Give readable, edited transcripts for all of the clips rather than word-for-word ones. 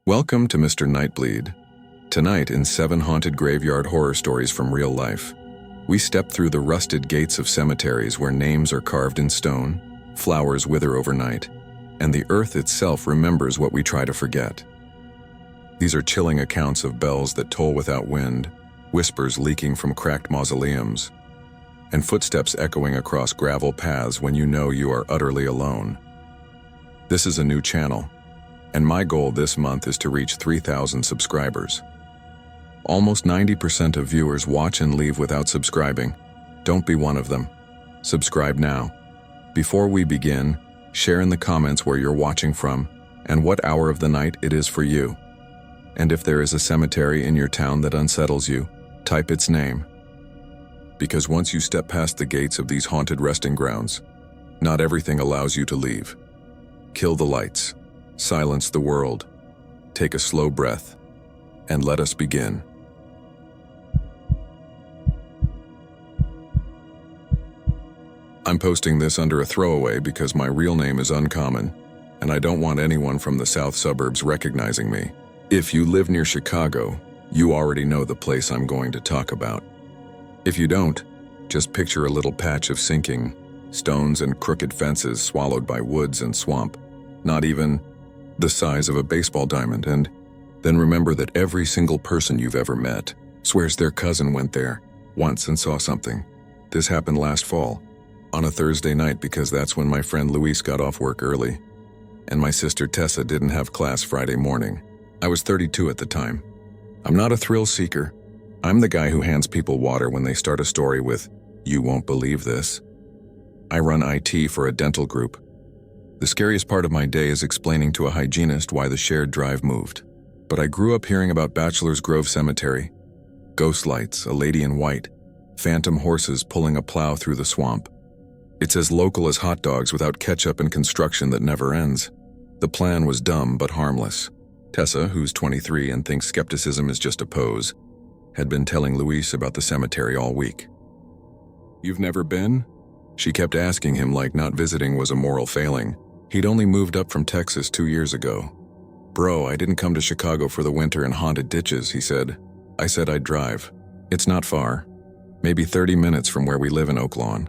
Welcome to Mr. Nightbleed. Tonight in 7 haunted graveyard horror stories from real life, we step through the rusted gates of cemeteries where names are carved in stone, flowers wither overnight, and the earth itself remembers what we try to forget. These are chilling accounts of bells that toll without wind, whispers leaking from cracked mausoleums, and footsteps echoing across gravel paths when you know you are utterly alone. This is a new channel, and my goal this month is to reach 3,000 subscribers. Almost 90% of viewers watch and leave without subscribing. Don't be one of them. Subscribe now. Before we begin, share in the comments where you're watching from and what hour of the night it is for you. And if there is a cemetery in your town that unsettles you, type its name. Because once you step past the gates of these haunted resting grounds, not everything allows you to leave. Kill the lights, silence the world, take a slow breath, and let us begin. I'm posting this under a throwaway because my real name is uncommon, and I don't want anyone from the south suburbs recognizing me. If you live near Chicago, you already know the place I'm going to talk about. If you don't, just picture a little patch of sinking, stones and crooked fences swallowed by woods and swamp, not even the size of a baseball diamond, and then remember that every single person you've ever met swears their cousin went there once and saw something. This happened last fall, on a Thursday night, because that's when my friend Luis got off work early, and my sister Tessa didn't have class Friday morning. I was 32 at the time. I'm not a thrill seeker. I'm the guy who hands people water when they start a story with, "You won't believe this." I run IT for a dental group. The scariest part of my day is explaining to a hygienist why the shared drive moved. But I grew up hearing about Bachelor's Grove Cemetery. Ghost lights, a lady in white, phantom horses pulling a plow through the swamp. It's as local as hot dogs without ketchup and construction that never ends. The plan was dumb but harmless. Tessa, who's 23 and thinks skepticism is just a pose, had been telling Luis about the cemetery all week. "You've never been?" She kept asking him like not visiting was a moral failing. He'd only moved up from Texas 2 years ago. "Bro, I didn't come to Chicago for the winter and haunted ditches," he said. I said I'd drive. It's not far. Maybe 30 minutes from where we live in Oak Lawn.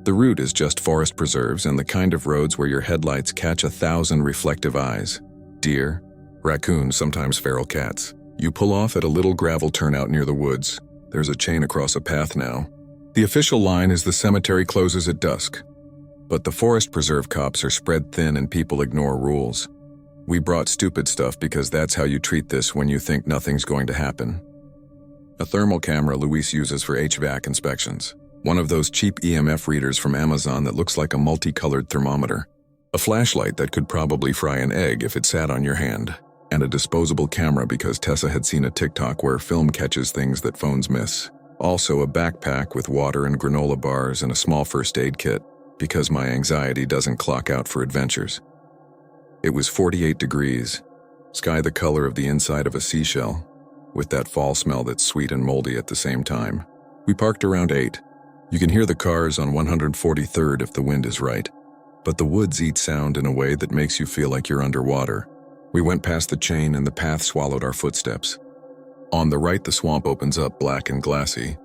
The route is just forest preserves and the kind of roads where your headlights catch 1,000 reflective eyes. Deer, raccoons, sometimes feral cats. You pull off at a little gravel turnout near the woods. There's a chain across a path now. The official line is the cemetery closes at dusk. But the forest preserve cops are spread thin and people ignore rules. We brought stupid stuff because that's how you treat this when you think nothing's going to happen. A thermal camera Luis uses for HVAC inspections. One of those cheap EMF readers from Amazon that looks like a multicolored thermometer. A flashlight that could probably fry an egg if it sat on your hand. And a disposable camera because Tessa had seen a TikTok where film catches things that phones miss. Also a backpack with water and granola bars and a small first aid kit because my anxiety doesn't clock out for adventures. It was 48 degrees, sky the color of the inside of a seashell, with that fall smell that's sweet and moldy at the same time. We parked around 8. You can hear the cars on 143rd if the wind is right, but the woods eat sound in a way that makes you feel like you're underwater. We went past the chain and the path swallowed our footsteps. On the right, the swamp opens up black and glassy.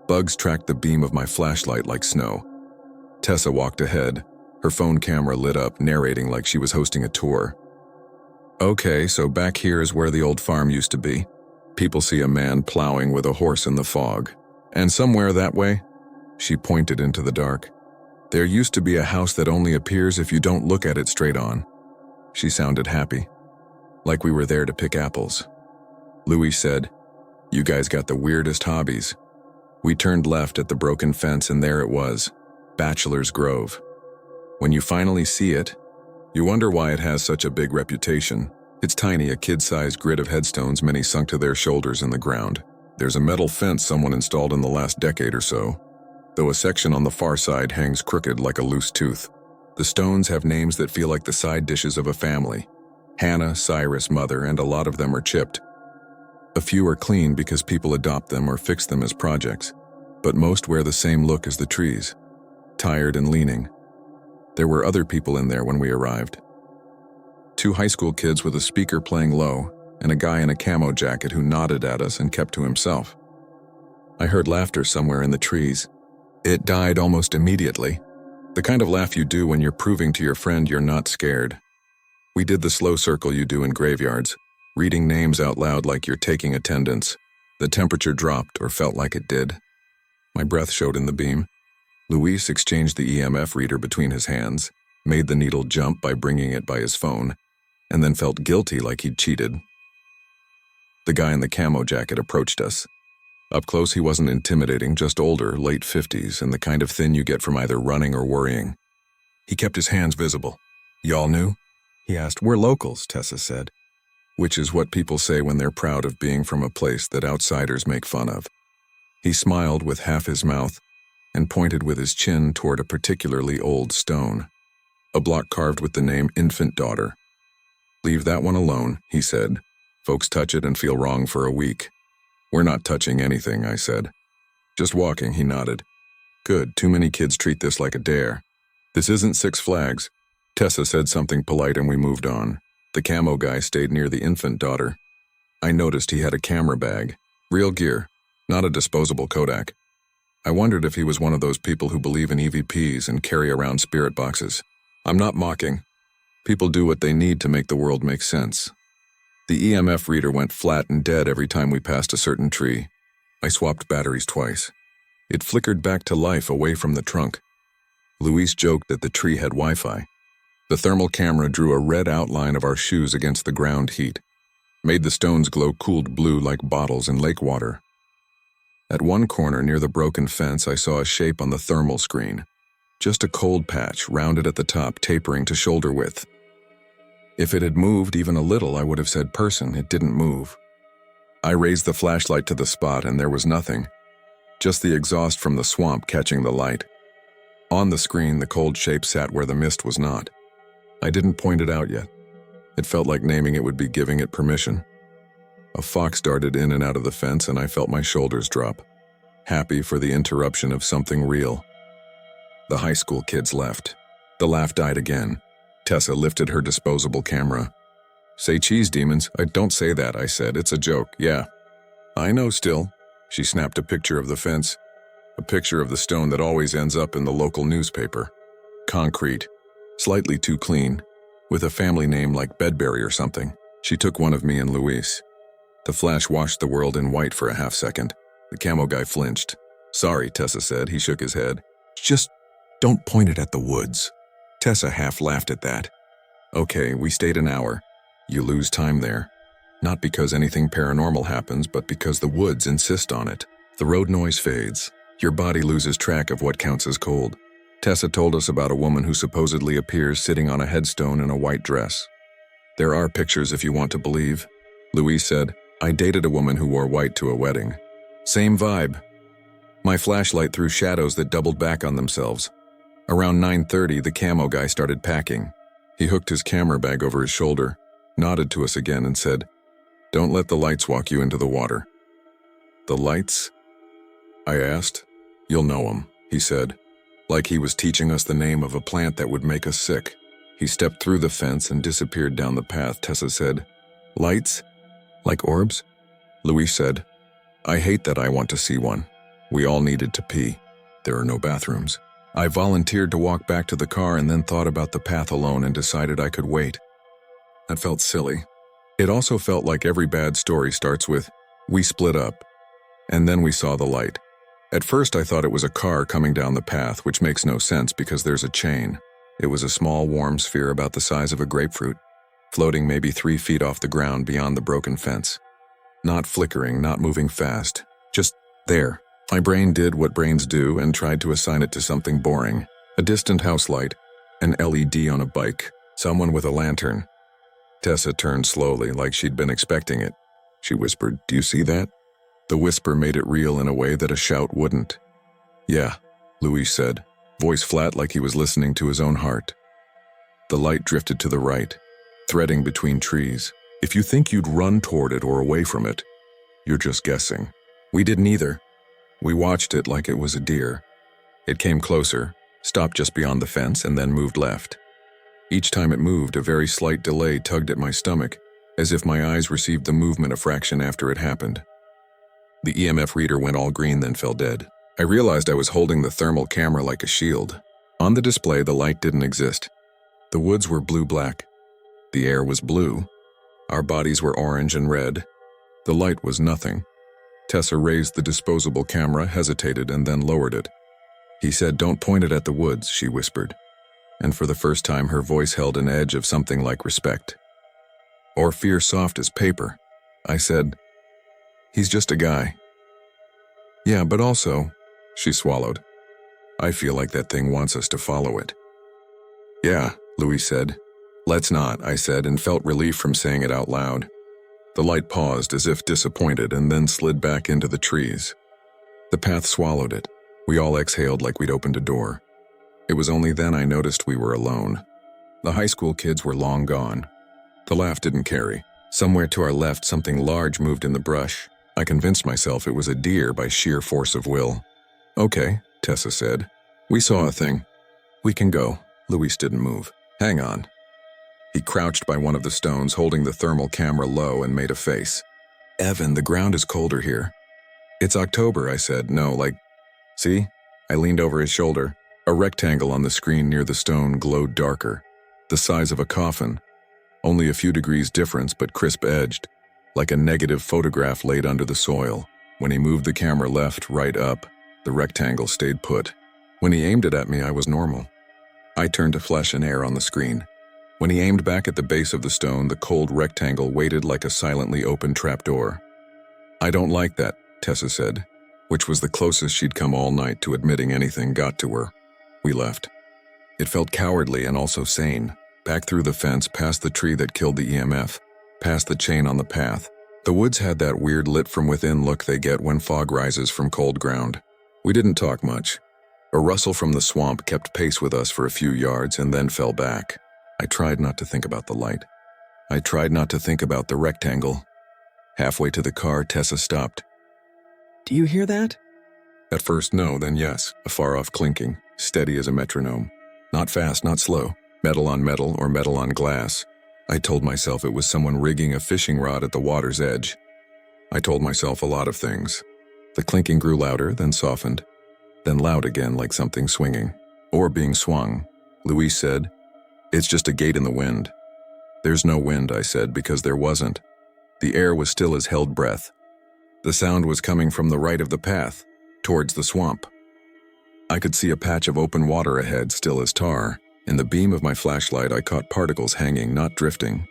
Bugs tracked the beam of my flashlight like snow. Tessa walked ahead, her phone camera lit up, narrating like she was hosting a tour. "Okay, so back here is where the old farm used to be. People see a man plowing with a horse in the fog. And somewhere that way," she pointed into the dark, "there used to be a house that only appears if you don't look at it straight on." She sounded happy, like we were there to pick apples. Louis said, "You guys got the weirdest hobbies." We turned left at the broken fence and there it was, Bachelor's Grove. When you finally see it, you wonder why it has such a big reputation. It's tiny, a kid-sized grid of headstones, many sunk to their shoulders in the ground. There's a metal fence someone installed in the last decade or so, though a section on the far side hangs crooked like a loose tooth. The stones have names that feel like the side dishes of a family. Hannah, Cyrus, Mother, and a lot of them are chipped. A few are clean because people adopt them or fix them as projects, but most wear the same look as the trees, tired and leaning. There were other people in there when we arrived. Two high school kids with a speaker playing low, and a guy in a camo jacket who nodded at us and kept to himself. I heard laughter somewhere in the trees. It died almost immediately. The kind of laugh you do when you're proving to your friend you're not scared. We did the slow circle you do in graveyards, reading names out loud like you're taking attendance. The temperature dropped, or felt like it did. My breath showed in the beam. Luis exchanged the EMF reader between his hands, made the needle jump by bringing it by his phone, and then felt guilty like he'd cheated. The guy in the camo jacket approached us. Up close, he wasn't intimidating, just older, late 50s, and the kind of thin you get from either running or worrying. He kept his hands visible. "Y'all new?" he asked. "We're locals," Tessa said, which is what people say when they're proud of being from a place that outsiders make fun of. He smiled with half his mouth and pointed with his chin toward a particularly old stone, a block carved with the name Infant Daughter. "Leave that one alone," he said. "Folks touch it and feel wrong for a week." "We're not touching anything," I said. "Just walking," he nodded. "Good, too many kids treat this like a dare. This isn't Six Flags." Tessa said something polite and we moved on. The camo guy stayed near the Infant Daughter. I noticed he had a camera bag. Real gear, not a disposable Kodak. I wondered if he was one of those people who believe in EVPs and carry around spirit boxes. I'm not mocking. People do what they need to make the world make sense. The EMF reader went flat and dead every time we passed a certain tree. I swapped batteries twice. It flickered back to life away from the trunk. Luis joked that the tree had Wi-Fi. The thermal camera drew a red outline of our shoes against the ground heat, made the stones glow cooled blue like bottles in lake water. At one corner near the broken fence, I saw a shape on the thermal screen. Just a cold patch, rounded at the top, tapering to shoulder width. If it had moved even a little, I would have said person. It didn't move. I raised the flashlight to the spot and there was nothing. Just the exhaust from the swamp catching the light. On the screen, the cold shape sat where the mist was not. I didn't point it out yet. It felt like naming it would be giving it permission. A fox darted in and out of the fence and I felt my shoulders drop. Happy for the interruption of something real. The high school kids left. The laugh died again. Tessa lifted her disposable camera. "Say cheese, demons." "I don't say that," I said. "It's a joke." "Yeah. I know still." She snapped a picture of the fence. A picture of the stone that always ends up in the local newspaper. Concrete. Slightly too clean. With a family name like Bedbury or something. She took one of me and Luis. The flash washed the world in white for a half second. The camo guy flinched. "Sorry," Tessa said. He shook his head. "Just don't point it at the woods." Tessa half laughed at that. "Okay, we stayed an hour. You lose time there. Not because anything paranormal happens, but because the woods insist on it. The road noise fades. Your body loses track of what counts as cold." Tessa told us about a woman who supposedly appears sitting on a headstone in a white dress. "There are pictures if you want to believe." Luis said, "I dated a woman who wore white to a wedding. Same vibe." My flashlight threw shadows that doubled back on themselves. Around 9:30, the camo guy started packing. He hooked his camera bag over his shoulder, nodded to us again and said, "Don't let the lights walk you into the water." "The lights?" I asked. "You'll know 'em," he said, like he was teaching us the name of a plant that would make us sick. He stepped through the fence and disappeared down the path. Tessa said, "Lights? Like orbs?" Luis said, "I hate that I want to see one." We all needed to pee. There are no bathrooms. I volunteered to walk back to the car and then thought about the path alone and decided I could wait. That felt silly. It also felt like every bad story starts with, "We split up," and then we saw the light. At first I thought it was a car coming down the path, which makes no sense because there's a chain. It was a small warm sphere about the size of a grapefruit, floating maybe 3 feet off the ground beyond the broken fence. Not flickering, not moving fast, just there. My brain did what brains do and tried to assign it to something boring. A distant house light, an LED on a bike, someone with a lantern. Tessa turned slowly, like she'd been expecting it. She whispered, "Do you see that?" The whisper made it real in a way that a shout wouldn't. "Yeah," Luis said, voice flat like he was listening to his own heart. The light drifted to the right, threading between trees. If you think you'd run toward it or away from it, you're just guessing. We didn't either. We watched it like it was a deer. It came closer, stopped just beyond the fence, and then moved left. Each time it moved, a very slight delay tugged at my stomach, as if my eyes received the movement a fraction after it happened. The EMF reader went all green, then fell dead. I realized I was holding the thermal camera like a shield. On the display, the light didn't exist. The woods were blue-black. The air was blue. Our bodies were orange and red. The light was nothing. Tessa raised the disposable camera, hesitated, and then lowered it. He said, "Don't point it at the woods," she whispered. And for the first time, her voice held an edge of something like respect. "Or fear soft as paper," I said. "He's just a guy." "Yeah, but also," she swallowed, "I feel like that thing wants us to follow it." "Yeah," Louis said. "Let's not," I said, and felt relief from saying it out loud. The light paused as if disappointed and then slid back into the trees. The path swallowed it. We all exhaled like we'd opened a door. It was only then I noticed we were alone. The high school kids were long gone. The laugh didn't carry. Somewhere to our left, something large moved in the brush. I convinced myself it was a deer by sheer force of will. "Okay," Tessa said. "We saw a thing. We can go." Luis didn't move. "Hang on." He crouched by one of the stones, holding the thermal camera low, and made a face. "Evan, the ground is colder here." "It's October," I said. "No, like, see?" I leaned over his shoulder. A rectangle on the screen near the stone glowed darker, the size of a coffin. Only a few degrees difference, but crisp-edged, like a negative photograph laid under the soil. When he moved the camera left, right, up, the rectangle stayed put. When he aimed it at me, I was normal. I turned to flesh and air on the screen. When he aimed back at the base of the stone, the cold rectangle waited like a silently open trapdoor. "I don't like that," Tessa said, which was the closest she'd come all night to admitting anything got to her. We left. It felt cowardly and also sane. Back through the fence, past the tree that killed the EMF, past the chain on the path. The woods had that weird lit-from-within look they get when fog rises from cold ground. We didn't talk much. A rustle from the swamp kept pace with us for a few yards and then fell back. I tried not to think about the light. I tried not to think about the rectangle. Halfway to the car, Tessa stopped. "Do you hear that?" At first, no, then yes, a far-off clinking, steady as a metronome. Not fast, not slow, metal on metal or metal on glass. I told myself it was someone rigging a fishing rod at the water's edge. I told myself a lot of things. The clinking grew louder, then softened, then loud again like something swinging, or being swung. Louise said, "It's just a gate in the wind." "There's no wind," I said, because there wasn't. The air was still as held breath. The sound was coming from the right of the path, towards the swamp. I could see a patch of open water ahead, still as tar. In the beam of my flashlight, I caught particles hanging, not drifting.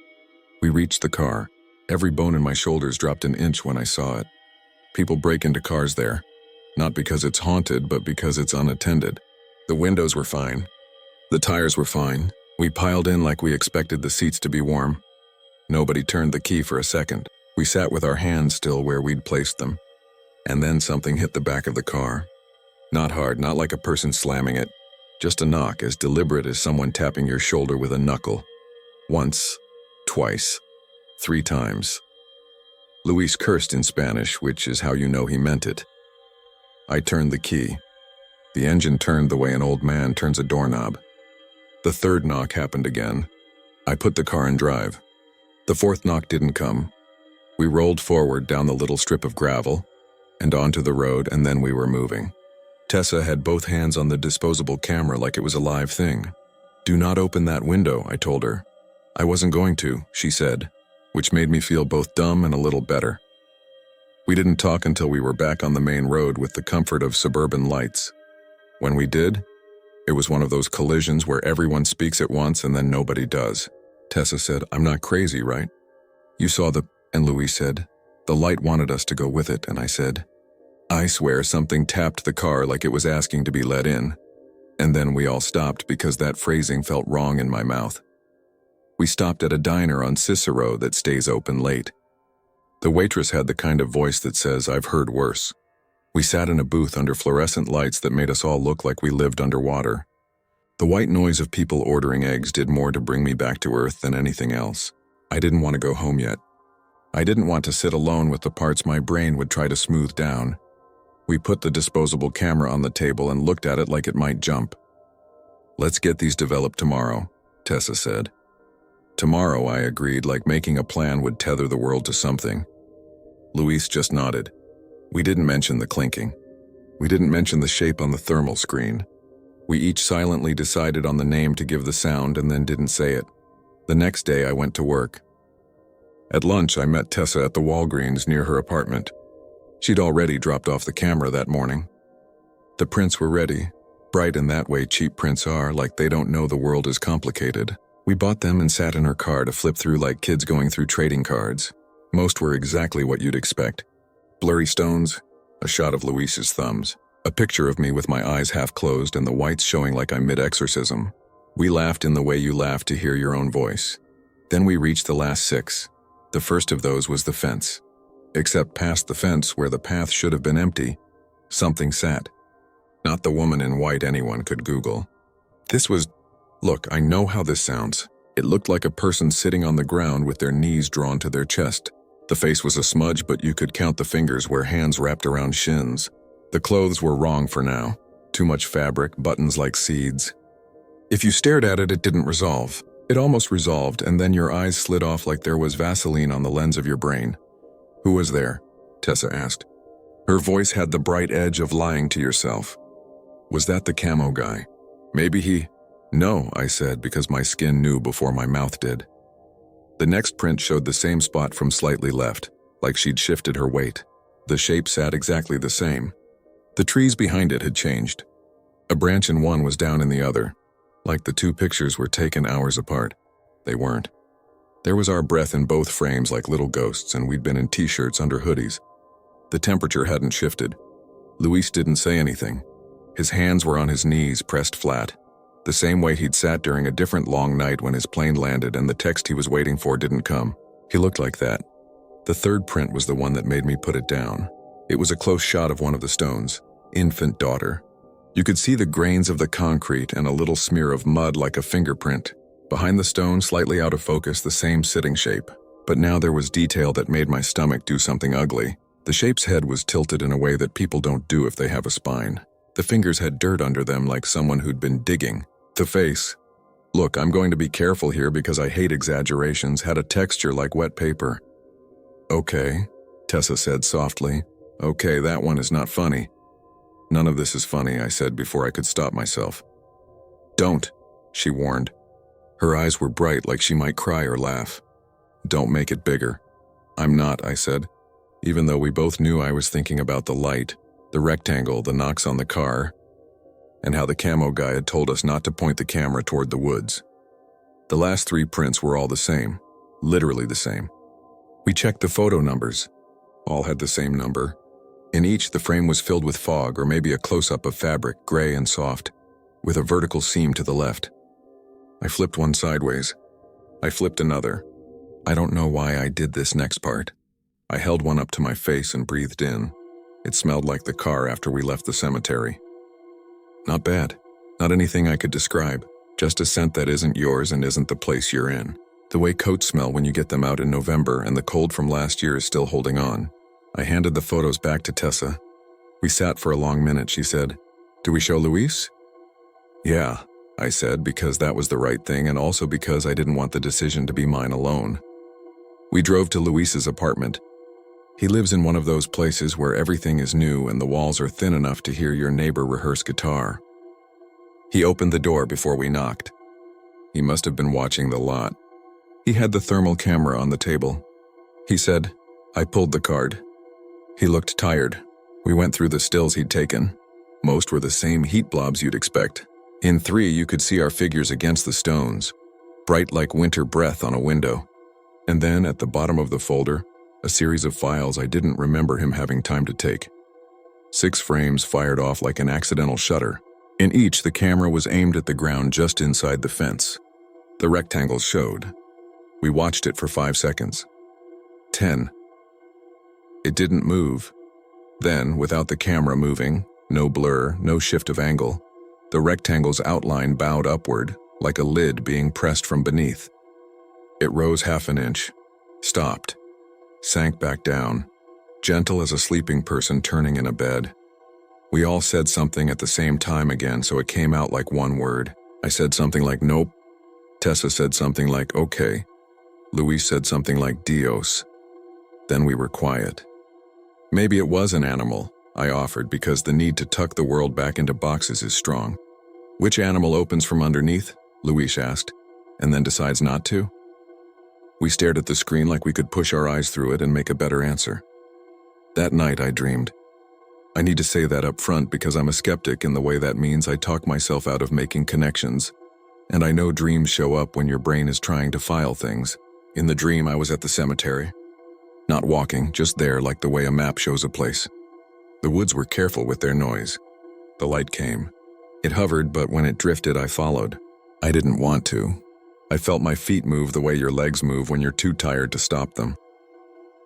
We reached the car. Every bone in my shoulders dropped an inch when I saw it. People break into cars there, not because it's haunted, but because it's unattended. The windows were fine. The tires were fine. We piled in like we expected the seats to be warm. Nobody turned the key for a second. We sat with our hands still where we'd placed them. And then something hit the back of the car. Not hard, not like a person slamming it. Just a knock, as deliberate as someone tapping your shoulder with a knuckle. Once, twice, 3 times. Luis cursed in Spanish, which is how you know he meant it. I turned the key. The engine turned the way an old man turns a doorknob. The 3rd knock happened again. I put the car in drive. The 4th knock didn't come. We rolled forward down the little strip of gravel and onto the road, and then we were moving. Tessa had both hands on the disposable camera like it was a live thing. "Do not open that window," I told her. "I wasn't going to," she said, which made me feel both dumb and a little better. We didn't talk until we were back on the main road with the comfort of suburban lights. When we did, it was one of those collisions where everyone speaks at once and then nobody does. Tessa said, "I'm not crazy, right?" "You saw the..." And Louis said, "The light wanted us to go with it," and I said, "I swear something tapped the car like it was asking to be let in." And then we all stopped because that phrasing felt wrong in my mouth. We stopped at a diner on Cicero that stays open late. The waitress had the kind of voice that says, "I've heard worse." We sat in a booth under fluorescent lights that made us all look like we lived underwater. The white noise of people ordering eggs did more to bring me back to earth than anything else. I didn't want to go home yet. I didn't want to sit alone with the parts my brain would try to smooth down. We put the disposable camera on the table and looked at it like it might jump. "Let's get these developed tomorrow," Tessa said. Tomorrow, I agreed, like making a plan would tether the world to something. Luis just nodded. We didn't mention the clinking. We didn't mention the shape on the thermal screen. We each silently decided on the name to give the sound and then didn't say it. The next day, I went to work. At lunch, I met Tessa at the Walgreens near her apartment. She'd already dropped off the camera that morning. The prints were ready, bright in that way cheap prints are, like they don't know the world is complicated. We bought them and sat in her car to flip through like kids going through trading cards. Most were exactly what you'd expect. Blurry stones, a shot of Luis's thumbs, a picture of me with my eyes half closed and the whites showing like I'm mid-exorcism. We laughed in the way you laugh to hear your own voice. Then we reached the last 6. The first of those was the fence. Except past the fence, where the path should have been empty, something sat. Not the woman in white anyone could Google. This was... Look, I know how this sounds. It looked like a person sitting on the ground with their knees drawn to their chest. The face was a smudge, but you could count the fingers where hands wrapped around shins. The clothes were wrong for now. Too much fabric, buttons like seeds. If you stared at it, it didn't resolve. It almost resolved, and then your eyes slid off like there was Vaseline on the lens of your brain. Who was there? Tessa asked. Her voice had the bright edge of lying to yourself. Was that the camo guy? Maybe he... No, I said, because my skin knew before my mouth did. The next print showed the same spot from slightly left, like she'd shifted her weight. The shape sat exactly the same. The trees behind it had changed. A branch in one was down in the other, like the 2 pictures were taken hours apart. They weren't. There was our breath in both frames like little ghosts, and we'd been in t-shirts under hoodies. The temperature hadn't shifted. Luis didn't say anything. His hands were on his knees, pressed flat, the same way he'd sat during a different long night when his plane landed and the text he was waiting for didn't come. He looked like that. The third print was the one that made me put it down. It was a close shot of one of the stones, infant daughter. You could see the grains of the concrete and a little smear of mud like a fingerprint. Behind the stone, slightly out of focus, the same sitting shape. But now there was detail that made my stomach do something ugly. The shape's head was tilted in a way that people don't do if they have a spine. The fingers had dirt under them like someone who'd been digging. The face, look, I'm going to be careful here because I hate exaggerations, had a texture like wet paper. Okay, Tessa said softly. Okay, that one is not funny. None of this is funny, I said before I could stop myself. Don't, she warned. Her eyes were bright like she might cry or laugh. Don't make it bigger. I'm not, I said, even though we both knew I was thinking about the light, the rectangle, the knocks on the car, and how the camo guy had told us not to point the camera toward the woods. The last 3 prints were all the same, literally the same. We checked the photo numbers. All had the same number. In each, the frame was filled with fog or maybe a close-up of fabric, gray and soft, with a vertical seam to the left. I flipped one sideways. I flipped another. I don't know why I did this next part. I held one up to my face and breathed in. It smelled like the car after we left the cemetery. Not bad. Not anything I could describe. Just a scent that isn't yours and isn't the place you're in. The way coats smell when you get them out in November and the cold from last year is still holding on. I handed the photos back to Tessa. We sat for a long minute. She said, "Do we show Luis?" "Yeah," I said, because that was the right thing and also because I didn't want the decision to be mine alone. We drove to Luis's apartment. He lives in one of those places where everything is new and the walls are thin enough to hear your neighbor rehearse guitar. He opened the door before we knocked. He must have been watching the lot. He had the thermal camera on the table. He said, "I pulled the card." He looked tired. We went through the stills he'd taken. Most were the same heat blobs you'd expect. In 3, you could see our figures against the stones, bright like winter breath on a window. And then, at the bottom of the folder, a series of files I didn't remember him having time to take. 6 frames fired off like an accidental shutter. In each, the camera was aimed at the ground just inside the fence. The rectangles showed. We watched it for 5 seconds. 10. It didn't move. Then, without the camera moving, no blur, no shift of angle, the rectangle's outline bowed upward, like a lid being pressed from beneath. It rose half an inch, stopped, sank back down, gentle as a sleeping person turning in a bed. We all said something at the same time again, so it came out like one word. I said something like, "Nope." Tessa said something like, okay. Luis said something like, Dios. Then we were quiet. Maybe it was an animal, I offered, because the need to tuck the world back into boxes is strong. Which animal opens from underneath? Luis asked, and then decides not to? We stared at the screen like we could push our eyes through it and make a better answer. That night I dreamed. I need to say that up front because I'm a skeptic in the way that means I talk myself out of making connections. And I know dreams show up when your brain is trying to file things. In the dream, I was at the cemetery. Not walking, just there like the way a map shows a place. The woods were careful with their noise. The light came. It hovered, but when it drifted, I followed. I didn't want to. I felt my feet move the way your legs move when you're too tired to stop them.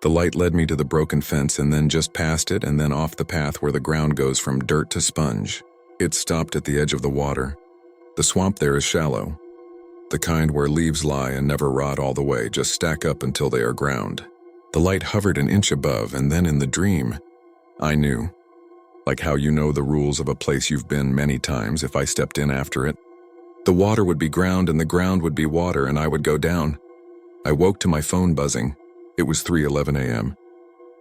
The light led me to the broken fence and then just past it and then off the path where the ground goes from dirt to sponge. It stopped at the edge of the water. The swamp there is shallow. The kind where leaves lie and never rot all the way, just stack up until they are ground. The light hovered an inch above, and then in the dream, I knew. Like how you know the rules of a place you've been many times if I stepped in after it. The water would be ground and the ground would be water and I would go down. I woke to my phone buzzing. It was 3:11 a.m.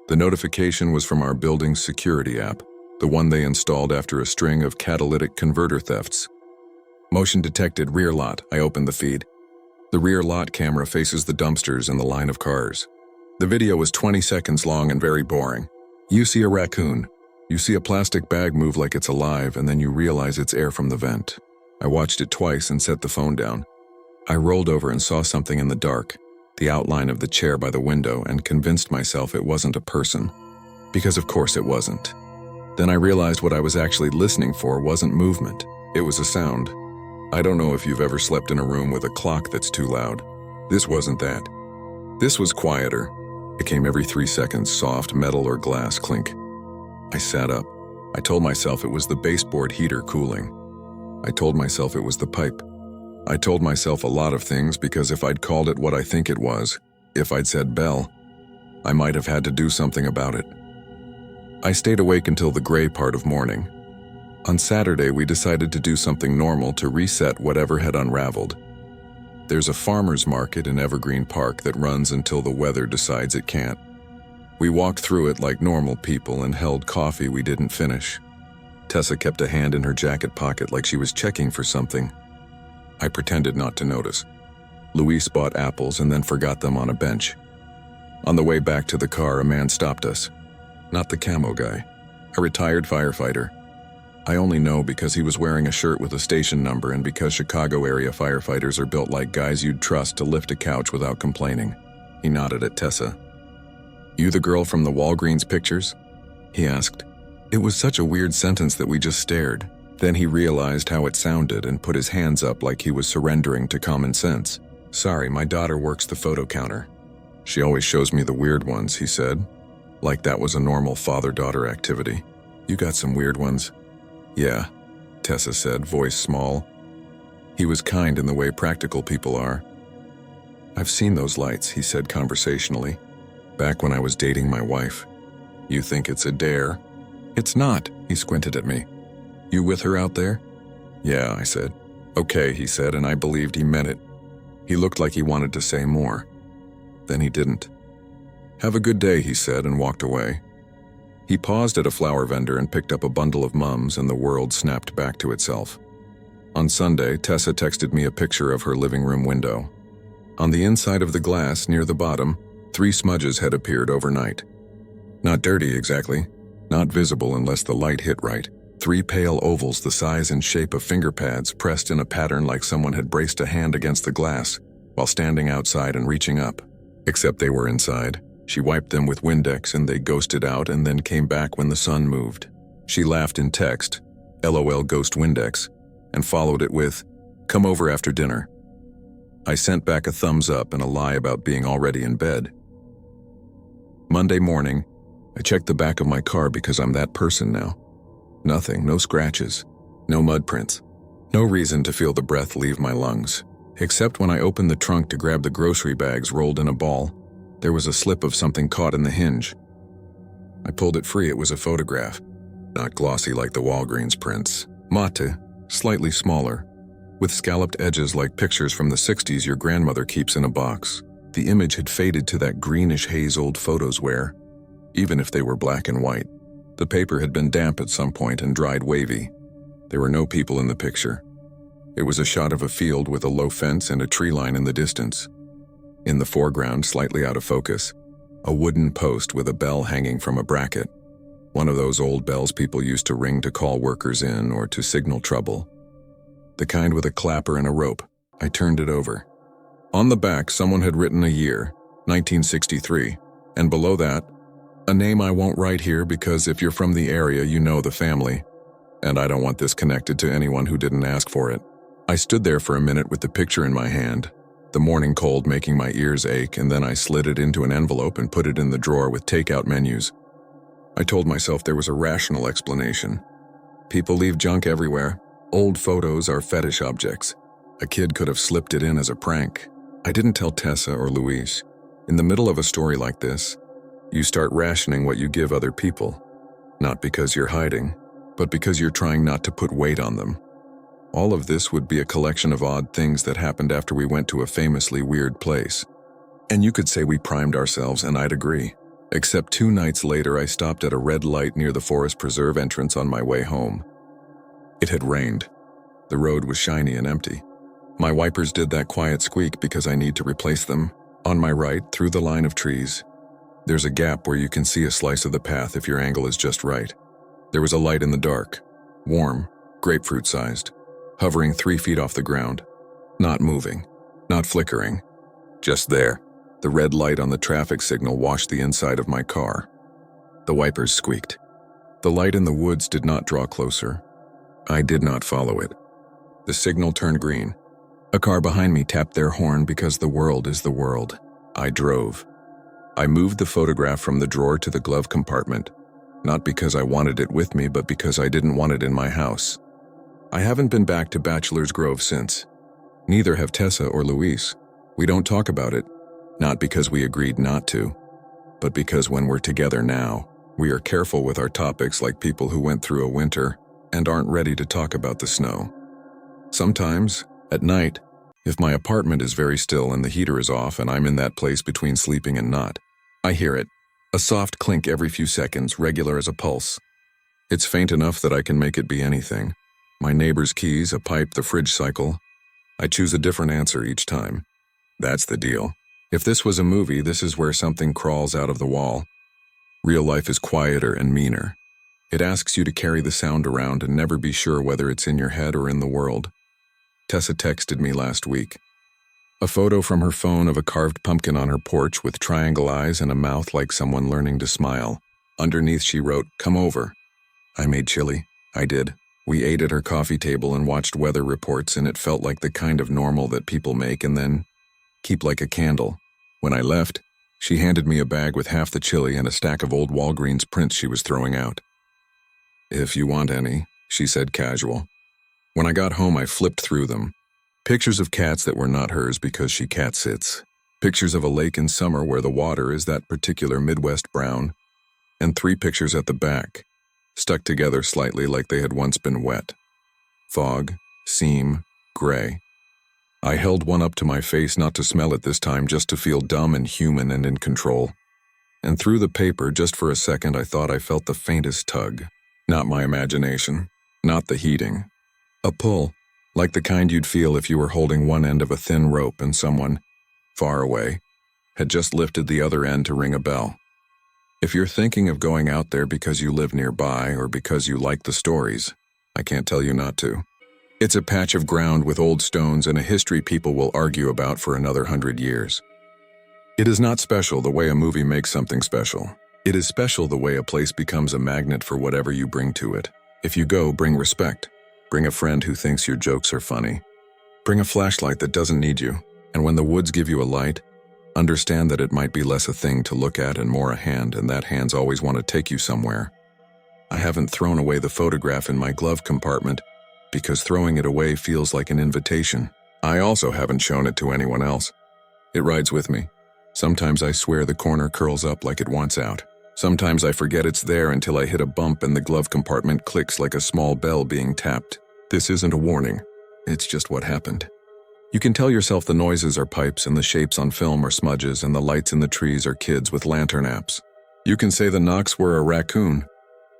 The notification was from our building's security app, the one they installed after a string of catalytic converter thefts. Motion detected rear lot. I opened the feed. The rear lot camera faces the dumpsters and the line of cars. The video was 20 seconds long and very boring. You see a raccoon. You see a plastic bag move like it's alive, and then you realize it's air from the vent. I watched it twice and set the phone down. I rolled over and saw something in the dark, the outline of the chair by the window, and convinced myself it wasn't a person. Because of course it wasn't. Then I realized what I was actually listening for wasn't movement. It was a sound. I don't know if you've ever slept in a room with a clock that's too loud. This wasn't that. This was quieter. It came every 3 seconds, soft metal or glass clink. I sat up. I told myself it was the baseboard heater cooling. I told myself it was the pipe. I told myself a lot of things because if I'd called it what I think it was, if I'd said bell, I might have had to do something about it. I stayed awake until the gray part of morning. On Saturday, we decided to do something normal to reset whatever had unraveled. There's a farmer's market in Evergreen Park that runs until the weather decides it can't. We walked through it like normal people and held coffee we didn't finish. Tessa kept a hand in her jacket pocket like she was checking for something. I pretended not to notice. Luis bought apples and then forgot them on a bench. On the way back to the car, a man stopped us. Not the camo guy, a retired firefighter. I only know because he was wearing a shirt with a station number and because Chicago area firefighters are built like guys you'd trust to lift a couch without complaining. He nodded at Tessa. "You the girl from the Walgreens pictures?" he asked. It was such a weird sentence that we just stared. Then he realized how it sounded and put his hands up like he was surrendering to common sense. "Sorry, my daughter works the photo counter. She always shows me the weird ones," he said. Like that was a normal father-daughter activity. "You got some weird ones?" "Yeah," Tessa said, voice small. He was kind in the way practical people are. "I've seen those lights," he said conversationally. "Back when I was dating my wife." "You think it's a dare?" "It's not," he squinted at me. "You with her out there?" "Yeah," I said. "Okay," he said, and I believed he meant it. He looked like he wanted to say more. Then he didn't. "Have a good day," he said, and walked away. He paused at a flower vendor and picked up a bundle of mums, and the world snapped back to itself. On Sunday, Tessa texted me a picture of her living room window. On the inside of the glass, near the bottom, 3 smudges had appeared overnight. Not dirty exactly, not visible unless the light hit right. 3 pale ovals the size and shape of finger pads pressed in a pattern like someone had braced a hand against the glass while standing outside and reaching up. Except they were inside. She wiped them with Windex and they ghosted out and then came back when the sun moved. She laughed in text, LOL ghost Windex, and followed it with, "Come over after dinner." I sent back a thumbs up and a lie about being already in bed. Monday morning, I checked the back of my car because I'm that person now. Nothing, no scratches, no mud prints, no reason to feel the breath leave my lungs, except when I opened the trunk to grab the grocery bags rolled in a ball. There was a slip of something caught in the hinge. I pulled it free. It was a photograph. Not glossy like the Walgreens prints. Mate, slightly smaller. with scalloped edges like pictures from the 60s your grandmother keeps in a box. The image had faded to that greenish haze old photos wear, even if they were black and white. The paper had been damp at some point and dried wavy. There were no people in the picture. It was a shot of a field with a low fence and a tree line in the distance. In the foreground, slightly out of focus, a wooden post with a bell hanging from a bracket. One of those old bells people used to ring to call workers in or to signal trouble. The kind with a clapper and a rope. I turned it over. On the back, someone had written a year, 1963, and below that, a name I won't write here because if you're from the area, you know the family, and I don't want this connected to anyone who didn't ask for it. I stood there for a minute with the picture in my hand, the morning cold making my ears ache, and then I slid it into an envelope and put it in the drawer with takeout menus. I told myself there was a rational explanation. People leave junk everywhere. Old photos are fetish objects. A kid could have slipped it in as a prank. I didn't tell Tessa or Luis. In the middle of a story like this, you start rationing what you give other people, not because you're hiding, but because you're trying not to put weight on them. All of this would be a collection of odd things that happened after we went to a famously weird place. And you could say we primed ourselves, and I'd agree. Except 2 nights later, I stopped at a red light near the Forest Preserve entrance on my way home. It had rained. The road was shiny and empty. My wipers did that quiet squeak because I need to replace them. On my right, through the line of trees, there's a gap where you can see a slice of the path if your angle is just right. There was a light in the dark, warm, grapefruit-sized, hovering 3 feet off the ground. Not moving, not flickering, just there. The red light on the traffic signal washed the inside of my car. The wipers squeaked. The light in the woods did not draw closer. I did not follow it. The signal turned green. A car behind me tapped their horn because the world is the world. I drove. I moved the photograph from the drawer to the glove compartment, not because I wanted it with me, but because I didn't want it in my house. I haven't been back to Bachelor's Grove since. Neither have Tessa or Luis. We don't talk about it, not because we agreed not to, but because when we're together now, we are careful with our topics like people who went through a winter and aren't ready to talk about the snow. Sometimes, at night, if my apartment is very still and the heater is off and I'm in that place between sleeping and not, I hear it, a soft clink every few seconds, regular as a pulse. It's faint enough that I can make it be anything. My neighbor's keys, a pipe, the fridge cycle. I choose a different answer each time. That's the deal. If this was a movie, this is where something crawls out of the wall. Real life is quieter and meaner. It asks you to carry the sound around and never be sure whether it's in your head or in the world. Tessa texted me last week. A photo from her phone of a carved pumpkin on her porch with triangle eyes and a mouth like someone learning to smile. Underneath she wrote, "Come over." I made chili. I did. We ate at her coffee table and watched weather reports, and it felt like the kind of normal that people make and then keep like a candle. When I left, she handed me a bag with half the chili and a stack of old Walgreens prints she was throwing out. "If you want any," she said casual. When I got home, I flipped through them. Pictures of cats that were not hers because she cat sits. Pictures of a lake in summer where the water is that particular Midwest brown. And 3 pictures at the back, stuck together slightly like they had once been wet. Fog, seam, gray. I held one up to my face not to smell it this time, just to feel dumb and human and in control. And through the paper, just for a second, I thought I felt the faintest tug. Not my imagination, not the heating. A pull, like the kind you'd feel if you were holding one end of a thin rope and someone, far away, had just lifted the other end to ring a bell. If you're thinking of going out there because you live nearby or because you like the stories, I can't tell you not to. It's a patch of ground with old stones and a history people will argue about for another 100 years. It is not special the way a movie makes something special. It is special the way a place becomes a magnet for whatever you bring to it. If you go, bring respect. Bring a friend who thinks your jokes are funny. Bring a flashlight that doesn't need you. And when the woods give you a light, understand that it might be less a thing to look at and more a hand, and that hands always want to take you somewhere. I haven't thrown away the photograph in my glove compartment because throwing it away feels like an invitation. I also haven't shown it to anyone else. It rides with me. Sometimes I swear the corner curls up like it wants out. Sometimes I forget it's there until I hit a bump and the glove compartment clicks like a small bell being tapped. This isn't a warning. It's just what happened. You can tell yourself the noises are pipes and the shapes on film are smudges and the lights in the trees are kids with lantern apps. You can say the knocks were a raccoon.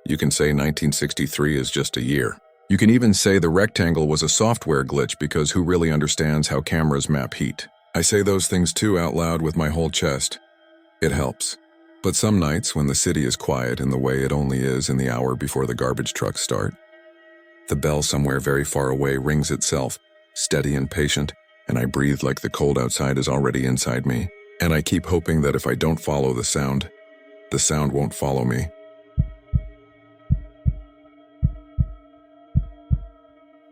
You can say 1963 is just a year. You can even say the rectangle was a software glitch because who really understands how cameras map heat? I say those things too out loud with my whole chest. It helps. But some nights when the city is quiet in the way it only is in the hour before the garbage trucks start, the bell somewhere very far away rings itself, steady and patient, and I breathe like the cold outside is already inside me, and I keep hoping that if I don't follow the sound won't follow me.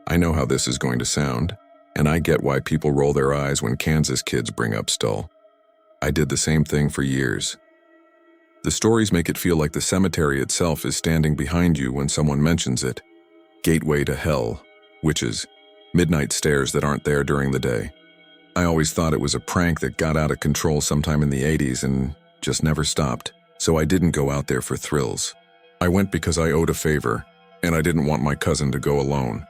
I know how this is going to sound, and I get why people roll their eyes when Kansas kids bring up Stull. I did the same thing for years. The stories make it feel like the cemetery itself is standing behind you when someone mentions it. Gateway to hell, witches, midnight stares that aren't there during the day. I always thought it was a prank that got out of control sometime in the 80s and just never stopped, so I didn't go out there for thrills. I went because I owed a favor, and I didn't want my cousin to go alone.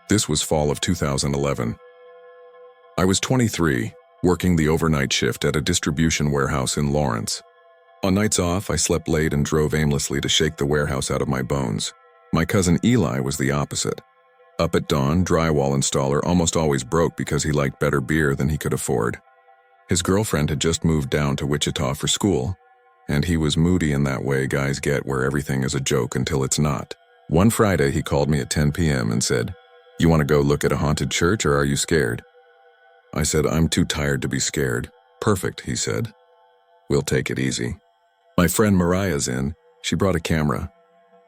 This was fall of 2011. I was 23, working the overnight shift at a distribution warehouse in Lawrence. On nights off, I slept late and drove aimlessly to shake the warehouse out of my bones. My cousin Eli was the opposite. Up at dawn, drywall installer almost always broke because he liked better beer than he could afford. His girlfriend had just moved down to Wichita for school, and he was moody in that way guys get where everything is a joke until it's not. One Friday, he called me at 10 p.m. and said, "You want to go look at a haunted church or are you scared?" I said, "I'm too tired to be scared." "Perfect," he said. "We'll take it easy." My friend Mariah's in. She brought a camera.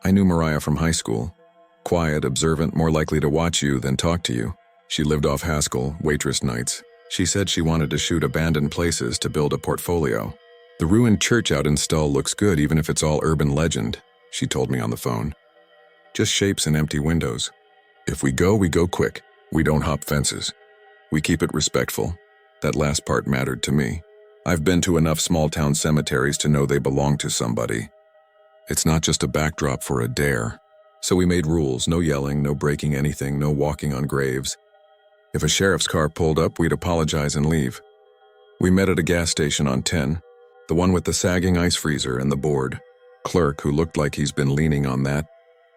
I knew Mariah from high school. Quiet, observant, more likely to watch you than talk to you. She lived off Haskell, waitress nights. She said she wanted to shoot abandoned places to build a portfolio. "The ruined church out in Stull looks good even if it's all urban legend," she told me on the phone. "Just shapes and empty windows. If we go quick. We don't hop fences. We keep it respectful." That last part mattered to me. I've been to enough small-town cemeteries to know they belong to somebody. It's not just a backdrop for a dare. So we made rules: no yelling, no breaking anything, no walking on graves. If a sheriff's car pulled up, we'd apologize and leave. We met at a gas station on 10, the one with the sagging ice freezer and the board. Clerk, who looked like he's been leaning on that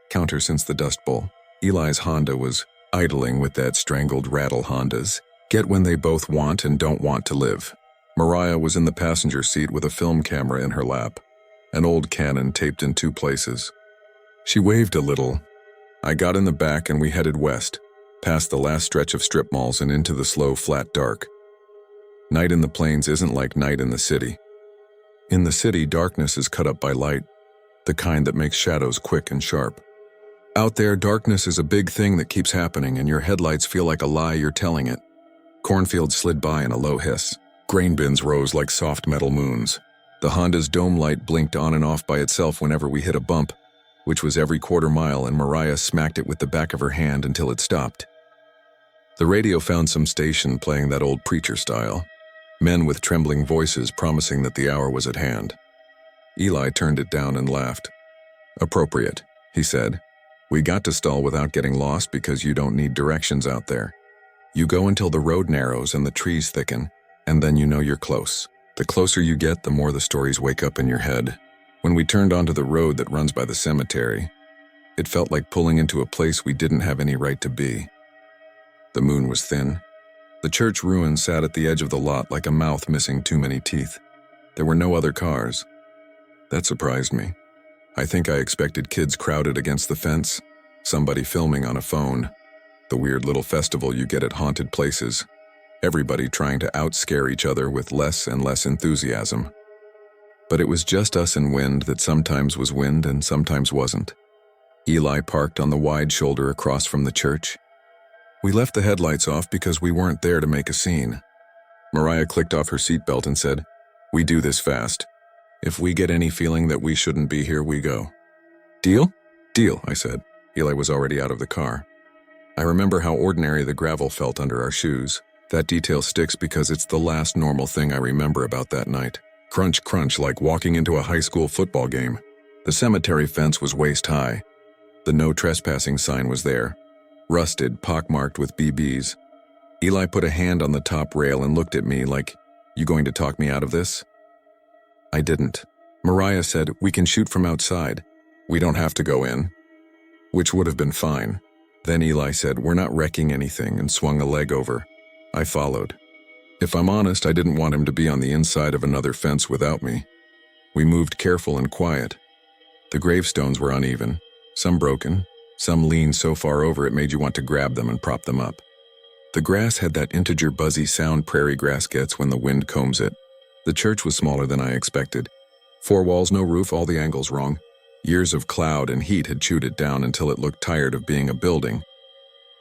counter since the Dust Bowl. Eli's Honda was idling with that strangled rattle Hondas. Get when they both want and don't want to live. Mariah was in the passenger seat with a film camera in her lap, an old Canon taped in 2 places. She waved a little. I got in the back and we headed west, past the last stretch of strip malls and into the slow, flat dark. Night in the plains isn't like night in the city. In the city, darkness is cut up by light, the kind that makes shadows quick and sharp. Out there, darkness is a big thing that keeps happening and your headlights feel like a lie you're telling it. Cornfields slid by in a low hiss. Grain bins rose like soft metal moons. The Honda's dome light blinked on and off by itself whenever we hit a bump, which was every quarter mile, and Mariah smacked it with the back of her hand until it stopped. The radio found some station playing that old preacher style. Men with trembling voices promising that the hour was at hand. Eli turned it down and laughed. "Appropriate," he said. "We got to Stull without getting lost because you don't need directions out there. You go until the road narrows and the trees thicken, and then you know you're close. The closer you get, the more the stories wake up in your head." When we turned onto the road that runs by the cemetery, it felt like pulling into a place we didn't have any right to be. The moon was thin. The church ruin sat at the edge of the lot like a mouth missing too many teeth. There were no other cars. That surprised me. I think I expected kids crowded against the fence, somebody filming on a phone, the weird little festival you get at haunted places, everybody trying to outscare each other with less and less enthusiasm. But it was just us and wind that sometimes was wind and sometimes wasn't. Eli parked on the wide shoulder across from the church. We left the headlights off because we weren't there to make a scene. Mariah clicked off her seatbelt and said, "We do this fast. If we get any feeling that we shouldn't be here, we go." "Deal?" "Deal," I said. Eli was already out of the car. I remember how ordinary the gravel felt under our shoes. That detail sticks because it's the last normal thing I remember about that night. Crunch, crunch, like walking into a high school football game. The cemetery fence was waist high. The no trespassing sign was there. rusted, pockmarked with BBs. Eli put a hand on the top rail and looked at me like, "You going to talk me out of this?" I didn't. Mariah said, "We can shoot from outside. We don't have to go in." Which would have been fine. Then Eli said, "We're not wrecking anything," and swung a leg over. I followed. If I'm honest, I didn't want him to be on the inside of another fence without me. We moved careful and quiet. The gravestones were uneven, some broken, some leaned so far over it made you want to grab them and prop them up. The grass had that integer buzzy sound prairie grass gets when the wind combs it. The church was smaller than I expected. 4 walls, no roof, all the angles wrong. Years of cloud and heat had chewed it down until it looked tired of being a building.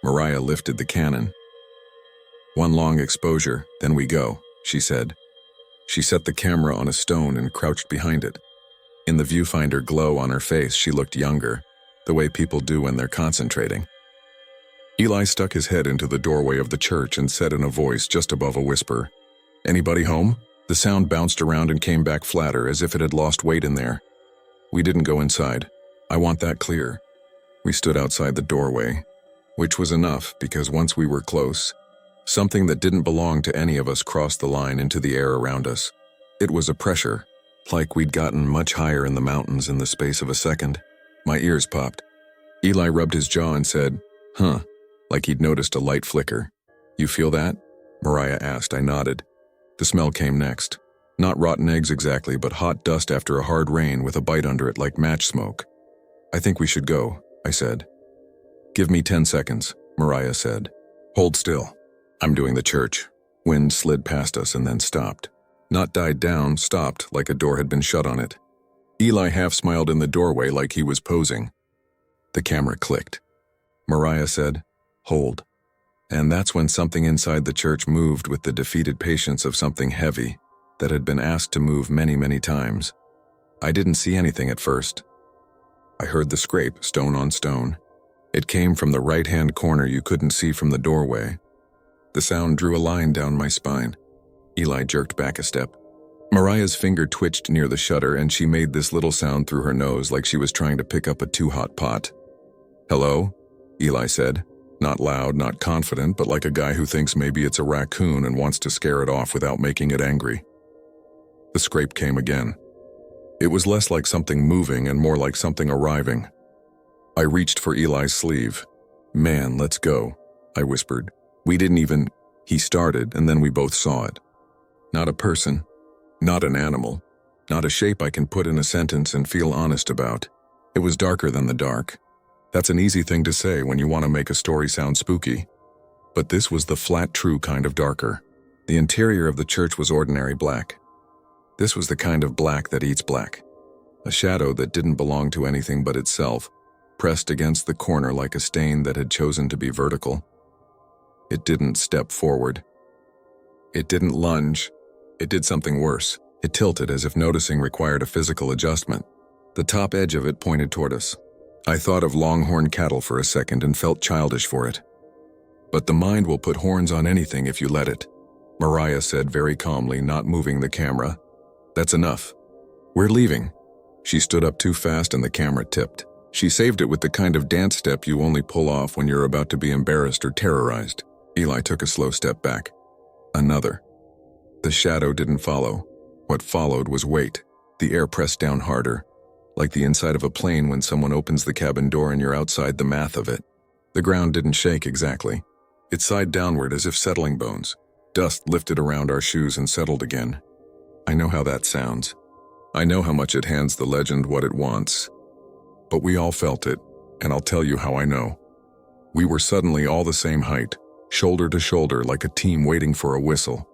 Mariah lifted the cannon. "One long exposure, then we go," she said. She set the camera on a stone and crouched behind it. In the viewfinder glow on her face, she looked younger, the way people do when they're concentrating. Eli stuck his head into the doorway of the church and said in a voice just above a whisper, "Anybody home?" The sound bounced around and came back flatter, as if it had lost weight in there. We didn't go inside. I want that clear. We stood outside the doorway, which was enough because once we were close, something that didn't belong to any of us crossed the line into the air around us. It was a pressure, like we'd gotten much higher in the mountains in the space of a second. My ears popped. Eli rubbed his jaw and said, "Huh," like he'd noticed a light flicker. "You feel that?" Mariah asked. I nodded. The smell came next. Not rotten eggs exactly, but hot dust after a hard rain with a bite under it like match smoke. "I think we should go," I said. "Give me 10 seconds, Mariah said. "Hold still. I'm doing the church." Wind slid past us and then stopped. Not died down, stopped like a door had been shut on it. Eli half smiled in the doorway like he was posing. The camera clicked. Mariah said, "Hold." And that's when something inside the church moved with the defeated patience of something heavy that had been asked to move many, many times. I didn't see anything at first. I heard the scrape, stone on stone. It came from the right-hand corner you couldn't see from the doorway. The sound drew a line down my spine. Eli jerked back a step. Mariah's finger twitched near the shutter and she made this little sound through her nose like she was trying to pick up a too-hot pot. "Hello?" Eli said. Not loud, not confident, but like a guy who thinks maybe it's a raccoon and wants to scare it off without making it angry. The scrape came again. It was less like something moving and more like something arriving. I reached for Eli's sleeve. "Man, let's go," I whispered. We didn't even... He started, and then we both saw it. Not a person, not an animal, not a shape I can put in a sentence and feel honest about. It was darker than the dark. That's an easy thing to say when you want to make a story sound spooky. But this was the flat, true kind of darker. The interior of the church was ordinary black. This was the kind of black that eats black. A shadow that didn't belong to anything but itself, pressed against the corner like a stain that had chosen to be vertical. It didn't step forward. It didn't lunge. It did something worse. It tilted as if noticing required a physical adjustment. The top edge of it pointed toward us. I thought of longhorn cattle for a second and felt childish for it. But the mind will put horns on anything if you let it, Mariah said very calmly, not moving the camera. "That's enough. We're leaving." She stood up too fast and the camera tipped. She saved it with the kind of dance step you only pull off when you're about to be embarrassed or terrorized. Eli took a slow step back. Another. The shadow didn't follow. What followed was weight. The air pressed down harder, like the inside of a plane when someone opens the cabin door and you're outside the math of it. The ground didn't shake exactly. It sighed downward as if settling bones. Dust lifted around our shoes and settled again. I know how that sounds. I know how much it hands the legend what it wants. But we all felt it, and I'll tell you how I know. We were suddenly all the same height, shoulder to shoulder like a team waiting for a whistle.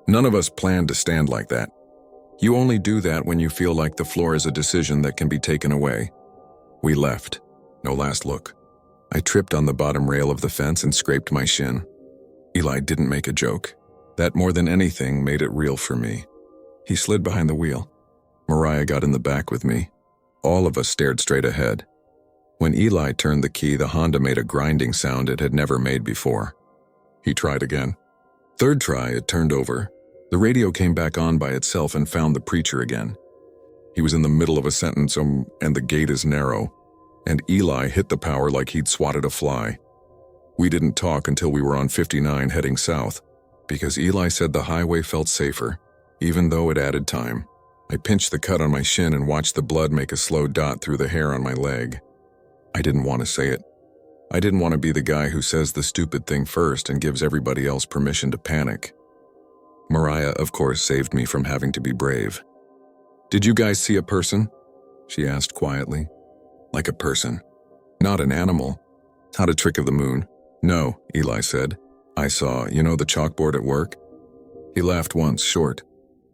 None of us planned to stand like that. You only do that when you feel like the floor is a decision that can be taken away. We left. No last look. I tripped on the bottom rail of the fence and scraped my shin. Eli didn't make a joke. That more than anything made it real for me. He slid behind the wheel. Mariah got in the back with me. All of us stared straight ahead. When Eli turned the key, the Honda made a grinding sound it had never made before. He tried again. Third try, it turned over. The radio came back on by itself and found the preacher again. He was in the middle of a sentence, and the gate is narrow, and Eli hit the power like he'd swatted a fly. We didn't talk until we were on 59 heading south, because Eli said the highway felt safer, even though it added time. I pinched the cut on my shin and watched the blood make a slow dot through the hair on my leg. I didn't want to say it. I didn't want to be the guy who says the stupid thing first and gives everybody else permission to panic. Mariah, of course, saved me from having to be brave. "Did you guys see a person?" she asked quietly. "Like a person. Not an animal. Not a trick of the moon." "No," Eli said. "I saw, the chalkboard at work?" He laughed once, short.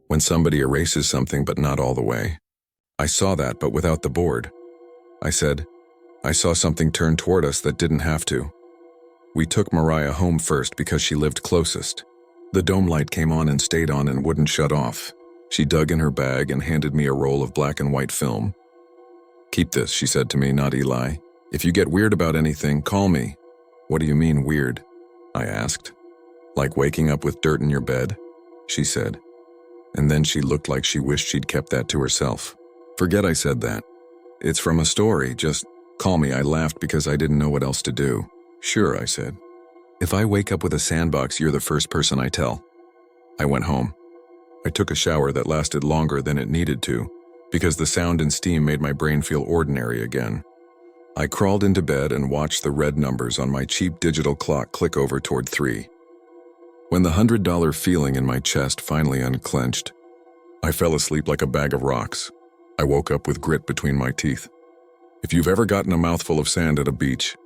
"When somebody erases something but not all the way. I saw that, but without the board." I said, "I saw something turn toward us that didn't have to." We took Mariah home first because she lived closest. The dome light came on and stayed on and wouldn't shut off. She dug in her bag and handed me a roll of black and white film. "Keep this," she said to me, not Eli. "If you get weird about anything, call me." "What do you mean, weird?" I asked. "Like waking up with dirt in your bed?" she said. And then she looked like she wished she'd kept that to herself. "Forget I said that. It's from a story, just call me." I laughed because I didn't know what else to do. "Sure," I said. "If I wake up with a sandbox, you're the first person I tell." I went home. I took a shower that lasted longer than it needed to, because the sound and steam made my brain feel ordinary again. I crawled into bed and watched the red numbers on my cheap digital clock click over toward 3. When the $100 feeling in my chest finally unclenched, I fell asleep like a bag of rocks. I woke up with grit between my teeth. If you've ever gotten a mouthful of sand at a beach,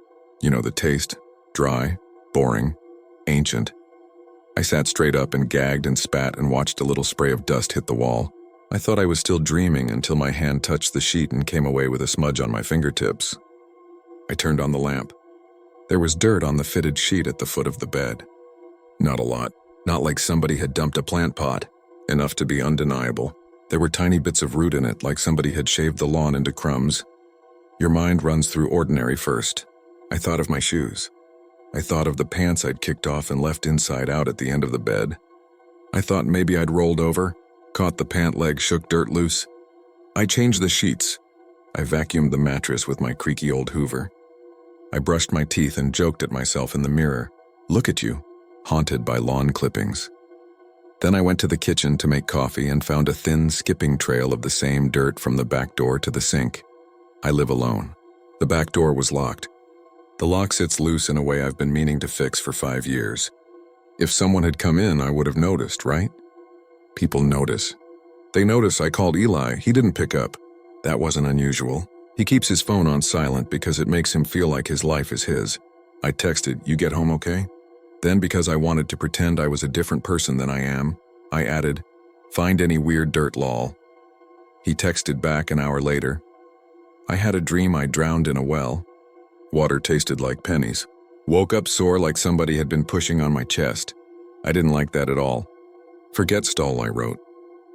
you know the taste: dry, boring, ancient. I sat straight up and gagged and spat and watched a little spray of dust hit the wall. I thought I was still dreaming until my hand touched the sheet and came away with a smudge on my fingertips. I turned on the lamp. There was dirt on the fitted sheet at the foot of the bed. Not a lot. Not like somebody had dumped a plant pot. Enough to be undeniable. There were tiny bits of root in it, like somebody had shaved the lawn into crumbs. Your mind runs through ordinary first. I thought of my shoes. I thought of the pants I'd kicked off and left inside out at the end of the bed. I thought maybe I'd rolled over, caught the pant leg, shook dirt loose. I changed the sheets. I vacuumed the mattress with my creaky old Hoover. I brushed my teeth and joked at myself in the mirror. Look at you, haunted by lawn clippings. Then I went to the kitchen to make coffee and found a thin skipping trail of the same dirt from the back door to the sink. I live alone. The back door was locked. The lock sits loose in a way I've been meaning to fix for 5 years. If someone had come in, I would have noticed, right? People notice. They notice I called Eli. He didn't pick up. That wasn't unusual. He keeps his phone on silent because it makes him feel like his life is his. I texted, "You get home okay?" Then, because I wanted to pretend I was a different person than I am, I added, "Find any weird dirt, lol." He texted back an hour later. "I had a dream I drowned in a well. Water tasted like pennies. Woke up sore like somebody had been pushing on my chest. I didn't like that at all. Forget stall," I wrote.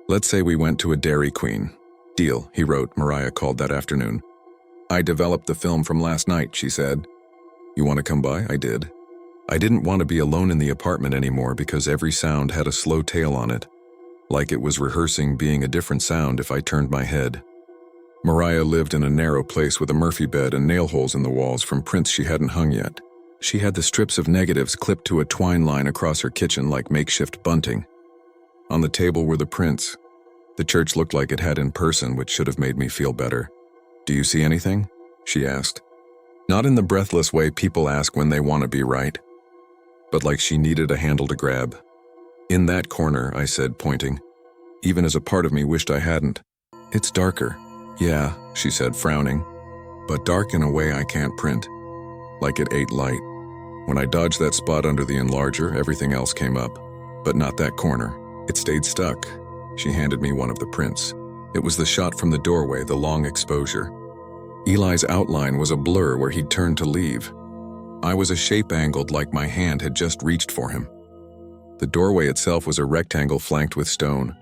"Let's say we went to a Dairy Queen." "Deal," he wrote. Mariah called that afternoon. "I developed the film from last night," she said. "You want to come by?" I did. I didn't want to be alone in the apartment anymore because every sound had a slow tail on it, like it was rehearsing being a different sound if I turned my head. Mariah lived in a narrow place with a Murphy bed and nail holes in the walls from prints she hadn't hung yet. She had the strips of negatives clipped to a twine line across her kitchen like makeshift bunting. On the table were the prints. The church looked like it had in person, which should have made me feel better. "Do you see anything?" she asked. Not in the breathless way people ask when they want to be right, but like she needed a handle to grab. "In that corner," I said, pointing, even as a part of me wished I hadn't. "It's darker." "Yeah," she said, frowning, "but dark in a way I can't print. Like it ate light. When I dodged that spot under the enlarger, everything else came up, but not that corner. It stayed stuck." She handed me one of the prints. It was the shot from the doorway, the long exposure. Eli's outline was a blur where he'd turned to leave. I was a shape angled like my hand had just reached for him. The doorway itself was a rectangle flanked with stone.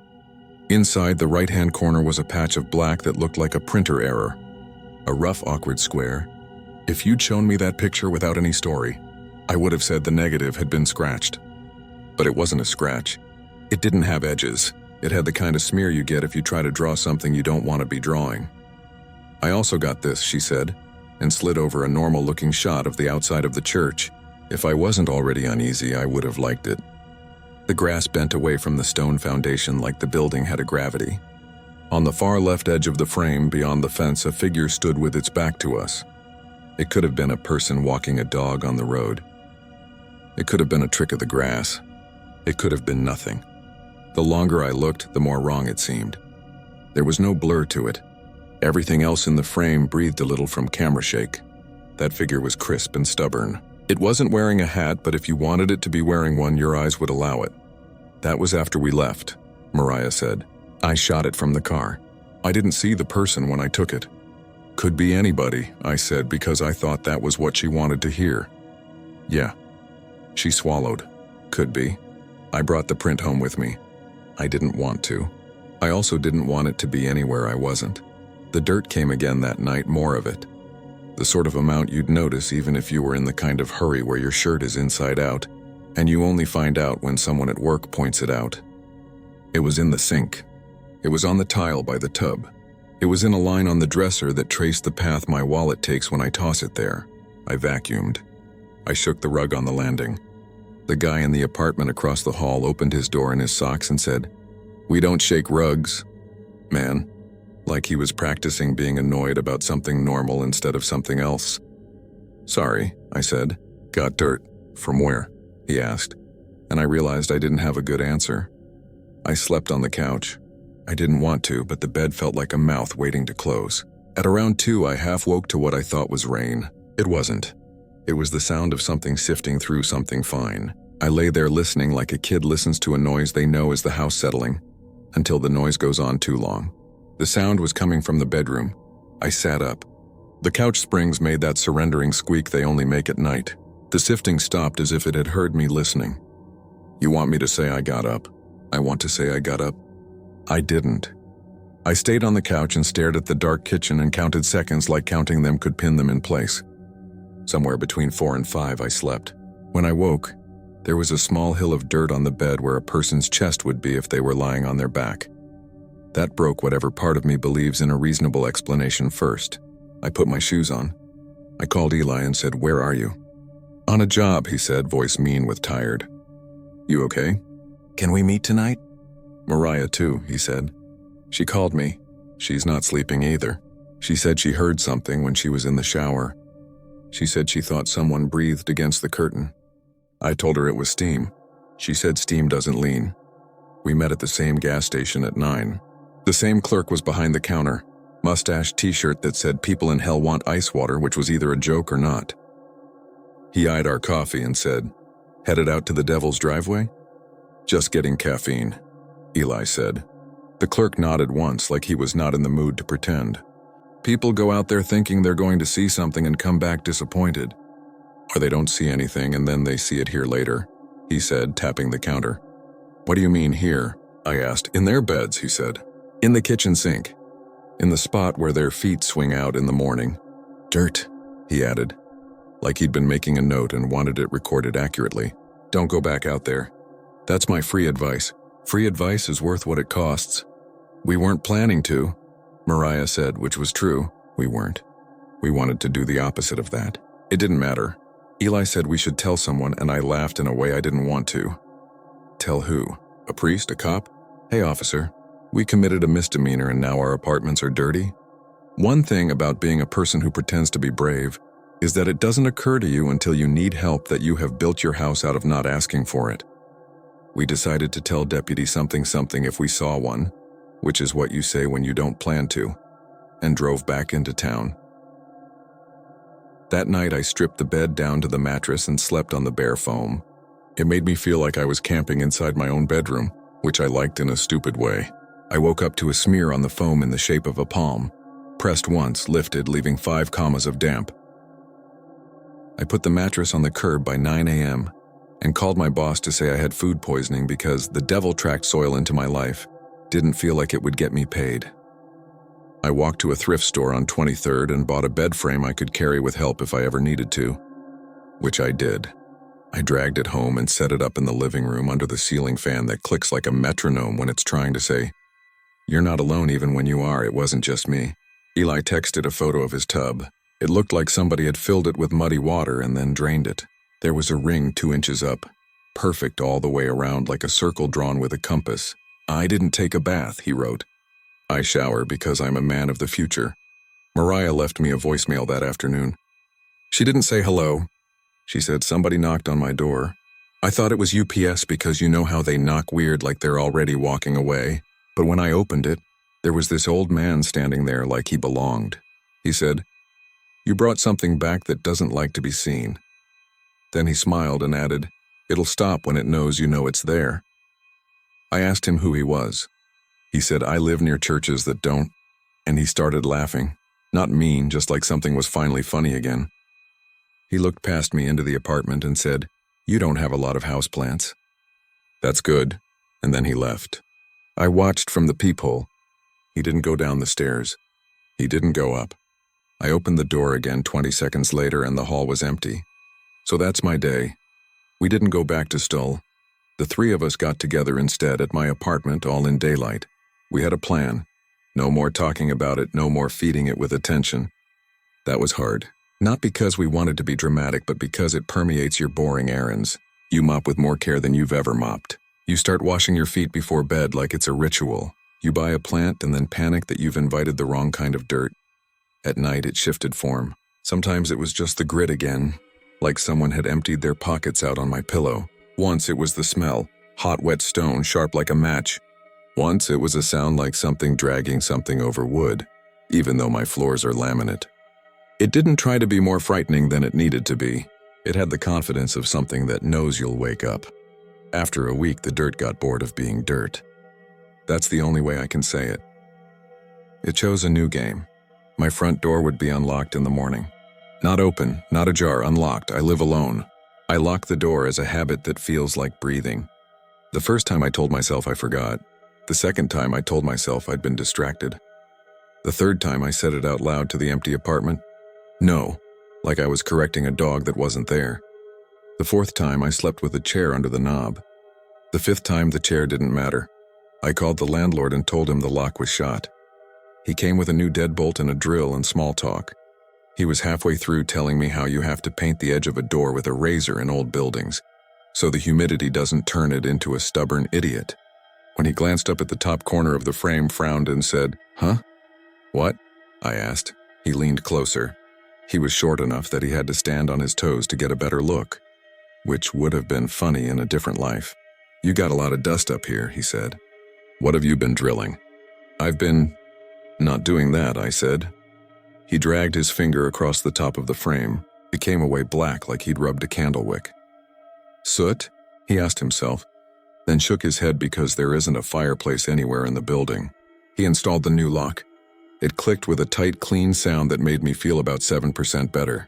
Inside the right-hand corner was a patch of black that looked like a printer error. A rough, awkward square. If you'd shown me that picture without any story, I would have said the negative had been scratched. But it wasn't a scratch. It didn't have edges. It had the kind of smear you get if you try to draw something you don't want to be drawing. "I also got this," she said, and slid over a normal-looking shot of the outside of the church. If I wasn't already uneasy, I would have liked it. The grass bent away from the stone foundation like the building had a gravity. On the far left edge of the frame, beyond the fence, a figure stood with its back to us. It could have been a person walking a dog on the road. It could have been a trick of the grass. It could have been nothing. The longer I looked, the more wrong it seemed. There was no blur to it. Everything else in the frame breathed a little from camera shake. That figure was crisp and stubborn. It wasn't wearing a hat, but if you wanted it to be wearing one, your eyes would allow it. That was after we left, Mariah said. I shot it from the car. I didn't see the person when I took it. Could be anybody, I said, because I thought that was what she wanted to hear. Yeah. She swallowed. Could be. I brought the print home with me. I didn't want to. I also didn't want it to be anywhere I wasn't. The dirt came again that night, more of it. The sort of amount you'd notice even if you were in the kind of hurry where your shirt is inside out, and you only find out when someone at work points it out. It was in the sink. It was on the tile by the tub. It was in a line on the dresser that traced the path my wallet takes when I toss it there. I vacuumed. I shook the rug on the landing. The guy in the apartment across the hall opened his door in his socks and said, "We don't shake rugs, man." Like he was practicing being annoyed about something normal instead of something else. "Sorry," I said. "Got dirt. From where?" he asked, and I realized I didn't have a good answer. I slept on the couch. I didn't want to, but the bed felt like a mouth waiting to close. At around 2, I half woke to what I thought was rain. It wasn't. It was the sound of something sifting through something fine. I lay there listening like a kid listens to a noise they know is the house settling, until the noise goes on too long. The sound was coming from the bedroom. I sat up. The couch springs made that surrendering squeak they only make at night. The sifting stopped as if it had heard me listening. You want me to say I got up? I want to say I got up. I didn't. I stayed on the couch and stared at the dark kitchen and counted seconds like counting them could pin them in place. Somewhere between 4 and 5 I slept. When I woke, there was a small hill of dirt on the bed where a person's chest would be if they were lying on their back. That broke whatever part of me believes in a reasonable explanation first. I put my shoes on. I called Eli and said, "Where are you?" "On a job," he said, voice mean with tired. "You okay? Can we meet tonight?" "Mariah too," he said. "She called me. She's not sleeping either. She said she heard something when she was in the shower. She said she thought someone breathed against the curtain. I told her it was steam. She said steam doesn't lean. We met at the same gas station at 9. The same clerk was behind the counter, mustache t-shirt that said people in hell want ice water, which was either a joke or not. He eyed our coffee and said, "Headed out to the devil's driveway?" "Just getting caffeine," Eli said. The clerk nodded once like he was not in the mood to pretend. People go out there thinking they're going to see something and come back disappointed. Or they don't see anything and then they see it here later, he said, tapping the counter. "What do you mean here?" I asked. "In their beds," he said. "In the kitchen sink. In the spot where their feet swing out in the morning. Dirt," he added, like he'd been making a note and wanted it recorded accurately. "Don't go back out there. That's my free advice. Free advice is worth what it costs." "We weren't planning to," Mariah said, which was true. We weren't. We wanted to do the opposite of that. It didn't matter. Eli said we should tell someone, and I laughed in a way I didn't want to. Tell who? A priest? A cop? "Hey, officer, we committed a misdemeanor and now our apartments are dirty." One thing about being a person who pretends to be brave is that it doesn't occur to you until you need help that you have built your house out of not asking for it. We decided to tell Deputy something if we saw one, which is what you say when you don't plan to, and drove back into town. That night I stripped the bed down to the mattress and slept on the bare foam. It made me feel like I was camping inside my own bedroom, which I liked in a stupid way. I woke up to a smear on the foam in the shape of a palm. Pressed once, lifted, leaving 5 commas of damp. I put the mattress on the curb by 9 a.m. and called my boss to say I had food poisoning because the devil tracked soil into my life. Didn't feel like it would get me paid. I walked to a thrift store on 23rd and bought a bed frame I could carry with help if I ever needed to, which I did. I dragged it home and set it up in the living room under the ceiling fan that clicks like a metronome when it's trying to say, "You're not alone even when you are, it wasn't just me." Eli texted a photo of his tub. It looked like somebody had filled it with muddy water and then drained it. There was a ring 2 inches up, perfect all the way around like a circle drawn with a compass. "I didn't take a bath," he wrote. "I shower because I'm a man of the future." Mariah left me a voicemail that afternoon. She didn't say hello. She said somebody knocked on my door. I thought it was UPS because you know how they knock weird like they're already walking away. But when I opened it, there was this old man standing there like he belonged. He said, "You brought something back that doesn't like to be seen." Then he smiled and added, "It'll stop when it knows you know it's there." I asked him who he was. He said, "I live near churches that don't," and he started laughing. Not mean, just like something was finally funny again. He looked past me into the apartment and said, "You don't have a lot of houseplants." "That's good," and then he left. I watched from the peephole. He didn't go down the stairs. He didn't go up. I opened the door again 20 seconds later and the hall was empty. So that's my day. We didn't go back to Stull. The 3 of us got together instead at my apartment, all in daylight. We had a plan. No more talking about it, no more feeding it with attention. That was hard. Not because we wanted to be dramatic, but because it permeates your boring errands. You mop with more care than you've ever mopped. You start washing your feet before bed like it's a ritual. You buy a plant and then panic that you've invited the wrong kind of dirt. At night, it shifted form. Sometimes it was just the grit again, like someone had emptied their pockets out on my pillow. Once it was the smell, hot wet stone, sharp like a match. Once it was a sound like something dragging something over wood, even though my floors are laminate. It didn't try to be more frightening than it needed to be. It had the confidence of something that knows you'll wake up. After a week, the dirt got bored of being dirt. That's the only way I can say it. It chose a new game. My front door would be unlocked in the morning. Not open, not ajar, unlocked. I live alone. I lock the door as a habit that feels like breathing. The first time I told myself I forgot. The second time I told myself I'd been distracted. The third time I said it out loud to the empty apartment. No, like I was correcting a dog that wasn't there. The fourth time I slept with a chair under the knob. The fifth time the chair didn't matter. I called the landlord and told him the lock was shot. He came with a new deadbolt and a drill and small talk. He was halfway through telling me how you have to paint the edge of a door with a razor in old buildings, so the humidity doesn't turn it into a stubborn idiot. When he glanced up at the top corner of the frame, frowned and said, "Huh? What?" I asked. He leaned closer. He was short enough that he had to stand on his toes to get a better look, which would have been funny in a different life. "You got a lot of dust up here," he said. "What have you been drilling?" "I've been not doing that," I said. He dragged his finger across the top of the frame. It came away black like he'd rubbed a candle wick. "Soot?" he asked himself, then shook his head because there isn't a fireplace anywhere in the building. He installed the new lock. It clicked with a tight, clean sound that made me feel about 7% better.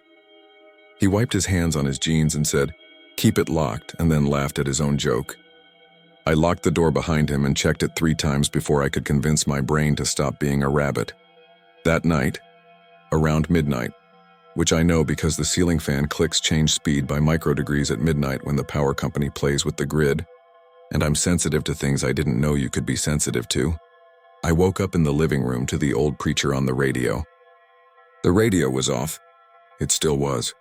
He wiped his hands on his jeans and said, "Keep it locked," and then laughed at his own joke. I locked the door behind him and checked it 3 times before I could convince my brain to stop being a rabbit. That night, around midnight, which I know because the ceiling fan clicks change speed by microdegrees at midnight when the power company plays with the grid, and I'm sensitive to things I didn't know you could be sensitive to. I woke up in the living room to the old preacher on the radio. The radio was off. It still was.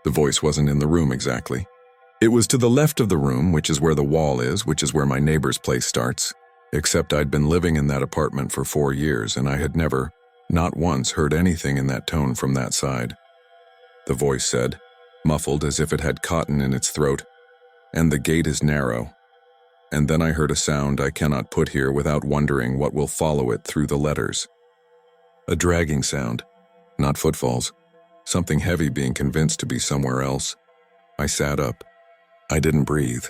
The voice wasn't in the room exactly. It was to the left of the room, which is where the wall is, which is where my neighbor's place starts. Except I'd been living in that apartment for 4 years, and I had never, not once, heard anything in that tone from that side. The voice said, muffled as if it had cotton in its throat, "And the gate is narrow." And then I heard a sound I cannot put here without wondering what will follow it through the letters. A dragging sound, not footfalls. Something heavy being convinced to be somewhere else. I sat up. I didn't breathe.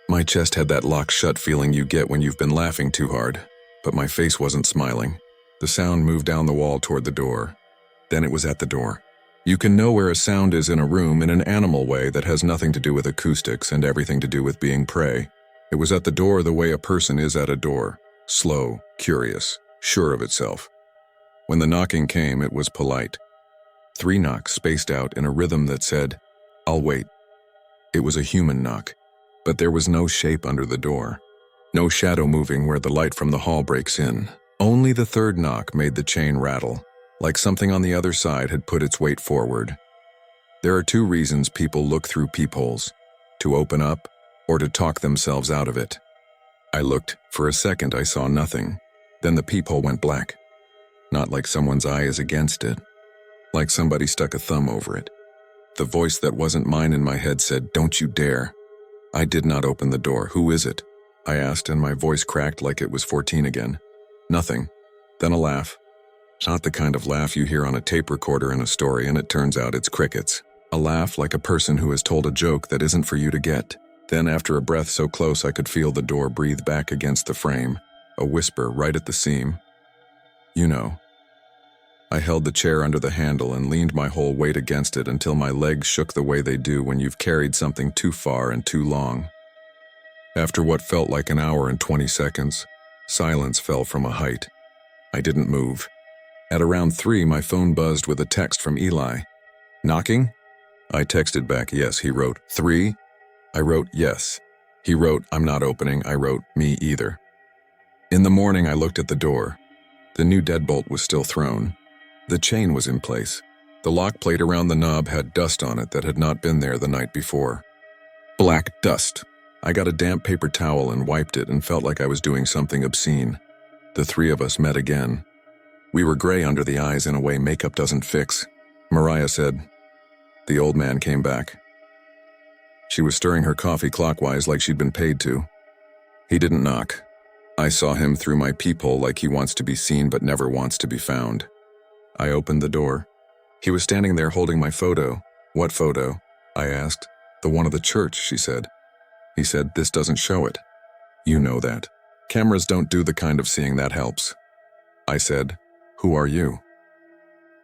My chest had that locked shut feeling you get when you've been laughing too hard, but my face wasn't smiling. The sound moved down the wall toward the door. Then it was at the door. You can know where a sound is in a room in an animal way that has nothing to do with acoustics and everything to do with being prey. It was at the door the way a person is at a door, slow, curious, sure of itself. When the knocking came, it was polite. 3 knocks spaced out in a rhythm that said, "I'll wait." It was a human knock, but there was no shape under the door. No shadow moving where the light from the hall breaks in. Only the 3rd knock made the chain rattle, like something on the other side had put its weight forward. There are two reasons people look through peepholes: to open up or to talk themselves out of it. I looked. For a second I saw nothing. Then the peephole went black. Not like someone's eye is against it. Like somebody stuck a thumb over it. The voice that wasn't mine in my head said, "Don't you dare." I did not open the door. "Who is it?" I asked, and my voice cracked like it was 14 again. "Nothing." Then a laugh. Not the kind of laugh you hear on a tape recorder in a story and it turns out it's crickets. A laugh like a person who has told a joke that isn't for you to get. Then after a breath so close I could feel the door breathe back against the frame, a whisper right at the seam. "You know." I held the chair under the handle and leaned my whole weight against it until my legs shook the way they do when you've carried something too far and too long. After what felt like an hour and 20 seconds, silence fell from a height. I didn't move. At around 3, my phone buzzed with a text from Eli. "Knocking?" I texted back, "Yes." He wrote, "3?" I wrote, "Yes." He wrote, "I'm not opening." I wrote, "Me either." In the morning, I looked at the door. The new deadbolt was still thrown. The chain was in place. The lock plate around the knob had dust on it that had not been there the night before. Black dust. I got a damp paper towel and wiped it and felt like I was doing something obscene. The three of us met again. We were gray under the eyes in a way makeup doesn't fix. Mariah said. The old man came back. She was stirring her coffee clockwise like she'd been paid to. He didn't knock. I saw him through my peephole like he wants to be seen but never wants to be found. I opened the door. He was standing there holding my photo. "What photo?" I asked. "The one of the church," she said. He said, "This doesn't show it." "You know that. Cameras don't do the kind of seeing that helps." I said, "Who are you?"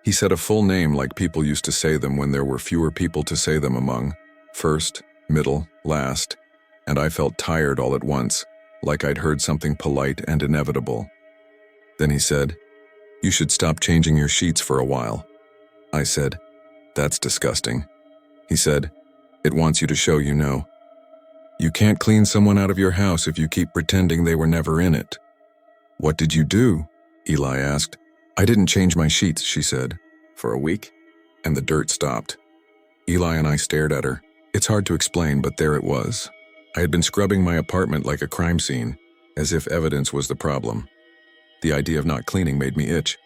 He said a full name like people used to say them when there were fewer people to say them among. First, middle, last, and I felt tired all at once, like I'd heard something polite and inevitable. Then he said, "You should stop changing your sheets for a while." I said, "That's disgusting." He said, "It wants you to show you know. You can't clean someone out of your house if you keep pretending they were never in it." "What did you do?" Eli asked. "I didn't change my sheets," she said. "For a week?" And the dirt stopped. Eli and I stared at her. It's hard to explain, but there it was. I had been scrubbing my apartment like a crime scene, as if evidence was the problem. The idea of not cleaning made me itch.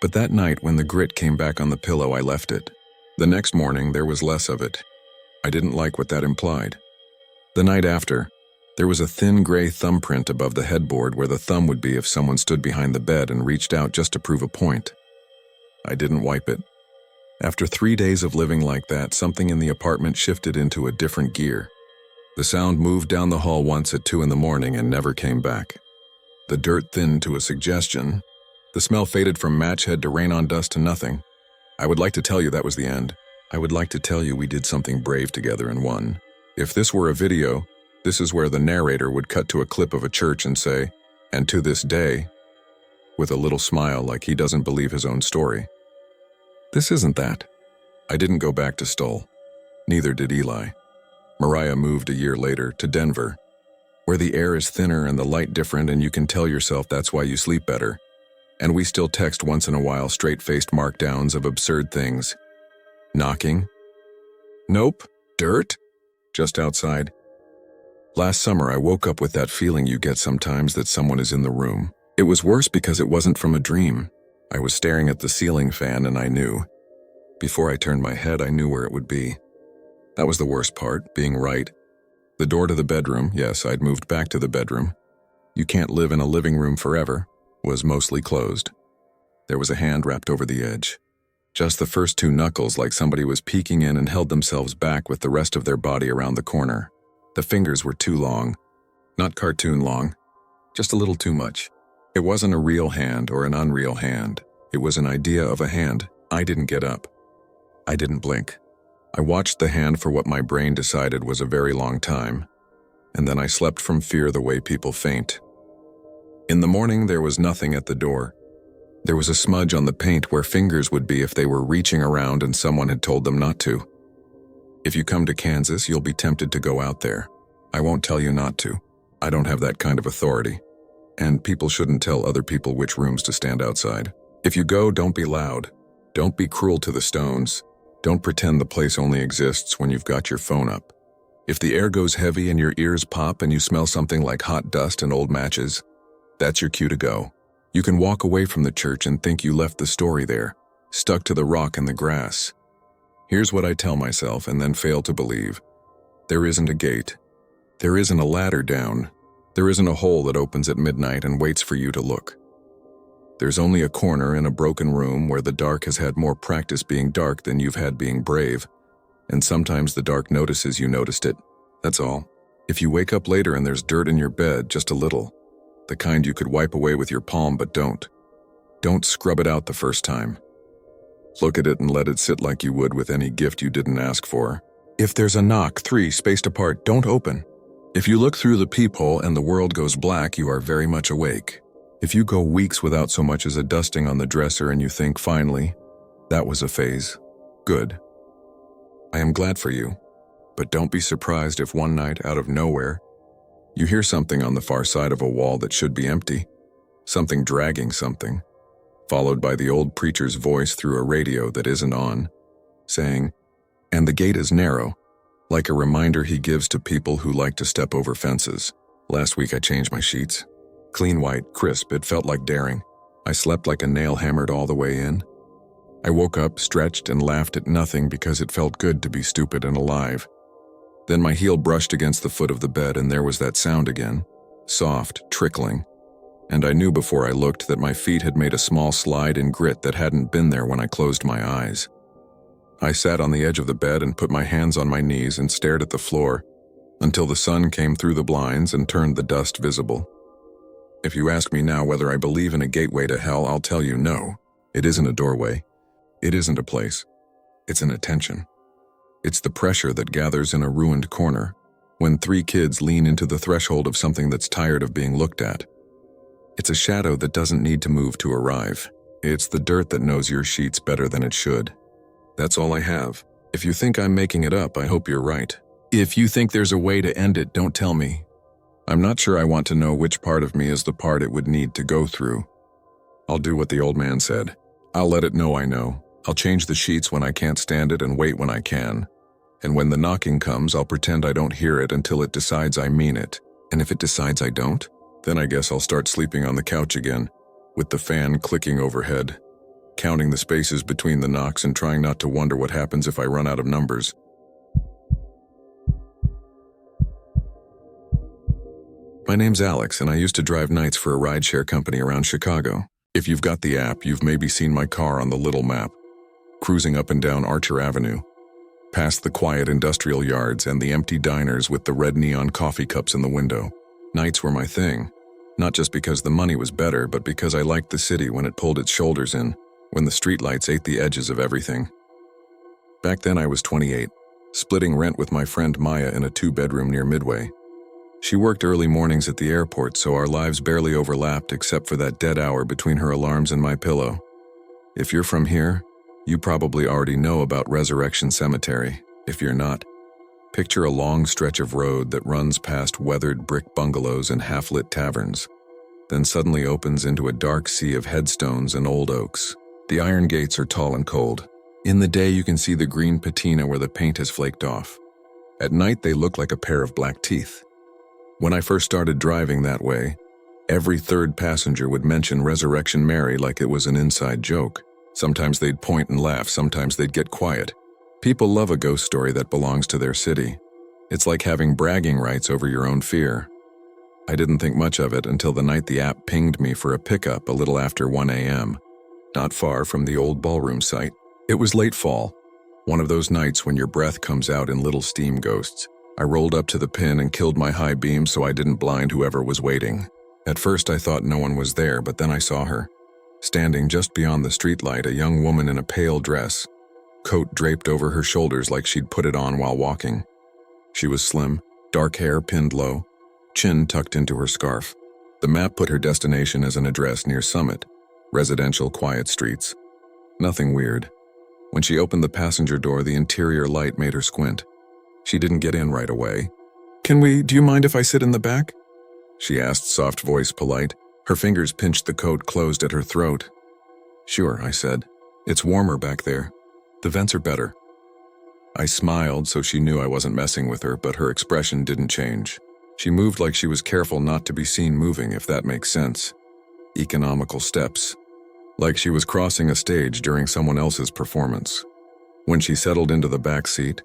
But that night, when the grit came back on the pillow, I left it. The next morning, there was less of it. I didn't like what that implied. The night after, there was a thin gray thumbprint above the headboard where the thumb would be if someone stood behind the bed and reached out just to prove a point. I didn't wipe it. After 3 days of living like that, something in the apartment shifted into a different gear. The sound moved down the hall once at 2 in the morning and never came back. The dirt thinned to a suggestion. The smell faded from match head to rain-on dust to nothing. I would like to tell you that was the end. I would like to tell you we did something brave together and won. If this were a video, this is where the narrator would cut to a clip of a church and say, "And to this day," with a little smile like he doesn't believe his own story. This isn't that. I didn't go back to Stoll. Neither did Eli. Mariah moved a year later to Denver, where the air is thinner and the light different and you can tell yourself that's why you sleep better. And we still text once in a while straight-faced markdowns of absurd things. Knocking? Nope. Dirt? Just outside. Last summer, I woke up with that feeling you get sometimes that someone is in the room. It was worse because it wasn't from a dream. I was staring at the ceiling fan and I knew. Before I turned my head, I knew where it would be. That was the worst part, being right. The door to the bedroom, yes, I'd moved back to the bedroom. You can't live in a living room forever, was mostly closed. There was a hand wrapped over the edge. Just the first 2 knuckles, like somebody was peeking in and held themselves back with the rest of their body around the corner. The fingers were too long. Not cartoon long. Just a little too much. It wasn't a real hand or an unreal hand. It was an idea of a hand. I didn't get up. I didn't blink. I watched the hand for what my brain decided was a very long time. And then I slept from fear the way people faint. In the morning, there was nothing at the door. There was a smudge on the paint where fingers would be if they were reaching around and someone had told them not to. If you come to Kansas, you'll be tempted to go out there. I won't tell you not to. I don't have that kind of authority. And people shouldn't tell other people which rooms to stand outside. If you go, don't be loud. Don't be cruel to the stones. Don't pretend the place only exists when you've got your phone up. If the air goes heavy and your ears pop and you smell something like hot dust and old matches, that's your cue to go. You can walk away from the church and think you left the story there, stuck to the rock and the grass. Here's what I tell myself and then fail to believe. There isn't a gate. There isn't a ladder down. There isn't a hole that opens at midnight and waits for you to look. There's only a corner in a broken room where the dark has had more practice being dark than you've had being brave, and sometimes the dark notices you noticed it. That's all. If you wake up later and there's dirt in your bed, just a little, the kind you could wipe away with your palm but don't. Don't scrub it out the first time. Look at it and let it sit like you would with any gift you didn't ask for. If there's a knock, 3 spaced apart, don't open. If you look through the peephole and the world goes black, you are very much awake. If you go weeks without so much as a dusting on the dresser and you think, finally, that was a phase, good. I am glad for you, but don't be surprised if one night, out of nowhere, you hear something on the far side of a wall that should be empty, something dragging something, followed by the old preacher's voice through a radio that isn't on, saying, "And the gate is narrow," like a reminder he gives to people who like to step over fences. Last week I changed my sheets. Clean white, crisp, it felt like daring. I slept like a nail hammered all the way in. I woke up, stretched, and laughed at nothing because it felt good to be stupid and alive. Then my heel brushed against the foot of the bed and there was that sound again, soft, trickling. And I knew before I looked that my feet had made a small slide in grit that hadn't been there when I closed my eyes. I sat on the edge of the bed and put my hands on my knees and stared at the floor until the sun came through the blinds and turned the dust visible. If you ask me now whether I believe in a gateway to hell, I'll tell you no. It isn't a doorway. It isn't a place. It's an attention. It's the pressure that gathers in a ruined corner when 3 kids lean into the threshold of something that's tired of being looked at. It's a shadow that doesn't need to move to arrive. It's the dirt that knows your sheets better than it should. That's all I have. If you think I'm making it up, I hope you're right. If you think there's a way to end it, don't tell me. I'm not sure I want to know which part of me is the part it would need to go through. I'll do what the old man said. I'll let it know I know. I'll change the sheets when I can't stand it and wait when I can. And when the knocking comes, I'll pretend I don't hear it until it decides I mean it. And if it decides I don't, then I guess I'll start sleeping on the couch again, with the fan clicking overhead, counting the spaces between the knocks and trying not to wonder what happens if I run out of numbers. My name's Alex, and I used to drive nights for a rideshare company around Chicago. If you've got the app, you've maybe seen my car on the little map, cruising up and down Archer Avenue, past the quiet industrial yards and the empty diners with the red neon coffee cups in the window. Nights were my thing, not just because the money was better, but because I liked the city when it pulled its shoulders in, when the streetlights ate the edges of everything. Back then I was 28, splitting rent with my friend Maya in a 2-bedroom near Midway. She worked early mornings at the airport, so our lives barely overlapped except for that dead hour between her alarms and my pillow. If you're from here, you probably already know about Resurrection Cemetery. If you're not, picture a long stretch of road that runs past weathered brick bungalows and half-lit taverns, then suddenly opens into a dark sea of headstones and old oaks. The iron gates are tall and cold. In the day you can see the green patina where the paint has flaked off. At night they look like a pair of black teeth. When I first started driving that way, every third passenger would mention Resurrection Mary like it was an inside joke. Sometimes they'd point and laugh, sometimes they'd get quiet. People love a ghost story that belongs to their city. It's like having bragging rights over your own fear. I didn't think much of it until the night the app pinged me for a pickup a little after 1 a.m., not far from the old ballroom site. It was late fall, one of those nights when your breath comes out in little steam ghosts. I rolled up to the pin and killed my high beam so I didn't blind whoever was waiting. At first I thought no one was there, but then I saw her. Standing just beyond the streetlight, a young woman in a pale dress, coat draped over her shoulders like she'd put it on while walking. She was slim, dark hair pinned low, chin tucked into her scarf. The map put her destination as an address near Summit, residential quiet streets. Nothing weird. When she opened the passenger door, the interior light made her squint. She didn't get in right away. Do you mind if I sit in the back?" she asked, soft voice polite. Her fingers pinched the coat closed at her throat. "Sure," I said. "It's warmer back there. The vents are better." I smiled so she knew I wasn't messing with her, but her expression didn't change. She moved like she was careful not to be seen moving, if that makes sense. Economical steps. Like she was crossing a stage during someone else's performance. When she settled into the back seat,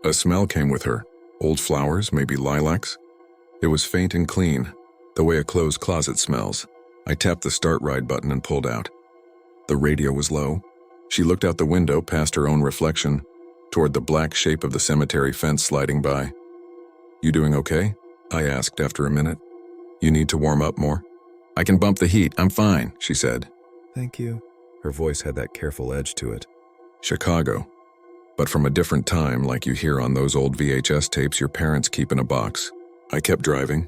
a smell came with her. Old flowers, maybe lilacs. It was faint and clean, the way a closed closet smells. I tapped the start ride button and pulled out. The radio was low. She looked out the window past her own reflection, toward the black shape of the cemetery fence sliding by. "You doing okay?" I asked after a minute. "You need to warm up more?" "I can bump the heat, I'm fine," she said. Thank you. Her voice had that careful edge to it. Chicago. But from a different time, like you hear on those old VHS tapes your parents keep in a box. I kept driving.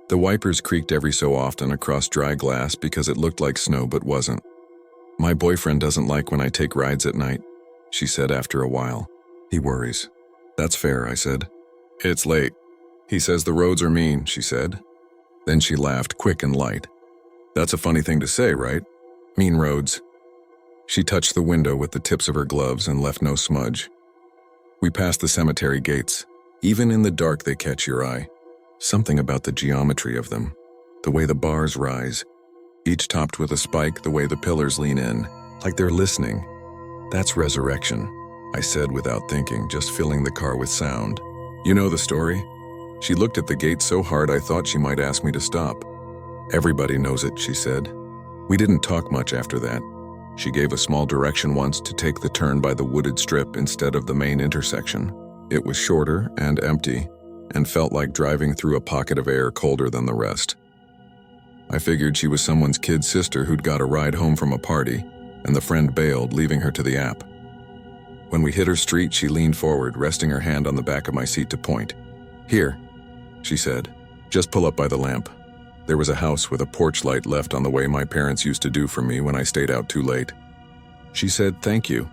The wipers creaked every so often across dry glass because it looked like snow but wasn't. "My boyfriend doesn't like when I take rides at night," she said after a while. "He worries." "That's fair," I said. "It's late. He says the roads are mean," she said. Then she laughed, quick and light. "That's a funny thing to say, right? Mean roads." She touched the window with the tips of her gloves and left no smudge. We passed the cemetery gates. Even in the dark they catch your eye. Something about the geometry of them. The way the bars rise. Each topped with a spike, the way the pillars lean in. Like they're listening. "That's resurrection," I said without thinking, just filling the car with sound. "You know the story?" She looked at the gate so hard I thought she might ask me to stop. "Everybody knows it," she said. We didn't talk much after that. She gave a small direction once to take the turn by the wooded strip instead of the main intersection. It was shorter and empty, and felt like driving through a pocket of air colder than the rest. I figured she was someone's kid sister who'd got a ride home from a party, and the friend bailed, leaving her to the app. When we hit her street, she leaned forward, resting her hand on the back of my seat to point. "Here," she said. "Just pull up by the lamp." There was a house with a porch light left on the way my parents used to do for me when I stayed out too late. She said, "Thank you."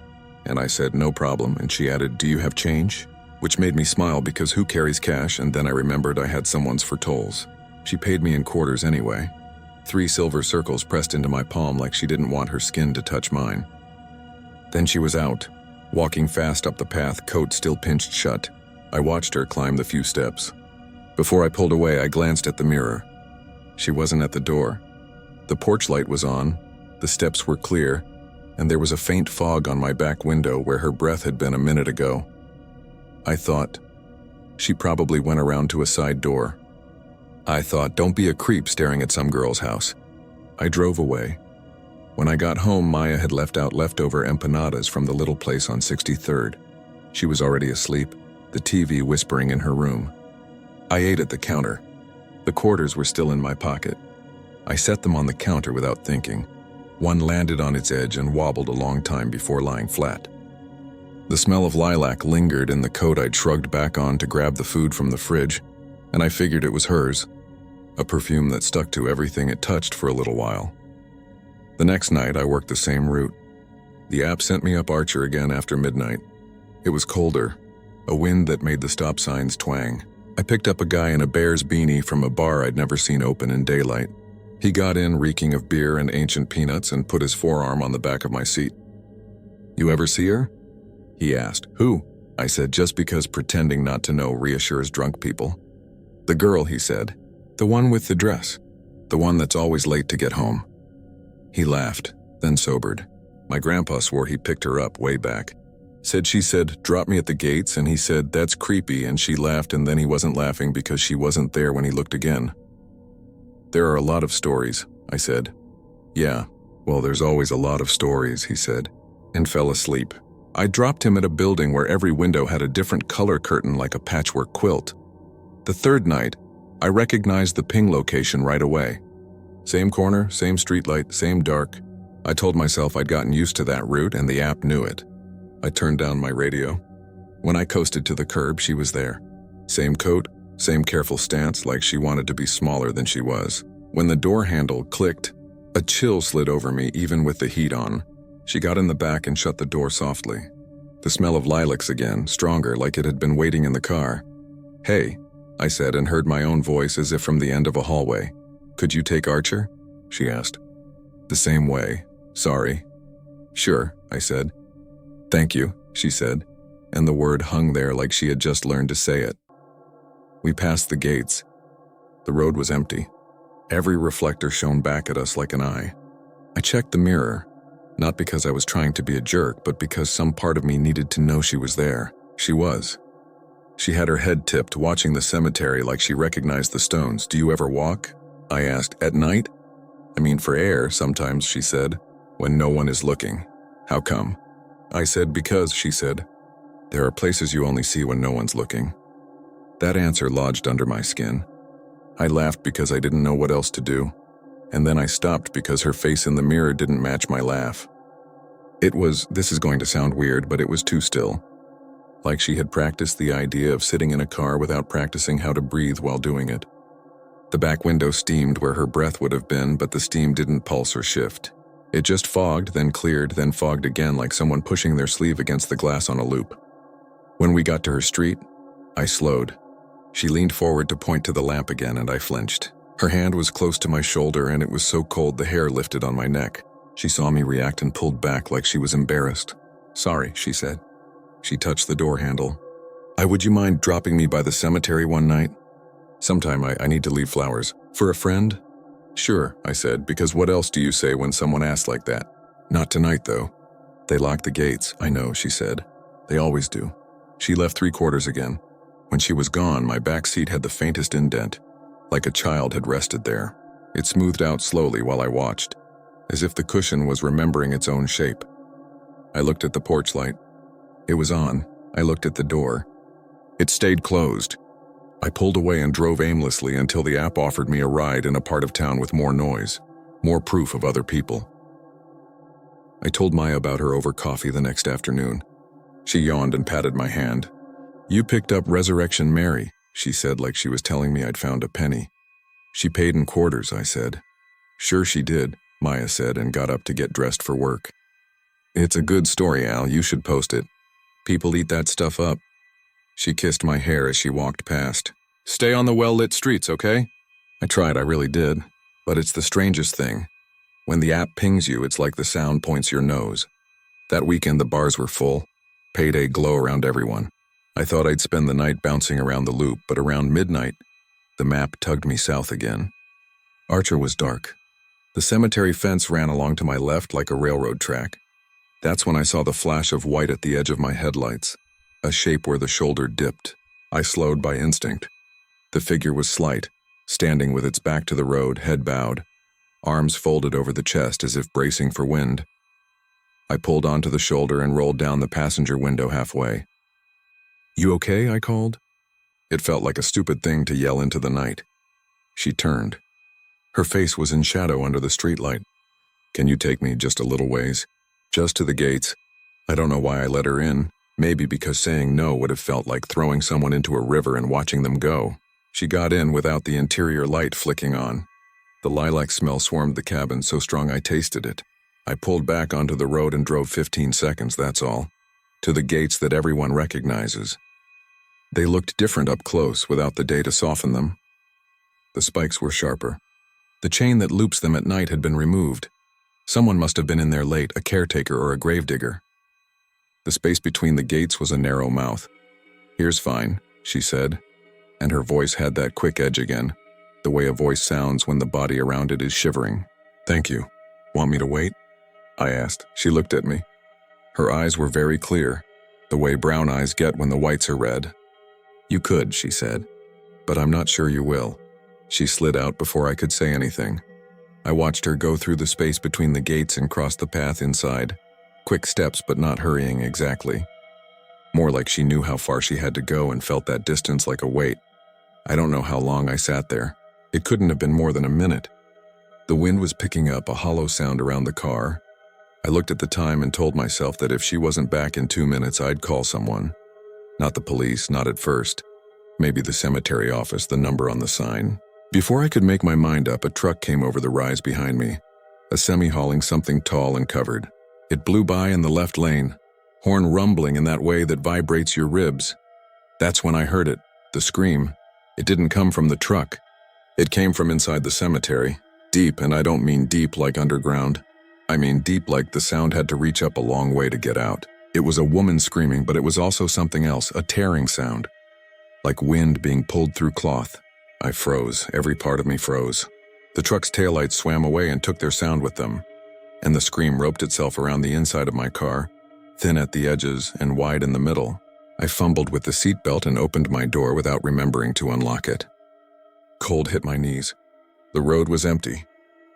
And I said, "No problem." And she added, "Do you have change?" Which made me smile because who carries cash? And then I remembered I had someone's for tolls. She paid me in quarters anyway. 3 silver circles pressed into my palm like she didn't want her skin to touch mine. Then she was out, walking fast up the path, coat still pinched shut. I watched her climb the few steps. Before I pulled away, I glanced at the mirror. She wasn't at the door. The porch light was on, the steps were clear, and there was a faint fog on my back window where her breath had been a minute ago. I thought, she probably went around to a side door. I thought, don't be a creep staring at some girl's house. I drove away. When I got home, Maya had left out leftover empanadas from the little place on 63rd. She was already asleep, the TV whispering in her room. I ate at the counter. The quarters were still in my pocket. I set them on the counter without thinking. One landed on its edge and wobbled a long time before lying flat. The smell of lilac lingered in the coat I'd shrugged back on to grab the food from the fridge, and I figured it was hers, a perfume that stuck to everything it touched for a little while. The next night, I worked the same route. The app sent me up Archer again after midnight. It was colder, a wind that made the stop signs twang. I picked up a guy in a Bears beanie from a bar I'd never seen open in daylight. He got in reeking of beer and ancient peanuts and put his forearm on the back of my seat. "You ever see her?" he asked. "Who?" I said, just because pretending not to know reassures drunk people. "The girl," he said. "The one with the dress. The one that's always late to get home." He laughed, then sobered. My grandpa swore he picked her up way back. She said, "Drop me at the gates," and he said, "That's creepy," and she laughed, and then he wasn't laughing because she wasn't there when he looked again. "There are a lot of stories," I said. "Yeah, well, there's always a lot of stories," he said, and fell asleep. I dropped him at a building where every window had a different color curtain like a patchwork quilt. The third night, I recognized the ping location right away. Same corner, same streetlight, same dark. I told myself I'd gotten used to that route and the app knew it. I turned down my radio. When I coasted to the curb, she was there. Same coat, same careful stance, like she wanted to be smaller than she was. When the door handle clicked, a chill slid over me even with the heat on. She got in the back and shut the door softly. The smell of lilacs again, stronger, like it had been waiting in the car. "Hey," I said, and heard my own voice as if from the end of a hallway. "Could you take Archer?" she asked. "The same way. Sorry." "Sure," I said. "Thank you," she said. and the word hung there like she had just learned to say it. We passed the gates. The road was empty. Every reflector shone back at us like an eye. I checked the mirror, not because I was trying to be a jerk, but because some part of me needed to know she was there. She was. She had her head tipped, watching the cemetery like she recognized the stones. "Do you ever walk?" I asked. "At night?" "I mean, for air, sometimes," she said, "when no one is looking." "How come?" I said, "Because," she said, "there are places you only see when no one's looking." That answer lodged under my skin. I laughed because I didn't know what else to do, and then I stopped because her face in the mirror didn't match my laugh. This is going to sound weird, but it was too still. Like she had practiced the idea of sitting in a car without practicing how to breathe while doing it. The back window steamed where her breath would have been, but the steam didn't pulse or shift. It just fogged, then cleared, then fogged again, like someone pushing their sleeve against the glass on a loop. When we got to her street, I slowed. She leaned forward to point to the lamp again, and I flinched. Her hand was close to my shoulder, and it was so cold the hair lifted on my neck. She saw me react and pulled back like she was embarrassed. "Sorry," she said. She touched the door handle. Would you mind dropping me by the cemetery one night? Sometime I need to leave flowers. For a friend?" "Sure," I said, because what else do you say when someone asks like that? "Not tonight, though. They locked the gates." "I know," she said. "They always do." She left 3/4 again. When she was gone, my back seat had the faintest indent, like a child had rested there. It smoothed out slowly while I watched, as if the cushion was remembering its own shape. I looked at the porch light. It was on. I looked at the door. It stayed closed. I pulled away and drove aimlessly until the app offered me a ride in a part of town with more noise, more proof of other people. I told Maya about her over coffee the next afternoon. She yawned and patted my hand. "You picked up Resurrection Mary," she said, like she was telling me I'd found a penny. "She paid in quarters," I said. "Sure she did," Maya said, and got up to get dressed for work. "It's a good story, Al. You should post it. People eat that stuff up." She kissed my hair as she walked past. "Stay on the well-lit streets, okay?" I tried, I really did. But it's the strangest thing. When the app pings you, it's like the sound points your nose. That weekend the bars were full. Payday glow around everyone. I thought I'd spend the night bouncing around the loop, but around midnight, the map tugged me south again. Archer was dark. The cemetery fence ran along to my left like a railroad track. That's when I saw the flash of white at the edge of my headlights, a shape where the shoulder dipped. I slowed by instinct. The figure was slight, standing with its back to the road, head bowed, arms folded over the chest as if bracing for wind. I pulled onto the shoulder and rolled down the passenger window halfway. "You okay?" I called. It felt like a stupid thing to yell into the night. She turned. Her face was in shadow under the streetlight. "Can you take me just a little ways? Just to the gates?" I don't know why I let her in. Maybe because saying no would have felt like throwing someone into a river and watching them go. She got in without the interior light flicking on. The lilac smell swarmed the cabin so strong I tasted it. I pulled back onto the road and drove 15 seconds, that's all. To the gates that everyone recognizes. They looked different up close without the day to soften them. The spikes were sharper. The chain that loops them at night had been removed. Someone must have been in there late, a caretaker or a gravedigger. The space between the gates was a narrow mouth. "Here's fine," she said, and her voice had that quick edge again, the way a voice sounds when the body around it is shivering. "Thank you. Want me to wait?" I asked. She looked at me. Her eyes were very clear, the way brown eyes get when the whites are red. "You could," she said, "but I'm not sure you will." She slid out before I could say anything. I watched her go through the space between the gates and cross the path inside. Quick steps, but not hurrying exactly. More like she knew how far she had to go and felt that distance like a weight. I don't know how long I sat there. It couldn't have been more than a minute. The wind was picking up, a hollow sound around the car. I looked at the time and told myself that if she wasn't back in 2 minutes, I'd call someone. Not the police, not at first. Maybe the cemetery office, the number on the sign. Before I could make my mind up, a truck came over the rise behind me, a semi hauling something tall and covered. It blew by in the left lane, horn rumbling in that way that vibrates your ribs. That's when I heard it, the scream. It didn't come from the truck. It came from inside the cemetery, deep, and I don't mean deep like underground. I mean deep like the sound had to reach up a long way to get out. It was a woman screaming, but it was also something else, a tearing sound, like wind being pulled through cloth. I froze, every part of me froze. The truck's taillights swam away and took their sound with them, and the scream roped itself around the inside of my car, thin at the edges and wide in the middle. I fumbled with the seatbelt and opened my door without remembering to unlock it. Cold hit my knees. The road was empty.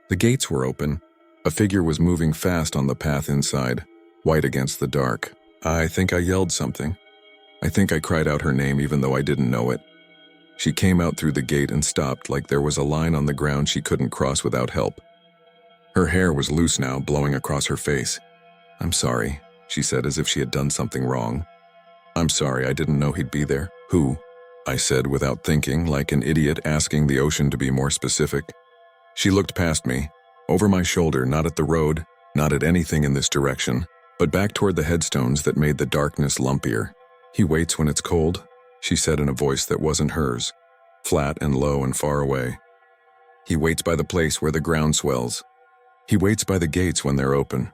The gates were open. A figure was moving fast on the path inside, white against the dark. I think I yelled something. I think I cried out her name even though I didn't know it. She came out through the gate and stopped like there was a line on the ground she couldn't cross without help. Her hair was loose now, blowing across her face. "I'm sorry," she said as if she had done something wrong. "I'm sorry, I didn't know he'd be there." "Who?" I said without thinking, like an idiot asking the ocean to be more specific. She looked past me, over my shoulder, not at the road, not at anything in this direction, but back toward the headstones that made the darkness lumpier. "He waits when it's cold," she said in a voice that wasn't hers, flat and low and far away. "He waits by the place where the ground swells. He waits by the gates when they're open."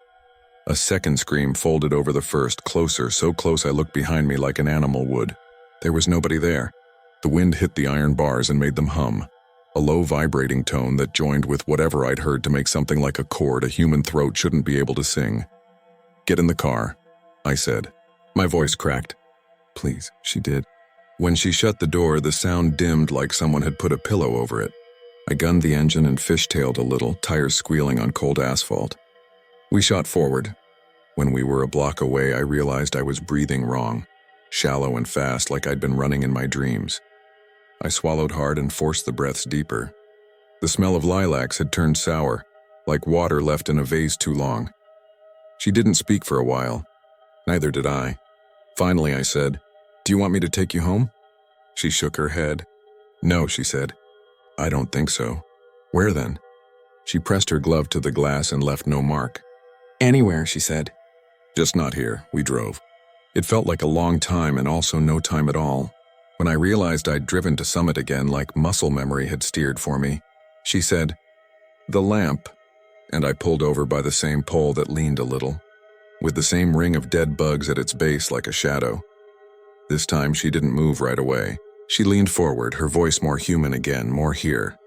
A second scream folded over the first, closer, so close I looked behind me like an animal would. There was nobody there. The wind hit the iron bars and made them hum, a low vibrating tone that joined with whatever I'd heard to make something like a chord a human throat shouldn't be able to sing. "Get in the car," I said. My voice cracked. "Please," she did. When she shut the door, the sound dimmed like someone had put a pillow over it. I gunned the engine and fishtailed a little, tires squealing on cold asphalt. We shot forward. When we were a block away, I realized I was breathing wrong, shallow and fast like I'd been running in my dreams. I swallowed hard and forced the breaths deeper. The smell of lilacs had turned sour, like water left in a vase too long. She didn't speak for a while. Neither did I. Finally, I said, "Do you want me to take you home?" She shook her head. "No," she said. "I don't think so." "Where then?" She pressed her glove to the glass and left no mark. "Anywhere," she said. "Just not here." We drove. It felt like a long time and also no time at all. When I realized I'd driven to Summit again, like muscle memory had steered for me, she said, "The lamp," and I pulled over by the same pole that leaned a little, with the same ring of dead bugs at its base like a shadow. This time she didn't move right away. She leaned forward, her voice more human again, more here.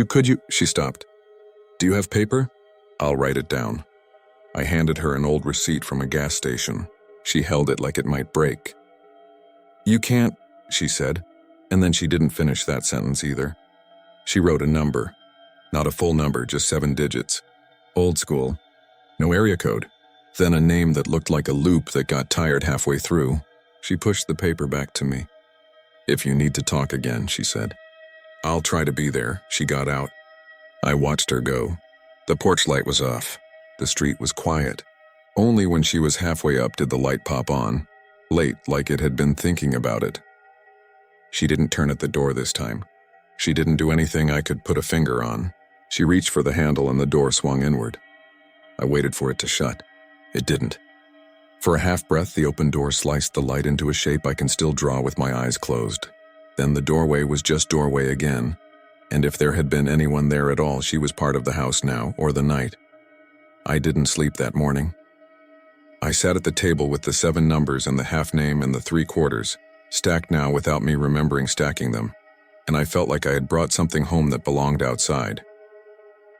Could you? She stopped. "Do you have paper?" "I'll write it down." I handed her an old receipt from a gas station. She held it like it might break. "You can't," she said, and then she didn't finish that sentence either. She wrote a number. Not a full number, just 7 digits. Old school. No area code. Then a name that looked like a loop that got tired halfway through. She pushed the paper back to me. "If you need to talk again," she said. "I'll try to be there." She got out. I watched her go. The porch light was off. The street was quiet. Only when she was halfway up did the light pop on, late like it had been thinking about it. She didn't turn at the door this time. She didn't do anything I could put a finger on. She reached for the handle and the door swung inward. I waited for it to shut. It didn't. For a half-breath, the open door sliced the light into a shape I can still draw with my eyes closed. Then the doorway was just doorway again, and if there had been anyone there at all, she was part of the house now, or the night. I didn't sleep that morning. I sat at the table with the 7 numbers and the half name and the 3/4, stacked now without me remembering stacking them, and I felt like I had brought something home that belonged outside.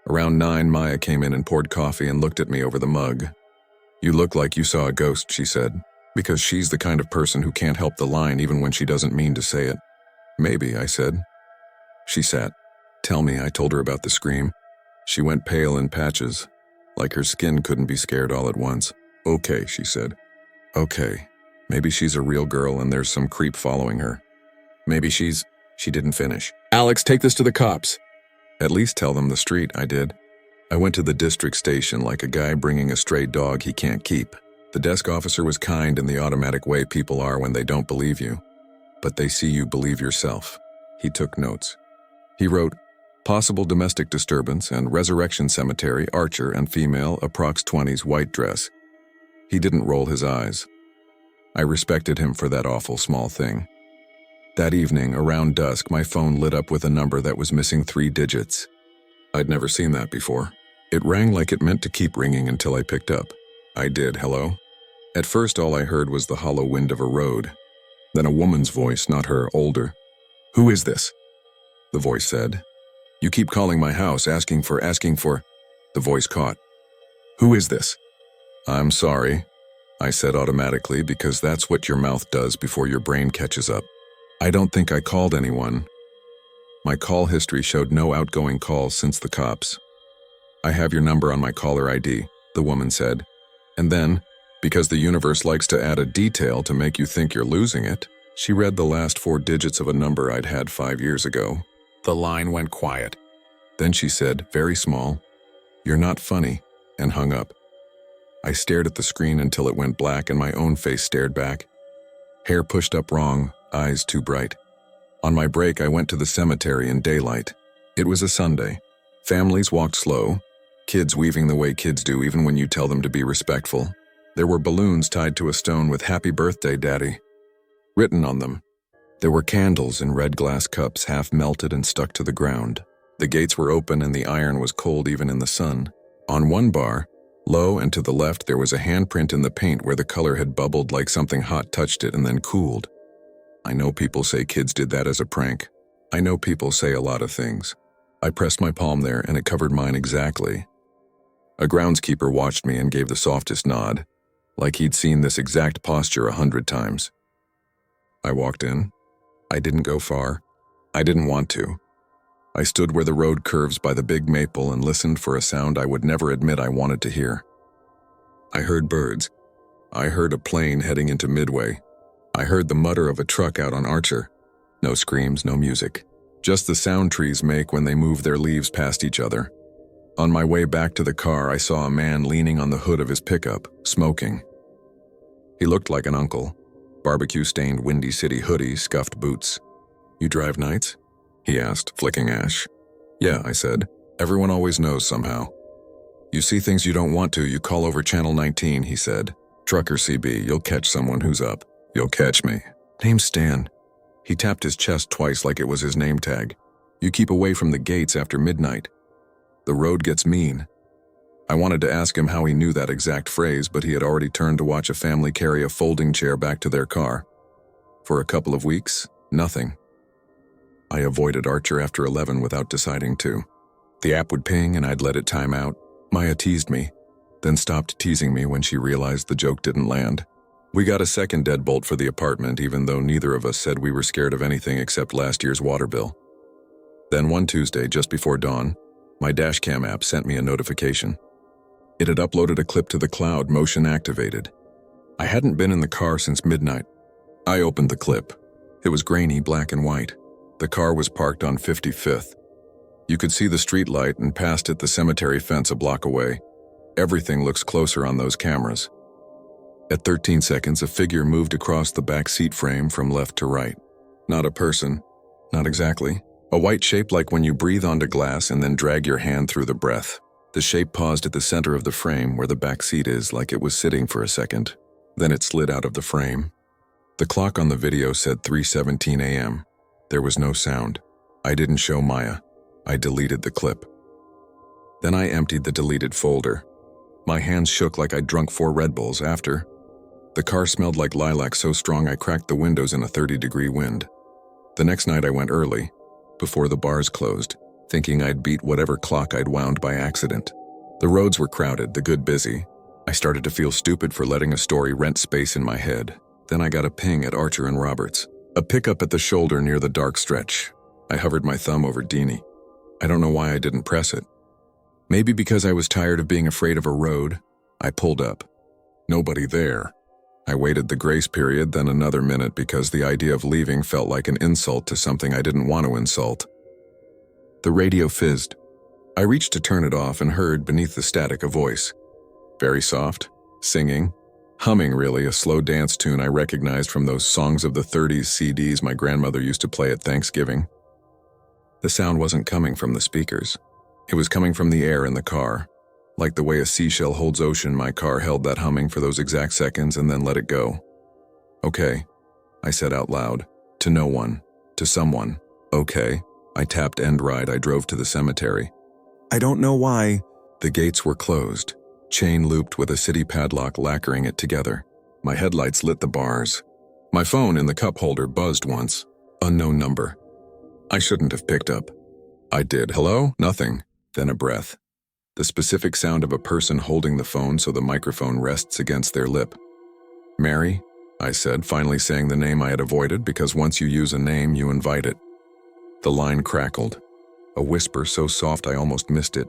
Around 9, Maya came in and poured coffee and looked at me over the mug. "You look like you saw a ghost," she said, because she's the kind of person who can't help the line even when she doesn't mean to say it. "Maybe," I said. She sat. "Tell me," I told her about the scream. She went pale in patches, like her skin couldn't be scared all at once. "Okay," she said. "Okay. Maybe she's a real girl and there's some creep following her. Maybe she's..." She didn't finish. "Alex, take this to the cops." "At least tell them the street," I did. I went to the district station like a guy bringing a stray dog he can't keep. The desk officer was kind in the automatic way people are when they don't believe you, but they see you believe yourself. He took notes. He wrote, "Possible domestic disturbance and Resurrection Cemetery, Archer and female, approx 20s, white dress." He didn't roll his eyes. I respected him for that awful small thing. That evening, around dusk, my phone lit up with a number that was missing 3 digits. I'd never seen that before. It rang like it meant to keep ringing until I picked up. I did. "Hello?" At first, all I heard was the hollow wind of a road. Then a woman's voice, not her, older. "Who is this?" the voice said. "You keep calling my house, asking for. The voice caught. "Who is this?" "I'm sorry," I said automatically, because that's what your mouth does before your brain catches up. "I don't think I called anyone." My call history showed no outgoing calls since the cops. "I have your number on my caller ID," the woman said. And then, because the universe likes to add a detail to make you think you're losing it, she read the last 4 digits of a number I'd had 5 years ago. The line went quiet. Then she said, very small, "You're not funny," and hung up. I stared at the screen until it went black and my own face stared back. Hair pushed up wrong, eyes too bright. On my break, I went to the cemetery in daylight. It was a Sunday. Families walked slow, kids weaving the way kids do even when you tell them to be respectful. There were balloons tied to a stone with "Happy Birthday, Daddy" written on them. There were candles in red glass cups half melted and stuck to the ground. The gates were open and the iron was cold even in the sun. On one bar, low and to the left, there was a handprint in the paint where the color had bubbled like something hot touched it and then cooled. I know people say kids did that as a prank. I know people say a lot of things. I pressed my palm there and it covered mine exactly. A groundskeeper watched me and gave the softest nod, like he'd seen this exact posture 100 times. I walked in. I didn't go far. I didn't want to. I stood where the road curves by the big maple and listened for a sound I would never admit I wanted to hear. I heard birds. I heard a plane heading into Midway. I heard the mutter of a truck out on Archer. No screams, no music. Just the sound trees make when they move their leaves past each other. On my way back to the car, I saw a man leaning on the hood of his pickup, smoking. He looked like an uncle. Barbecue-stained Windy City hoodie, scuffed boots. "You drive nights?" he asked, flicking ash. "Yeah," I said. "Everyone always knows somehow." "You see things you don't want to, you call over Channel 19, he said. "Trucker CB, you'll catch someone who's up. You'll catch me." "Name's Stan." He tapped his chest twice like it was his name tag. "You keep away from the gates after midnight. The road gets mean." I wanted to ask him how he knew that exact phrase, but he had already turned to watch a family carry a folding chair back to their car. For a couple of weeks, nothing. I avoided Archer after 11 without deciding to. The app would ping and I'd let it time out. Maya teased me, then stopped teasing me when she realized the joke didn't land. We got a second deadbolt for the apartment, even though neither of us said we were scared of anything except last year's water bill. Then one Tuesday, just before dawn, my dashcam app sent me a notification. It had uploaded a clip to the cloud, motion activated. I hadn't been in the car since midnight. I opened the clip. It was grainy, black and white. The car was parked on 55th. You could see the street light and past it the cemetery fence a block away. Everything looks closer on those cameras. At 13 seconds, a figure moved across the back seat frame from left to right. Not a person. Not exactly. A white shape like when you breathe onto glass and then drag your hand through the breath. The shape paused at the center of the frame where the back seat is, like it was sitting for a second. Then it slid out of the frame. The clock on the video said 3:17 a.m. There was no sound. I didn't show Maya. I deleted the clip. Then I emptied the deleted folder. My hands shook like I'd drunk 4 Red Bulls after. The car smelled like lilac so strong I cracked the windows in a 30-degree wind. The next night I went early, before the bars closed, thinking I'd beat whatever clock I'd wound by accident. The roads were crowded, the good busy. I started to feel stupid for letting a story rent space in my head. Then I got a ping at Archer and Roberts. A pickup at the shoulder near the dark stretch. I hovered my thumb over Deanie. I don't know why I didn't press it. Maybe because I was tired of being afraid of a road. I pulled up. Nobody there. I waited the grace period, then another minute because the idea of leaving felt like an insult to something I didn't want to insult. The radio fizzed. I reached to turn it off and heard beneath the static a voice. Very soft, singing, humming really, a slow dance tune I recognized from those Songs of the 30s CDs my grandmother used to play at Thanksgiving. The sound wasn't coming from the speakers. It was coming from the air in the car. Like the way a seashell holds ocean, my car held that humming for those exact seconds and then let it go. "Okay," I said out loud. To no one. To someone. "Okay." I tapped end right. I drove to the cemetery. I don't know why. The gates were closed, chain looped with a city padlock lacquering it together. My headlights lit the bars. My phone in the cup holder buzzed once. Unknown number. I shouldn't have picked up. I did. Hello? Nothing. Then a breath. The specific sound of a person holding the phone so the microphone rests against their lip. Mary? I said, finally saying the name I had avoided because once you use a name, you invite it. The line crackled. A whisper so soft I almost missed it.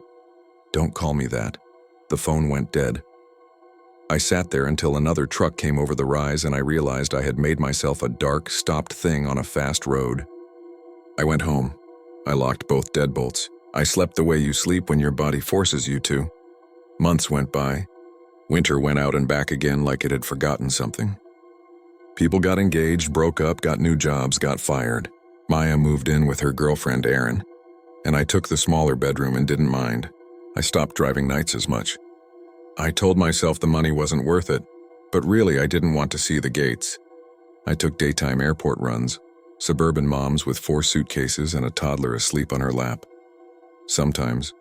Don't call me that. The phone went dead. I sat there until another truck came over the rise and I realized I had made myself a dark, stopped thing on a fast road. I went home. I locked both deadbolts. I slept the way you sleep when your body forces you to. Months went by. Winter went out and back again like it had forgotten something. People got engaged, broke up, got new jobs, got fired. Maya moved in with her girlfriend, Erin, and I took the smaller bedroom and didn't mind. I stopped driving nights as much. I told myself the money wasn't worth it, but really I didn't want to see the gates. I took daytime airport runs, suburban moms with 4 suitcases and a toddler asleep on her lap. Sometimes,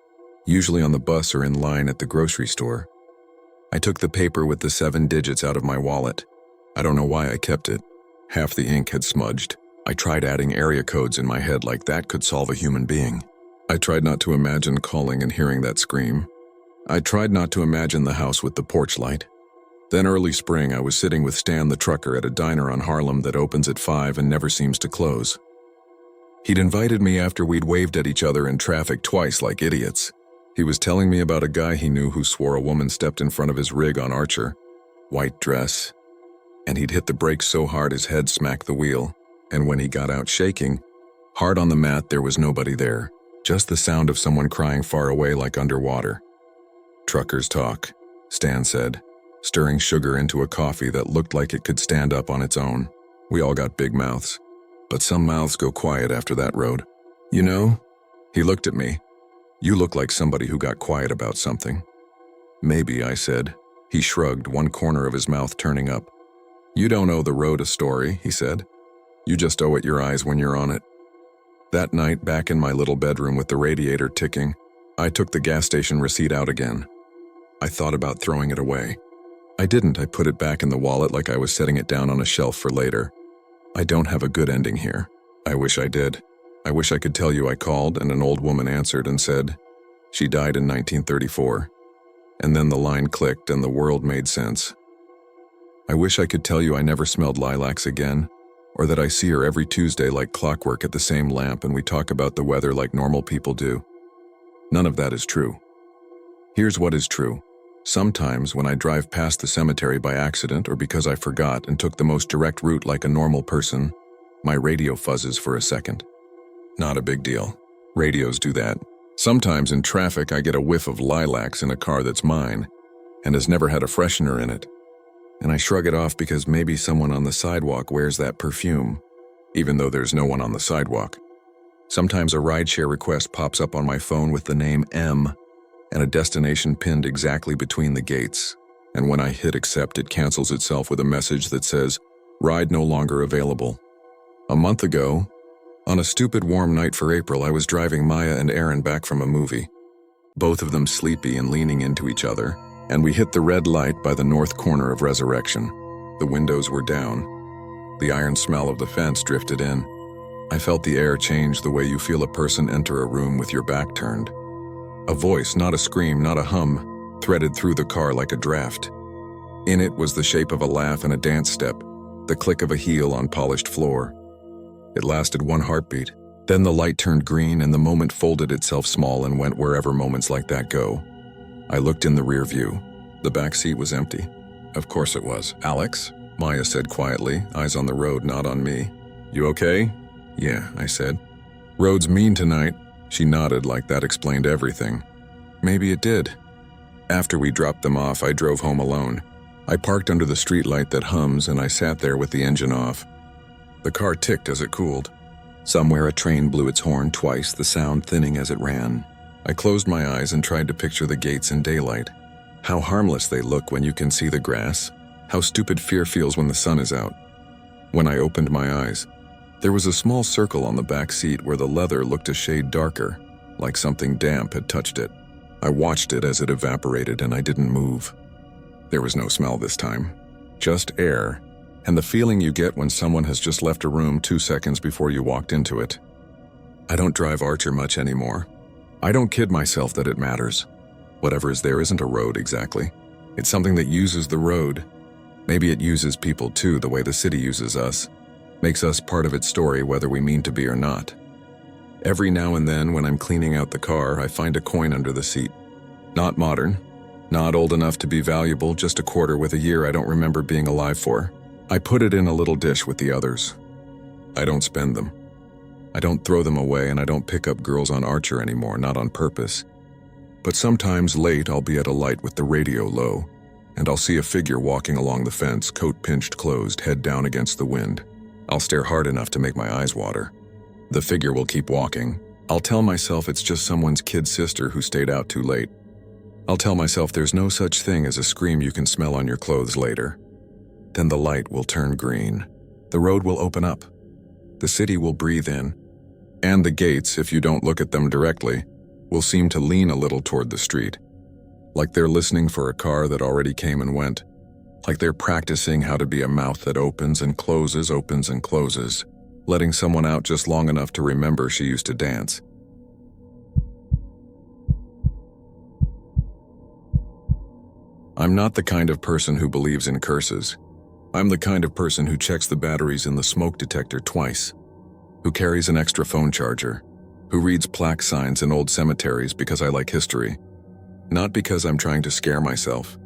usually on the bus or in line at the grocery store, I took the paper with the 7 digits out of my wallet. I don't know why I kept it. Half the ink had smudged. I tried adding area codes in my head like that could solve a human being. I tried not to imagine calling and hearing that scream. I tried not to imagine the house with the porch light. Then early spring, I was sitting with Stan the trucker at a diner on Harlem that opens at 5 and never seems to close. He'd invited me after we'd waved at each other in traffic twice like idiots. He was telling me about a guy he knew who swore a woman stepped in front of his rig on Archer. White dress. And he'd hit the brakes so hard his head smacked the wheel. And when he got out shaking, hard on the mat, there was nobody there. Just the sound of someone crying far away like underwater. Truckers talk, Stan said, stirring sugar into a coffee that looked like it could stand up on its own. We all got big mouths, but some mouths go quiet after that road. You know? He looked at me. You look like somebody who got quiet about something. Maybe, I said. He shrugged, one corner of his mouth turning up. You don't owe the road a story, he said. You just owe it your eyes when you're on it. That night, back in my little bedroom with the radiator ticking, I took the gas station receipt out again. I thought about throwing it away. I didn't. I put it back in the wallet like I was setting it down on a shelf for later. I don't have a good ending here. I wish I did. I wish I could tell you I called and an old woman answered and said, she died in 1934. And then the line clicked and the world made sense. I wish I could tell you I never smelled lilacs again, or that I see her every Tuesday like clockwork at the same lamp and we talk about the weather like normal people do. None of that is true. Here's what is true. Sometimes when I drive past the cemetery by accident or because I forgot and took the most direct route like a normal person, my radio fuzzes for a second. Not a big deal. Radios do that. Sometimes in traffic I get a whiff of lilacs in a car that's mine and has never had a freshener in it. And I shrug it off because maybe someone on the sidewalk wears that perfume, even though there's no one on the sidewalk. Sometimes a rideshare request pops up on my phone with the name M and a destination pinned exactly between the gates. And when I hit accept, it cancels itself with a message that says, ride no longer available. A month ago, on a stupid warm night for April, I was driving Maya and Erin back from a movie, both of them sleepy and leaning into each other, and we hit the red light by the north corner of Resurrection. The windows were down. The iron smell of the fence drifted in. I felt the air change the way you feel a person enter a room with your back turned. A voice, not a scream, not a hum, threaded through the car like a draft. In it was the shape of a laugh and a dance step, the click of a heel on polished floor. It lasted one heartbeat. Then the light turned green and the moment folded itself small and went wherever moments like that go. I looked in the rear view. The back seat was empty. Of course it was. Alex? Maya said quietly, eyes on the road, not on me. You okay? Yeah, I said. Road's mean tonight. She nodded like that explained everything. Maybe it did. After we dropped them off, I drove home alone. I parked under the streetlight that hums and I sat there with the engine off. The car ticked as it cooled. Somewhere a train blew its horn twice, the sound thinning as it ran. I closed my eyes and tried to picture the gates in daylight. How harmless they look when you can see the grass. How stupid fear feels when the sun is out. When I opened my eyes, there was a small circle on the back seat where the leather looked a shade darker, like something damp had touched it. I watched it as it evaporated and I didn't move. There was no smell this time. just air, and the feeling you get when someone has just left a room 2 seconds before you walked into it. I don't drive Archer much anymore. I don't kid myself that it matters. Whatever is there isn't a road exactly. It's something that uses the road. Maybe it uses people too, the way the city uses us. Makes us part of its story whether we mean to be or not. Every now and then when I'm cleaning out the car, I find a coin under the seat. Not modern, not old enough to be valuable, just a quarter with a year I don't remember being alive for. I put it in a little dish with the others. I don't spend them. I don't throw them away, and I don't pick up girls on Archer anymore, not on purpose. But sometimes late I'll be at a light with the radio low, and I'll see a figure walking along the fence, coat pinched closed, head down against the wind. I'll stare hard enough to make my eyes water. The figure will keep walking. I'll tell myself it's just someone's kid sister who stayed out too late. I'll tell myself there's no such thing as a scream you can smell on your clothes later. Then the light will turn green. The road will open up. The city will breathe in. And the gates, if you don't look at them directly, will seem to lean a little toward the street. Like they're listening for a car that already came and went. Like they're practicing how to be a mouth that opens and closes, letting someone out just long enough to remember she used to dance. I'm not the kind of person who believes in curses. I'm the kind of person who checks the batteries in the smoke detector twice, who carries an extra phone charger, who reads plaque signs in old cemeteries because I like history, not because I'm trying to scare myself.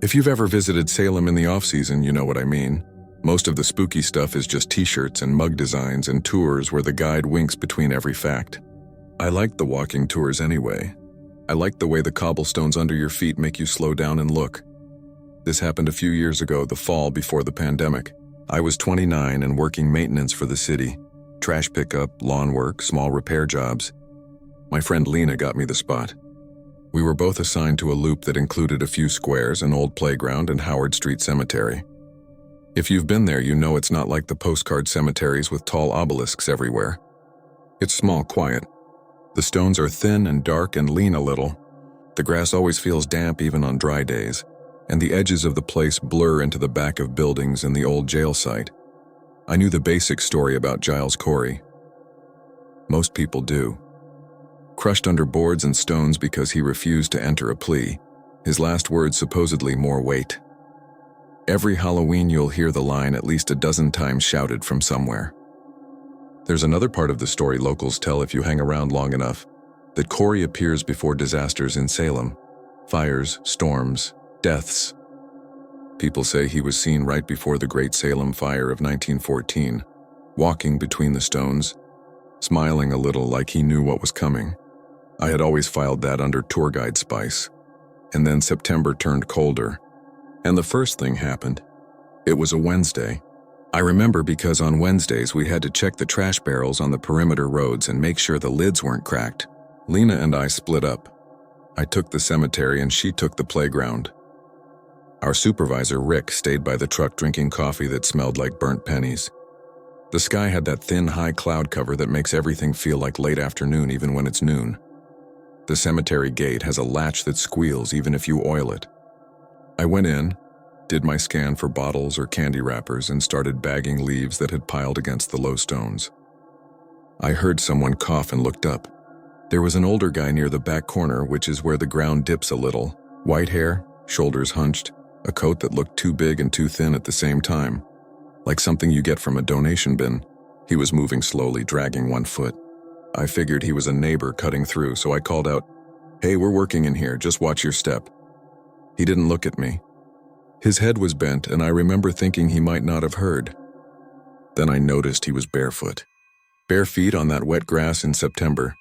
If you've ever visited Salem in the off-season, you know what I mean. Most of the spooky stuff is just t-shirts and mug designs and tours where the guide winks between every fact. I like the walking tours anyway. I like the way the cobblestones under your feet make you slow down and look. This happened a few years ago, the fall before the pandemic. I was 29 and working maintenance for the city. Trash pickup, lawn work, small repair jobs. My friend Lena got me the spot. We were both assigned to a loop that included a few squares, an old playground, and Howard Street Cemetery. If you've been there, you know it's not like the postcard cemeteries with tall obelisks everywhere. It's small, quiet. The stones are thin and dark and lean a little. The grass always feels damp even on dry days, and the edges of the place blur into the back of buildings in the old jail site. I knew the basic story about Giles Corey. Most people do. Crushed under boards and stones because he refused to enter a plea. His last words supposedly more weight. Every Halloween you'll hear the line at least a dozen times shouted from somewhere. There's another part of the story locals tell if you hang around long enough, that Corey appears before disasters in Salem. Fires, storms, deaths. People say he was seen right before the Great Salem Fire of 1914, walking between the stones, smiling a little like he knew what was coming. I had always filed that under tour guide spice. And then September turned colder, and the first thing happened. It was a Wednesday. I remember because on Wednesdays we had to check the trash barrels on the perimeter roads and make sure the lids weren't cracked. Lena and I split up. I took the cemetery and she took the playground. Our supervisor, Rick, stayed by the truck drinking coffee that smelled like burnt pennies. The sky had that thin, high cloud cover that makes everything feel like late afternoon even when it's noon. The cemetery gate has a latch that squeals even if you oil it. I went in, did my scan for bottles or candy wrappers, and started bagging leaves that had piled against the low stones. I heard someone cough and looked up. There was an older guy near the back corner, which is where the ground dips a little. White hair, shoulders hunched, a coat that looked too big and too thin at the same time, like something you get from a donation bin. He was moving slowly, dragging one foot. I figured he was a neighbor cutting through, so I called out, "Hey, we're working in here, just watch your step." He didn't look at me. His head was bent, and I remember thinking he might not have heard. Then I noticed he was barefoot. Bare feet on that wet grass in September,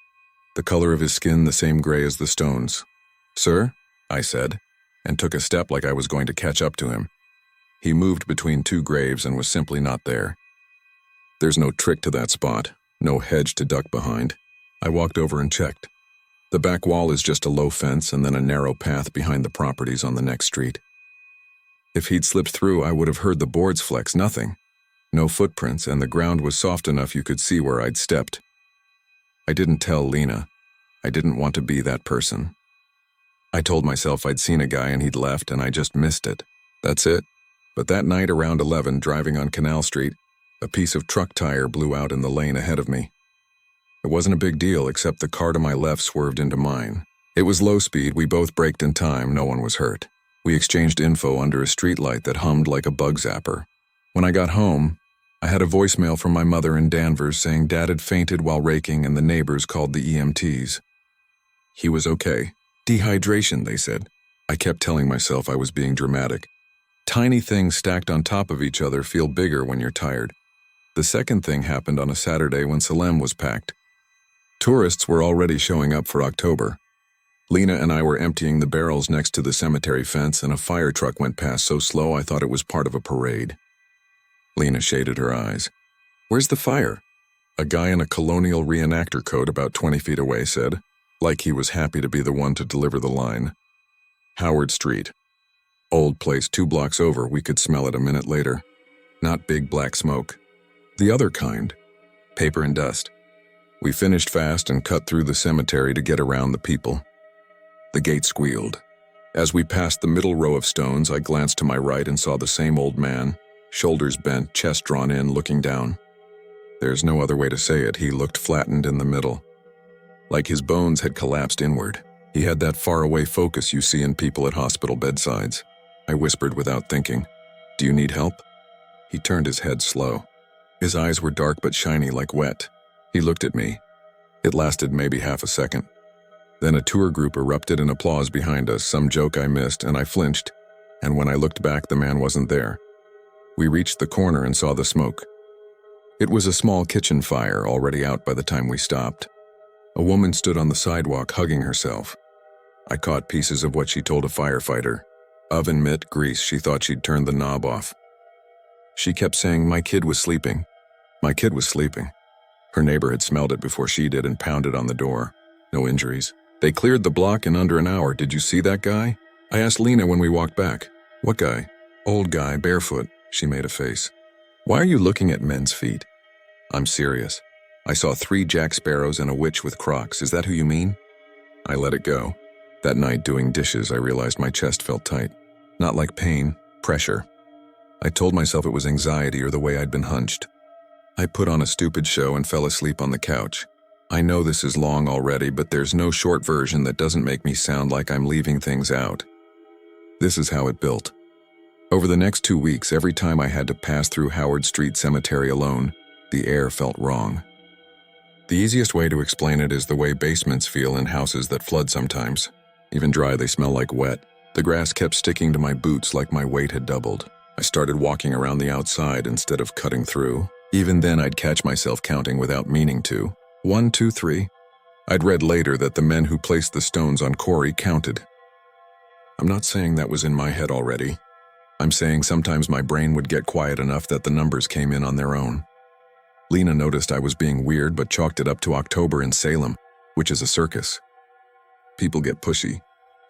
the color of his skin the same gray as the stones. "Sir?" I said, and took a step like I was going to catch up to him. He moved between two graves and was simply not there. There's no trick to that spot, no hedge to duck behind. I walked over and checked. The back wall is just a low fence and then a narrow path behind the properties on the next street. If he'd slipped through, I would have heard the boards flex, nothing. No footprints, and the ground was soft enough you could see where I'd stepped. I didn't tell Lena. I didn't want to be that person. I told myself I'd seen a guy and he'd left and I just missed it. That's it. But that night around 11, driving on Canal Street, a piece of truck tire blew out in the lane ahead of me. It wasn't a big deal, except the car to my left swerved into mine. It was low speed, we both braked in time, no one was hurt. We exchanged info under a streetlight that hummed like a bug zapper. When I got home, I had a voicemail from my mother in Danvers saying Dad had fainted while raking and the neighbors called the EMTs. He was okay. Dehydration, they said. I kept telling myself I was being dramatic. Tiny things stacked on top of each other feel bigger when you're tired. The second thing happened on a Saturday when Salem was packed. Tourists were already showing up for October. Lena and I were emptying the barrels next to the cemetery fence and a fire truck went past so slow I thought it was part of a parade. Lena shaded her eyes. "Where's the fire?" A guy in a colonial reenactor coat about 20 feet away said, like he was happy to be the one to deliver the line. "Howard Street. Old place 2 blocks over, we could smell it a minute later. Not big black smoke. The other kind. Paper and dust." We finished fast and cut through the cemetery to get around the people. The gate squealed. As we passed the middle row of stones, I glanced to my right and saw the same old man, shoulders bent, chest drawn in, looking down. There's no other way to say it, he looked flattened in the middle. Like his bones had collapsed inward. He had that faraway focus you see in people at hospital bedsides. I whispered without thinking, "Do you need help?" He turned his head slow. His eyes were dark but shiny like wet. He looked at me. It lasted maybe half a second. Then a tour group erupted in applause behind us, some joke I missed, and I flinched, and when I looked back, the man wasn't there. We reached the corner and saw the smoke. It was a small kitchen fire, already out by the time we stopped. A woman stood on the sidewalk hugging herself. I caught pieces of what she told a firefighter. Oven mitt, grease, she thought she'd turned the knob off. She kept saying, "My kid was sleeping. My kid was sleeping." Her neighbor had smelled it before she did and pounded on the door. No injuries. They cleared the block in under an hour. Did you see that guy? I asked Lena when we walked back. What guy? Old guy, barefoot. She made a face. Why are you looking at men's feet? I'm serious. I saw 3 Jack Sparrows and a witch with Crocs. Is that who you mean? I let it go. That night doing dishes, I realized my chest felt tight. Not like pain, pressure. I told myself it was anxiety or the way I'd been hunched. I put on a stupid show and fell asleep on the couch. I know this is long already, but there's no short version that doesn't make me sound like I'm leaving things out. This is how it built. Over the next 2 weeks, every time I had to pass through Howard Street Cemetery alone, the air felt wrong. The easiest way to explain it is the way basements feel in houses that flood sometimes. Even dry, they smell like wet. The grass kept sticking to my boots like my weight had doubled. I started walking around the outside instead of cutting through. Even then, I'd catch myself counting without meaning to. 1, 2, 3. I'd read later that the men who placed the stones on Corey counted. I'm not saying that was in my head already. I'm saying sometimes my brain would get quiet enough that the numbers came in on their own. Lena noticed I was being weird but chalked it up to October in Salem, which is a circus. People get pushy.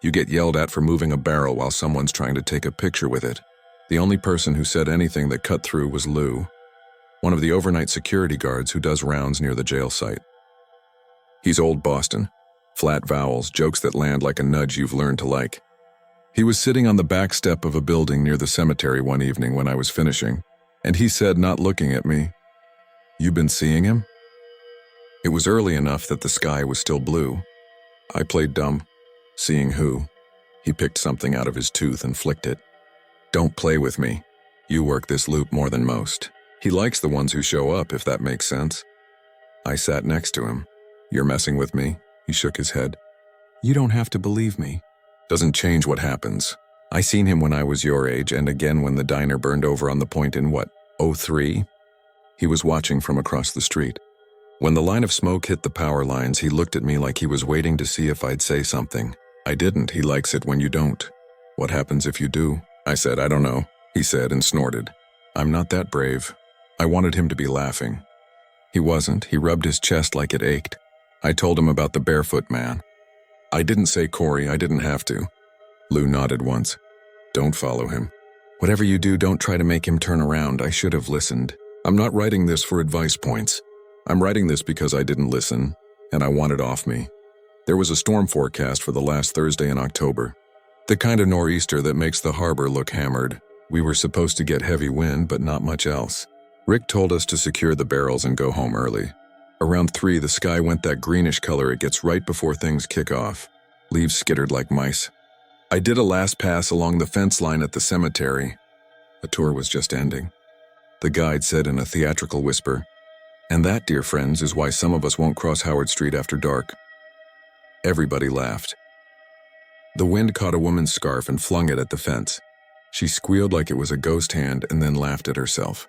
You get yelled at for moving a barrel while someone's trying to take a picture with it. The only person who said anything that cut through was Lou, one of the overnight security guards who does rounds near the jail site. He's old Boston. Flat vowels, jokes that land like a nudge you've learned to like. He was sitting on the back step of a building near the cemetery one evening when I was finishing, and he said, not looking at me, "You been seeing him?" It was early enough that the sky was still blue. I played dumb. Seeing who? He picked something out of his tooth and flicked it. Don't play with me. You work this loop more than most. He likes the ones who show up, if that makes sense. I sat next to him. You're messing with me? He shook his head. You don't have to believe me. Doesn't change what happens. I seen him when I was your age and again when the diner burned over on the point in what, 03? He was watching from across the street. When the line of smoke hit the power lines, he looked at me like he was waiting to see if I'd say something. I didn't. He likes it when you don't. What happens if you do? I said, I don't know, he said and snorted. I'm not that brave. I wanted him to be laughing. He wasn't. He rubbed his chest like it ached. I told him about the barefoot man. I didn't say Corey. I didn't have to. Lou nodded once. Don't follow him. Whatever you do, don't try to make him turn around. I should have listened. I'm not writing this for advice points. I'm writing this because I didn't listen, and I want it off me. There was a storm forecast for the last Thursday in October. The kind of nor'easter that makes the harbor look hammered. We were supposed to get heavy wind, but not much else. Rick told us to secure the barrels and go home early. Around 3, the sky went that greenish color it gets right before things kick off. Leaves skittered like mice. I did a last pass along the fence line at the cemetery. The tour was just ending. The guide said in a theatrical whisper, "And that, dear friends, is why some of us won't cross Howard Street after dark." Everybody laughed. The wind caught a woman's scarf and flung it at the fence. She squealed like it was a ghost hand and then laughed at herself.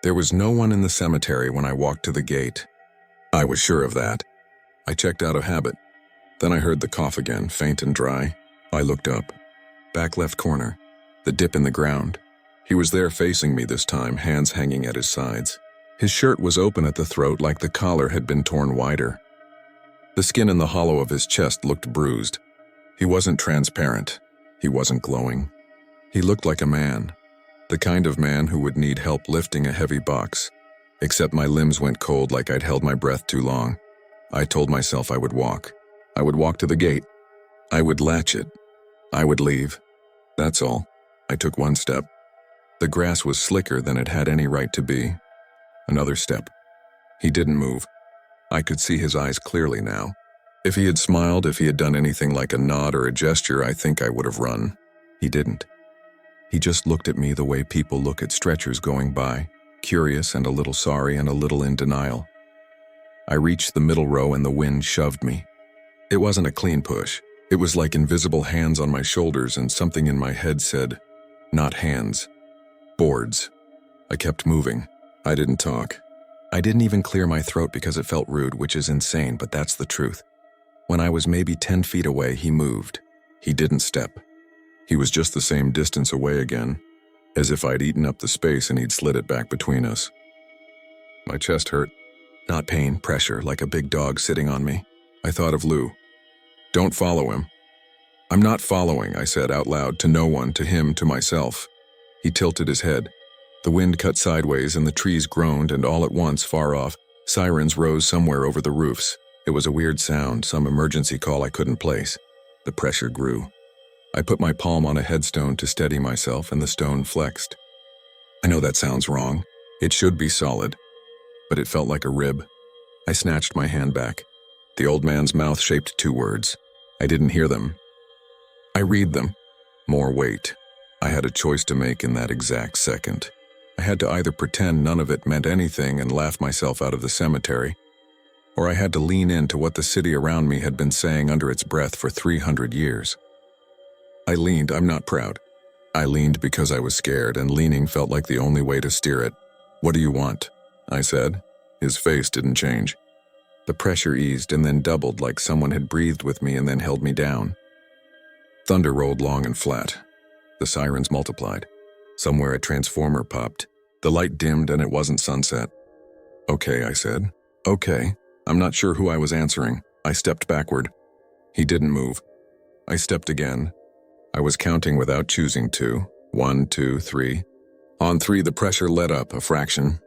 There was no one in the cemetery when I walked to the gate. I was sure of that. I checked out of habit. Then I heard the cough again, faint and dry. I looked up. Back left corner. The dip in the ground. He was there facing me this time, hands hanging at his sides. His shirt was open at the throat like the collar had been torn wider. The skin in the hollow of his chest looked bruised. He wasn't transparent. He wasn't glowing. He looked like a man. The kind of man who would need help lifting a heavy box. Except my limbs went cold like I'd held my breath too long. I told myself I would walk. I would walk to the gate. I would latch it. I would leave. That's all. I took one step. The grass was slicker than it had any right to be. Another step. He didn't move. I could see his eyes clearly now. If he had smiled, if he had done anything like a nod or a gesture, I think I would have run. He didn't. He just looked at me the way people look at stretchers going by, curious and a little sorry and a little in denial. I reached the middle row and the wind shoved me. It wasn't a clean push. It was like invisible hands on my shoulders and something in my head said, "Not hands. Boards." I kept moving. I didn't talk. I didn't even clear my throat because it felt rude, which is insane, but that's the truth. When I was maybe 10 feet away, he moved. He didn't step. He was just the same distance away again, as if I'd eaten up the space and he'd slid it back between us. My chest hurt. Not pain, pressure, like a big dog sitting on me. I thought of Lou. "Don't follow him." "I'm not following," I said out loud, to no one, to him, to myself. He tilted his head. The wind cut sideways and the trees groaned, and all at once, far off, sirens rose somewhere over the roofs. It was a weird sound, some emergency call I couldn't place. The pressure grew. I put my palm on a headstone to steady myself, and the stone flexed. I know that sounds wrong. It should be solid. But it felt like a rib. I snatched my hand back. The old man's mouth shaped 2 words. I didn't hear them. I read them. More weight. I had a choice to make in that exact second. I had to either pretend none of it meant anything and laugh myself out of the cemetery, or I had to lean into what the city around me had been saying under its breath for 300 years. I leaned. I'm not proud. I leaned because I was scared, and leaning felt like the only way to steer it. "What do you want?" I said. His face didn't change. The pressure eased and then doubled, like someone had breathed with me and then held me down. Thunder rolled long and flat. The sirens multiplied. Somewhere a transformer popped. The light dimmed and it wasn't sunset. "Okay," I said. "Okay." I'm not sure who I was answering. I stepped backward. He didn't move. I stepped again. I was counting without choosing to. 1, 2, 3. On 3, the pressure let up a fraction.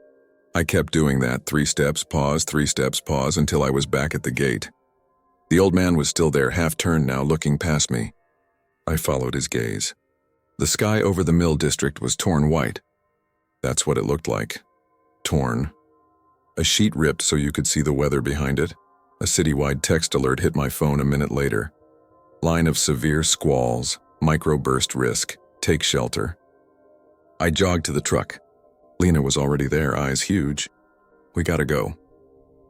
I kept doing that, 3 steps, pause, 3 steps, pause, until I was back at the gate. The old man was still there, half-turned now, looking past me. I followed his gaze. The sky over the mill district was torn white. That's what it looked like. Torn. A sheet ripped so you could see the weather behind it. A citywide text alert hit my phone a minute later. Line of severe squalls, microburst risk, take shelter. I jogged to the truck. Lena was already there, eyes huge. "We gotta go."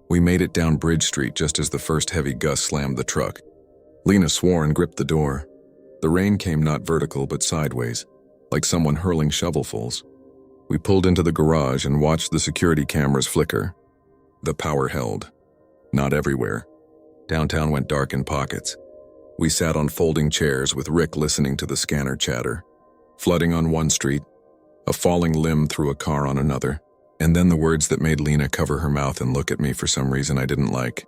We made it down Bridge Street just as the first heavy gust slammed the truck. Lena swore and gripped the door. The rain came not vertical but sideways, like someone hurling shovelfuls. We pulled into the garage and watched the security cameras flicker. The power held. Not everywhere. Downtown went dark in pockets. We sat on folding chairs with Rick listening to the scanner chatter. Flooding on one street, a falling limb through a car on another, and then the words that made Lena cover her mouth and look at me for some reason I didn't like.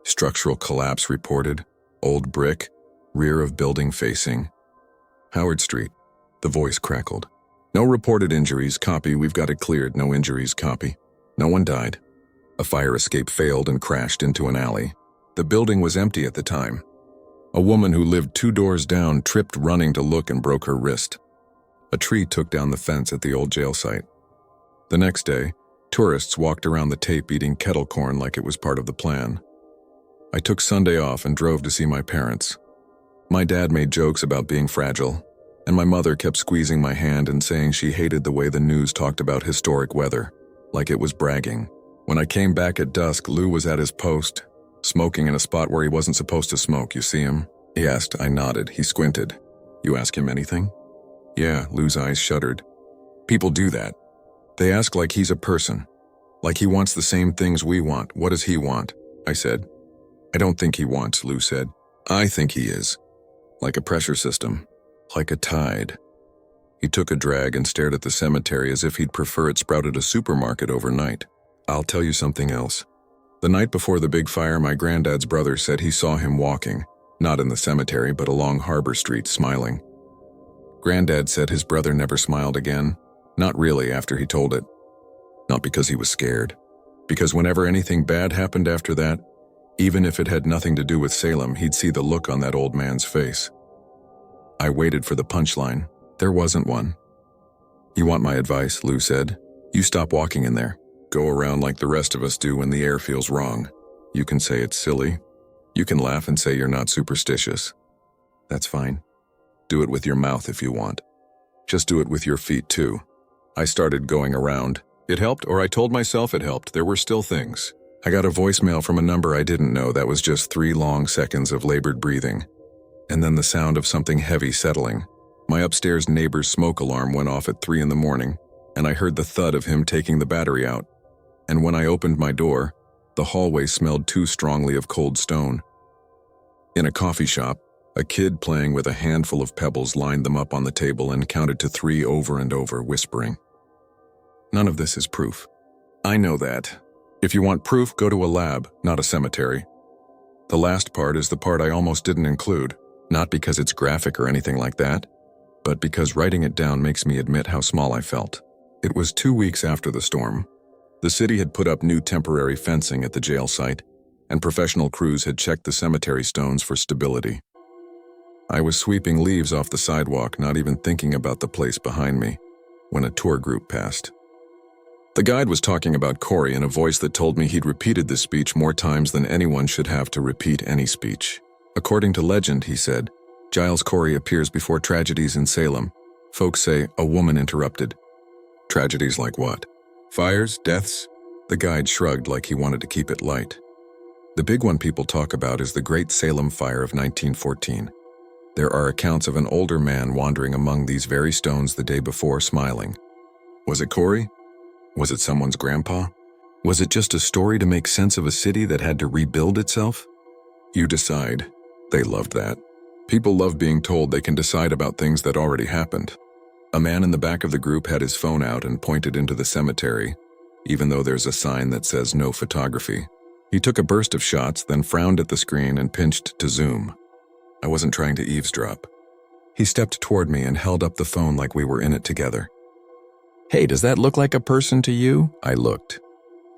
Structural collapse reported, old brick, rear of building facing. Howard Street. The voice crackled. "No reported injuries, copy, we've got it cleared, no injuries, copy. No one died." A fire escape failed and crashed into an alley. The building was empty at the time. A woman who lived 2 doors down tripped running to look and broke her wrist. A tree took down the fence at the old jail site. The next day, tourists walked around the tape eating kettle corn like it was part of the plan. I took Sunday off and drove to see my parents. My dad made jokes about being fragile, and my mother kept squeezing my hand and saying she hated the way the news talked about historic weather, like it was bragging. When I came back at dusk, Lou was at his post, smoking in a spot where he wasn't supposed to smoke. You see him? He asked. I nodded. He squinted. You ask him anything? Yeah, Lou's eyes shuddered. People do that. They ask like he's a person, like he wants the same things we want. What does he want? I said. I don't think he wants, Lou said. I think he is. Like a pressure system. Like a tide. He took a drag and stared at the cemetery as if he'd prefer it sprouted a supermarket overnight. I'll tell you something else. The night before the big fire, my granddad's brother said he saw him walking, not in the cemetery, but along Harbor Street, smiling. Granddad said his brother never smiled again. Not really after he told it. Not because he was scared. Because whenever anything bad happened after that, even if it had nothing to do with Salem, he'd see the look on that old man's face. I waited for the punchline. There wasn't one. You want my advice, Lou said. You stop walking in there. Go around like the rest of us do when the air feels wrong. You can say it's silly. You can laugh and say you're not superstitious. That's fine. Do it with your mouth if you want. Just do it with your feet too. I started going around. It helped, or I told myself it helped. There were still things. I got a voicemail from a number I didn't know that was just 3 long seconds of labored breathing. And then the sound of something heavy settling. My upstairs neighbor's smoke alarm went off at 3 in the morning, and I heard the thud of him taking the battery out. And when I opened my door, the hallway smelled too strongly of cold stone. In a coffee shop, a kid playing with a handful of pebbles lined them up on the table and counted to 3 over and over, whispering. None of this is proof. I know that. If you want proof, go to a lab, not a cemetery. The last part is the part I almost didn't include, not because it's graphic or anything like that, but because writing it down makes me admit how small I felt. It was 2 weeks after the storm. The city had put up new temporary fencing at the jail site, and professional crews had checked the cemetery stones for stability. I was sweeping leaves off the sidewalk, not even thinking about the place behind me, when a tour group passed. The guide was talking about Corey in a voice that told me he'd repeated this speech more times than anyone should have to repeat any speech. According to legend, he said, Giles Corey appears before tragedies in Salem. Folks say a woman interrupted. Tragedies like what? Fires? Deaths? The guide shrugged like he wanted to keep it light. The big one people talk about is the Great Salem Fire of 1914. There are accounts of an older man wandering among these very stones the day before, smiling. Was it Corey? Was it someone's grandpa? Was it just a story to make sense of a city that had to rebuild itself? You decide. They loved that. People love being told they can decide about things that already happened. A man in the back of the group had his phone out and pointed into the cemetery, even though there's a sign that says no photography. He took a burst of shots, then frowned at the screen and pinched to zoom. I wasn't trying to eavesdrop. He stepped toward me and held up the phone like we were in it together. Hey, does that look like a person to you? I looked.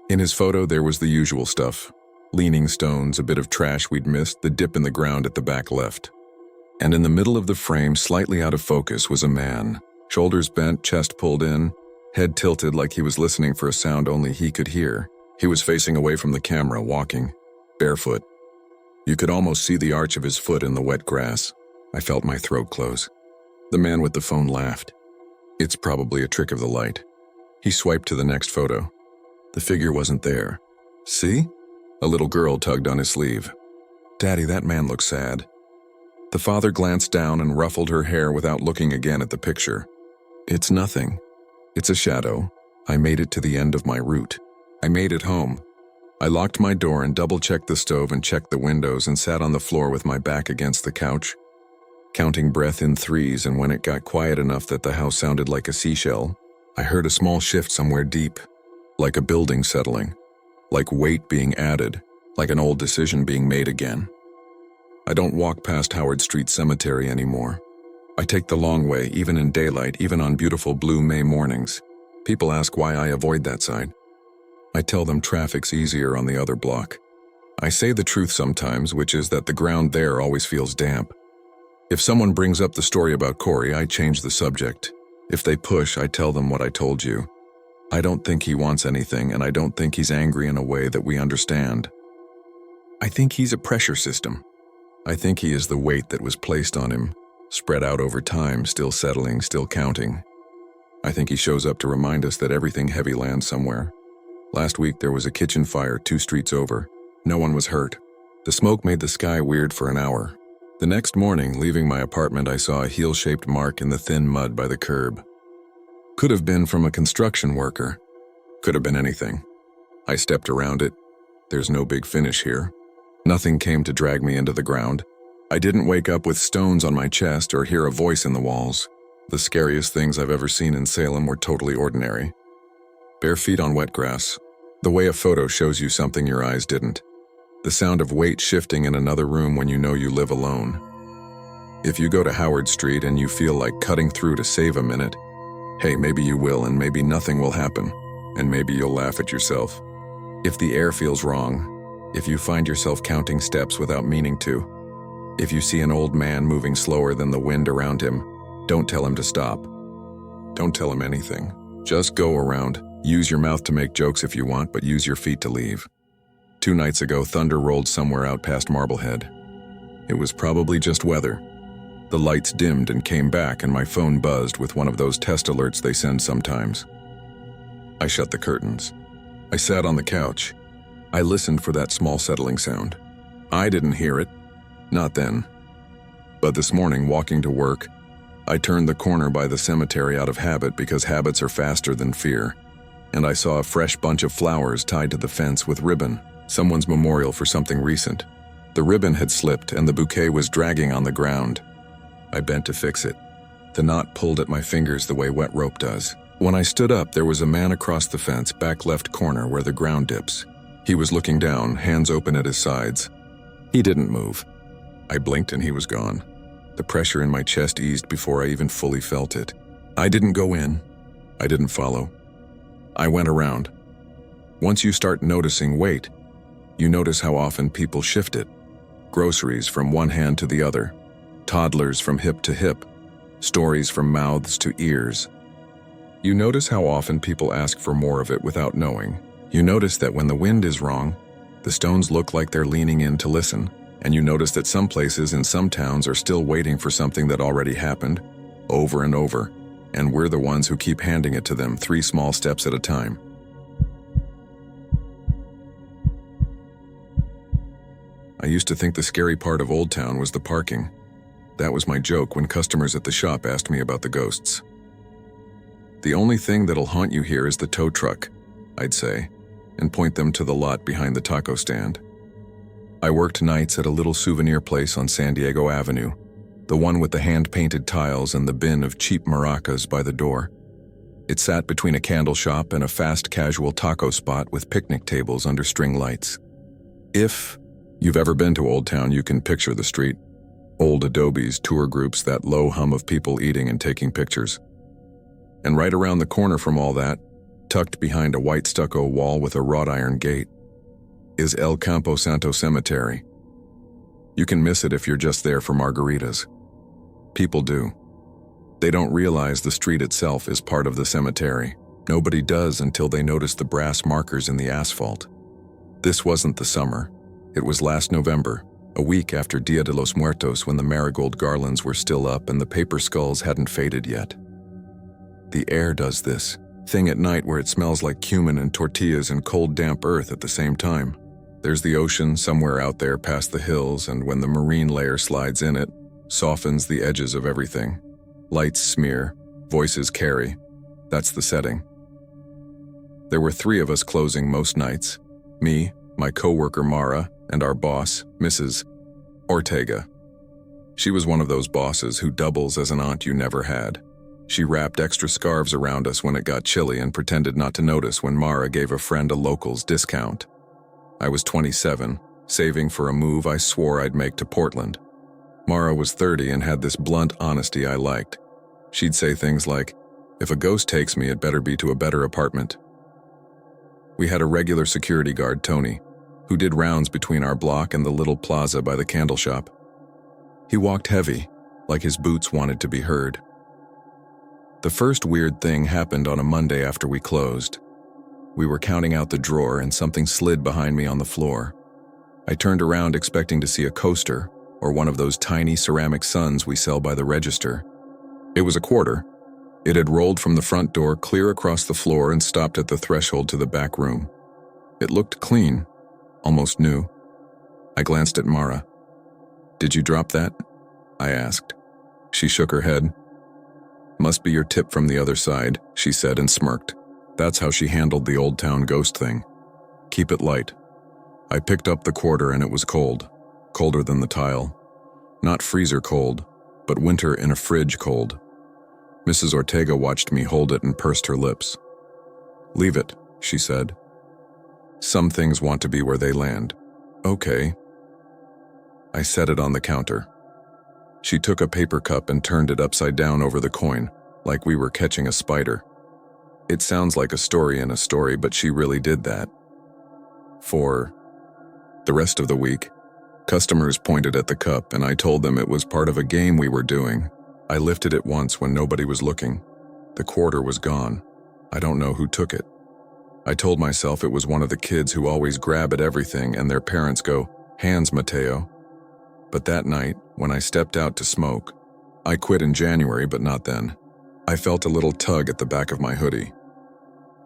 In his photo, there was the usual stuff. Leaning stones, a bit of trash we'd missed, the dip in the ground at the back left. And in the middle of the frame, slightly out of focus, was a man. Shoulders bent, chest pulled in, head tilted like he was listening for a sound only he could hear. He was facing away from the camera, walking, barefoot. You could almost see the arch of his foot in the wet grass. I felt my throat close. The man with the phone laughed. It's probably a trick of the light. He swiped to the next photo. The figure wasn't there. See? A little girl tugged on his sleeve. Daddy, that man looks sad. The father glanced down and ruffled her hair without looking again at the picture. It's nothing. It's a shadow. I made it to the end of my route. I made it home. I locked my door and double-checked the stove and checked the windows and sat on the floor with my back against the couch, counting breath in threes, and when it got quiet enough that the house sounded like a seashell, I heard a small shift somewhere deep, like a building settling, like weight being added, like an old decision being made again. I don't walk past Howard Street Cemetery anymore. I take the long way, even in daylight, even on beautiful blue May mornings. People ask why I avoid that side. I tell them traffic's easier on the other block. I say the truth sometimes, which is that the ground there always feels damp. If someone brings up the story about Corey, I change the subject. If they push, I tell them what I told you. I don't think he wants anything, and I don't think he's angry in a way that we understand. I think he's a pressure system. I think he is the weight that was placed on him, spread out over time, still settling, still counting. I think he shows up to remind us that everything heavy lands somewhere. Last week there was a kitchen fire 2 streets over. No one was hurt. The smoke made the sky weird for an hour. The next morning, leaving my apartment, I saw a heel-shaped mark in the thin mud by the curb. Could have been from a construction worker. Could have been anything. I stepped around it. There's no big finish here. Nothing came to drag me into the ground. I didn't wake up with stones on my chest or hear a voice in the walls. The scariest things I've ever seen in Salem were totally ordinary. Bare feet on wet grass. The way a photo shows you something your eyes didn't. The sound of weight shifting in another room when you know you live alone. If you go to Howard Street and you feel like cutting through to save a minute, hey, maybe you will, and maybe nothing will happen, and maybe you'll laugh at yourself. If the air feels wrong, if you find yourself counting steps without meaning to, if you see an old man moving slower than the wind around him, don't tell him to stop. Don't tell him anything. Just go around. Use your mouth to make jokes if you want, but use your feet to leave. 2 nights ago, thunder rolled somewhere out past Marblehead. It was probably just weather. The lights dimmed and came back, and my phone buzzed with one of those test alerts they send sometimes. I shut the curtains. I sat on the couch. I listened for that small settling sound. I didn't hear it. Not then. But this morning, walking to work, I turned the corner by the cemetery out of habit because habits are faster than fear, and I saw a fresh bunch of flowers tied to the fence with ribbon, someone's memorial for something recent. The ribbon had slipped and the bouquet was dragging on the ground. I bent to fix it. The knot pulled at my fingers the way wet rope does. When I stood up, there was a man across the fence, back left corner where the ground dips. He was looking down, hands open at his sides. He didn't move. I blinked and he was gone. The pressure in my chest eased before I even fully felt it. I didn't go in. I didn't follow. I went around. Once you start noticing weight, you notice how often people shift it. Groceries from one hand to the other. Toddlers from hip to hip. Stories from mouths to ears. You notice how often people ask for more of it without knowing. You notice that when the wind is wrong, the stones look like they're leaning in to listen. And you notice that some places in some towns are still waiting for something that already happened, over and over, and we're the ones who keep handing it to them 3 small steps at a time. I used to think the scary part of Old Town was the parking. That was my joke when customers at the shop asked me about the ghosts. The only thing that'll haunt you here is the tow truck, I'd say, and point them to the lot behind the taco stand. I worked nights at a little souvenir place on San Diego Avenue, the one with the hand-painted tiles and the bin of cheap maracas by the door. It sat between a candle shop and a fast casual taco spot with picnic tables under string lights. If you've ever been to Old Town, you can picture the street. Old adobes, tour groups, that low hum of people eating and taking pictures. And right around the corner from all that, tucked behind a white stucco wall with a wrought iron gate, is El Campo Santo Cemetery. You can miss it if you're just there for margaritas. People do. They don't realize the street itself is part of the cemetery. Nobody does until they notice the brass markers in the asphalt. This wasn't the summer. It was last November, a week after Dia de los Muertos, when the marigold garlands were still up and the paper skulls hadn't faded yet. The air does this thing at night where it smells like cumin and tortillas and cold damp earth at the same time. There's the ocean somewhere out there past the hills, and when the marine layer slides in, it softens the edges of everything. Lights smear, voices carry. That's the setting. There were 3 of us closing most nights. Me, my coworker Mara, and our boss, Mrs. Ortega. She was one of those bosses who doubles as an aunt you never had. She wrapped extra scarves around us when it got chilly and pretended not to notice when Mara gave a friend a locals discount. I was 27, saving for a move I swore I'd make to Portland. Mara was 30 and had this blunt honesty I liked. She'd say things like, "If a ghost takes me, it better be to a better apartment." We had a regular security guard, Tony, who did rounds between our block and the little plaza by the candle shop. He walked heavy, like his boots wanted to be heard. The first weird thing happened on a Monday after we closed. We were counting out the drawer and something slid behind me on the floor. I turned around expecting to see a coaster or one of those tiny ceramic suns we sell by the register. It was a quarter. It had rolled from the front door clear across the floor and stopped at the threshold to the back room. It looked clean, almost new. I glanced at Mara. "Did you drop that?" I asked. She shook her head. "Must be your tip from the other side," she said and smirked. That's how she handled the old town ghost thing. "Keep it light." I picked up the quarter and it was cold. Colder than the tile. Not freezer cold, but winter in a fridge cold. Mrs. Ortega watched me hold it and pursed her lips. "Leave it," she said. "Some things want to be where they land." "Okay." I set it on the counter. She took a paper cup and turned it upside down over the coin, like we were catching a spider. It sounds like a story in a story, but she really did that. For the rest of the week, customers pointed at the cup and I told them it was part of a game we were doing. I lifted it once when nobody was looking. The quarter was gone. I don't know who took it. I told myself it was one of the kids who always grab at everything and their parents go, "Hands, Mateo." But that night, when I stepped out to smoke, I quit in January, but not then. I felt a little tug at the back of my hoodie.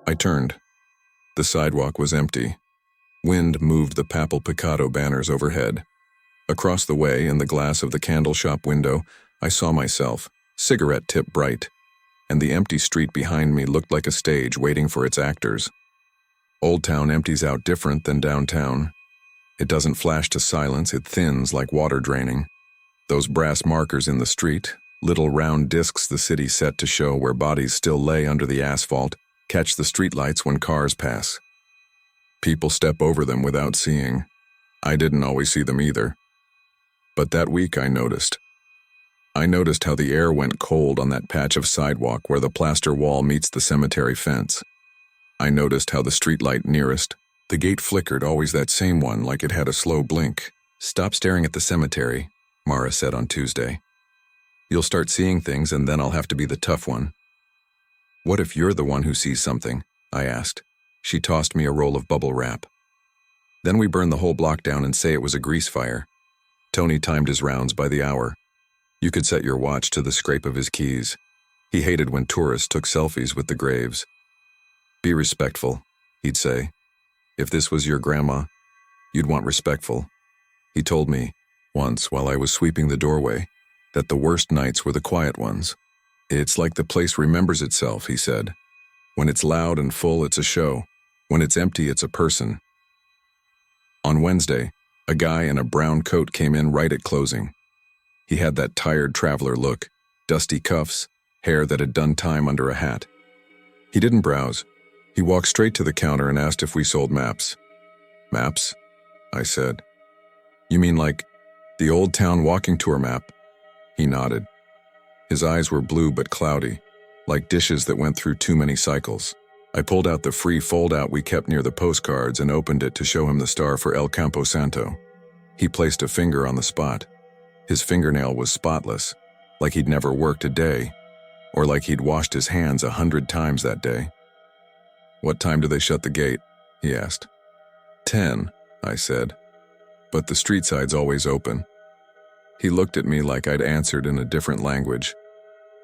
I turned. The sidewalk was empty. Wind moved the Papal Picado banners overhead. Across the way, in the glass of the candle shop window, I saw myself, cigarette tip bright, and the empty street behind me looked like a stage waiting for its actors. Old Town empties out different than downtown. It doesn't flash to silence, it thins like water draining. Those brass markers in the street, little round discs the city set to show where bodies still lay under the asphalt, catch the streetlights when cars pass. People step over them without seeing. I didn't always see them either. But that week I noticed. I noticed how the air went cold on that patch of sidewalk where the plaster wall meets the cemetery fence. I noticed how the streetlight nearest, the gate flickered, always that same one, like it had a slow blink. "Stop staring at the cemetery," Mara said on Tuesday. "You'll start seeing things and then I'll have to be the tough one." "What if you're the one who sees something?" I asked. She tossed me a roll of bubble wrap. "Then we burn the whole block down and say it was a grease fire." Tony timed his rounds by the hour. You could set your watch to the scrape of his keys. He hated when tourists took selfies with the graves. "Be respectful," he'd say. "If this was your grandma, you'd want respectful." He told me, once while I was sweeping the doorway, that the worst nights were the quiet ones. "It's like the place remembers itself," he said. "When it's loud and full, it's a show. When it's empty, it's a person." On Wednesday, a guy in a brown coat came in right at closing. He had that tired traveler look, dusty cuffs, hair that had done time under a hat. He didn't browse. He walked straight to the counter and asked if we sold maps. "Maps?" I said. "You mean like the Old Town walking tour map?" He nodded. His eyes were blue but cloudy, like dishes that went through too many cycles. I pulled out the free fold-out we kept near the postcards and opened it to show him the star for El Campo Santo. He placed a finger on the spot. His fingernail was spotless, like he'd never worked a day, or like he'd washed his hands 100 times that day. "What time do they shut the gate?" he asked. 10, I said. "But the street side's always open." He looked at me like I'd answered in a different language.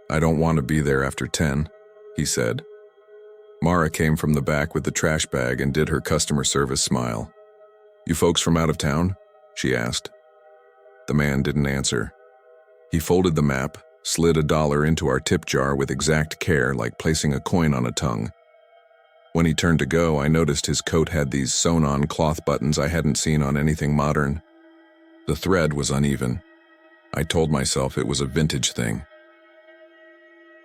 "I don't want to be there after 10, he said. Mara came from the back with the trash bag and did her customer service smile. "You folks from out of town?" she asked. The man didn't answer. He folded the map, slid $1 into our tip jar with exact care, like placing a coin on a tongue. When he turned to go, I noticed his coat had these sewn-on cloth buttons I hadn't seen on anything modern. The thread was uneven. I told myself it was a vintage thing.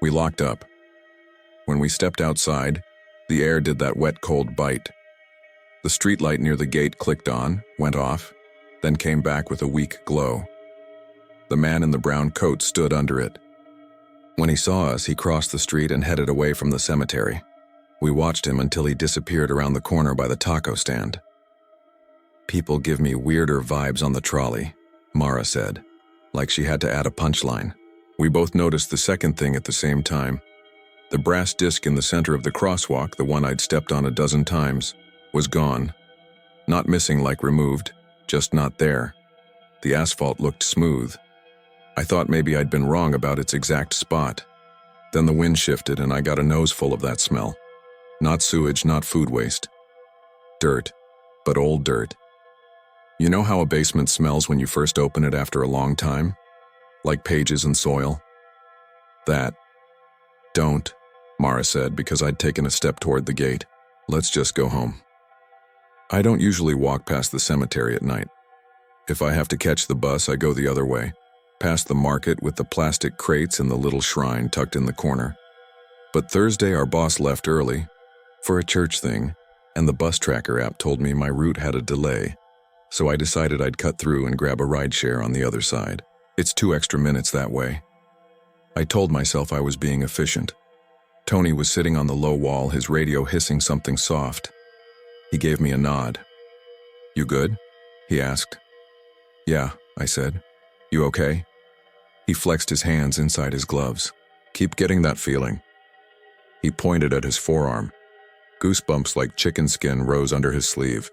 We locked up. When we stepped outside, the air did that wet, cold bite. The streetlight near the gate clicked on, went off, then came back with a weak glow. The man in the brown coat stood under it. When he saw us, he crossed the street and headed away from the cemetery. We watched him until he disappeared around the corner by the taco stand. "People give me weirder vibes on the trolley," Mara said, like she had to add a punchline. We both noticed the second thing at the same time. The brass disc in the center of the crosswalk, the one I'd stepped on a dozen times, was gone. Not missing like removed, just not there. The asphalt looked smooth. I thought maybe I'd been wrong about its exact spot. Then the wind shifted and I got a nose full of that smell. Not sewage, not food waste. Dirt, but old dirt. You know how a basement smells when you first open it after a long time? Like pages and soil? That. Don't, Mara said, because I'd taken a step toward the gate. Let's just go home. I don't usually walk past the cemetery at night. If I have to catch the bus, I go the other way, past the market with the plastic crates and the little shrine tucked in the corner. But Thursday our boss left early, for a church thing, and the bus tracker app told me my route had a delay, so I decided I'd cut through and grab a rideshare on the other side. It's 2 extra minutes that way. I told myself I was being efficient. Tony was sitting on the low wall, his radio hissing something soft. He gave me a nod. "You good?" he asked. "Yeah," I said. "You okay?" He flexed his hands inside his gloves. "Keep getting that feeling." He pointed at his forearm. Goosebumps like chicken skin rose under his sleeve.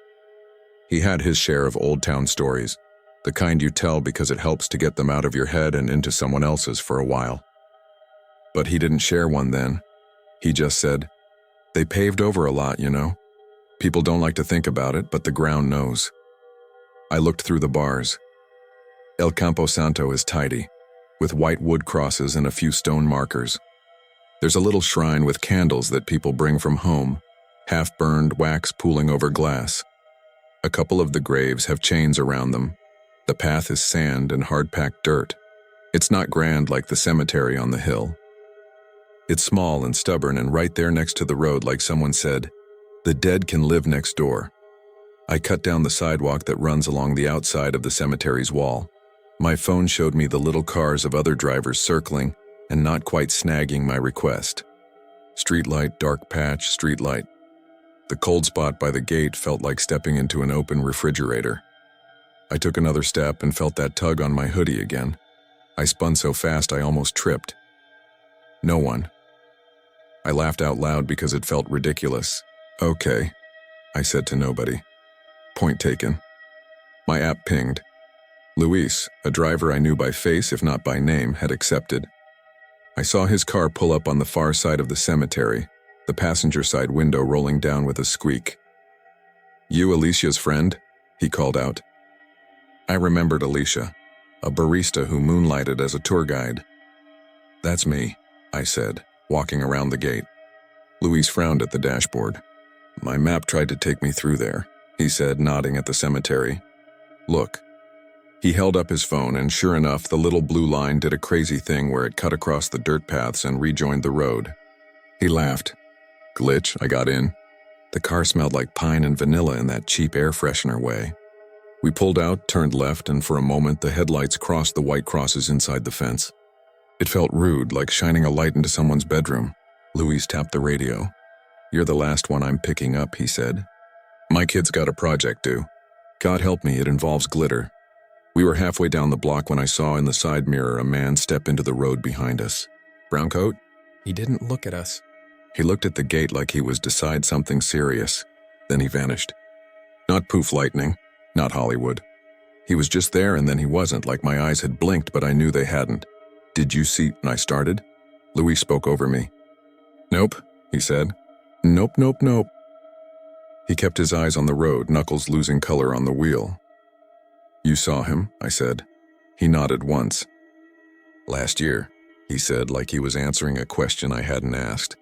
He had his share of old town stories, the kind you tell because it helps to get them out of your head and into someone else's for a while. But he didn't share one then. He just said, "They paved over a lot, you know. People don't like to think about it, but the ground knows." I looked through the bars. El Campo Santo is tidy, with white wood crosses and a few stone markers. There's a little shrine with candles that people bring from home, half-burned wax pooling over glass. A couple of the graves have chains around them. The path is sand and hard-packed dirt. It's not grand like the cemetery on the hill. It's small and stubborn and right there next to the road, like someone said, "The dead can live next door." I cut down the sidewalk that runs along the outside of the cemetery's wall. My phone showed me the little cars of other drivers circling and not quite snagging my request. Streetlight, dark patch, streetlight. The cold spot by the gate felt like stepping into an open refrigerator. I took another step and felt that tug on my hoodie again. I spun so fast I almost tripped. No one. I laughed out loud because it felt ridiculous. "Okay," I said to nobody. Point taken. My app pinged. Luis, a driver I knew by face if not by name, had accepted. I saw his car pull up on the far side of the cemetery, the passenger side window rolling down with a squeak. "You Alicia's friend?" he called out. I remembered Alicia, a barista who moonlighted as a tour guide. "That's me," I said, walking around the gate. Luis frowned at the dashboard. "My map tried to take me through there," he said, nodding at the cemetery. "Look." He held up his phone, and sure enough, the little blue line did a crazy thing where it cut across the dirt paths and rejoined the road. He laughed. "Glitch, I got in." The car smelled like pine and vanilla in that cheap air freshener way. We pulled out, turned left, and for a moment the headlights crossed the white crosses inside the fence. It felt rude, like shining a light into someone's bedroom. Luis tapped the radio. "You're the last one I'm picking up," he said. "My kid's got a project due. God help me, it involves glitter." We were halfway down the block when I saw in the side mirror a man step into the road behind us. "Brown coat?" He didn't look at us. He looked at the gate like he was decide something serious. Then he vanished. Not poof lightning, not Hollywood. He was just there and then he wasn't, like my eyes had blinked but I knew they hadn't. "Did you see?" And I started. Luis spoke over me. "Nope," he said. "Nope, nope, nope." He kept his eyes on the road, knuckles losing color on the wheel. "You saw him," I said. He nodded once. "Last year," he said, like he was answering a question I hadn't asked.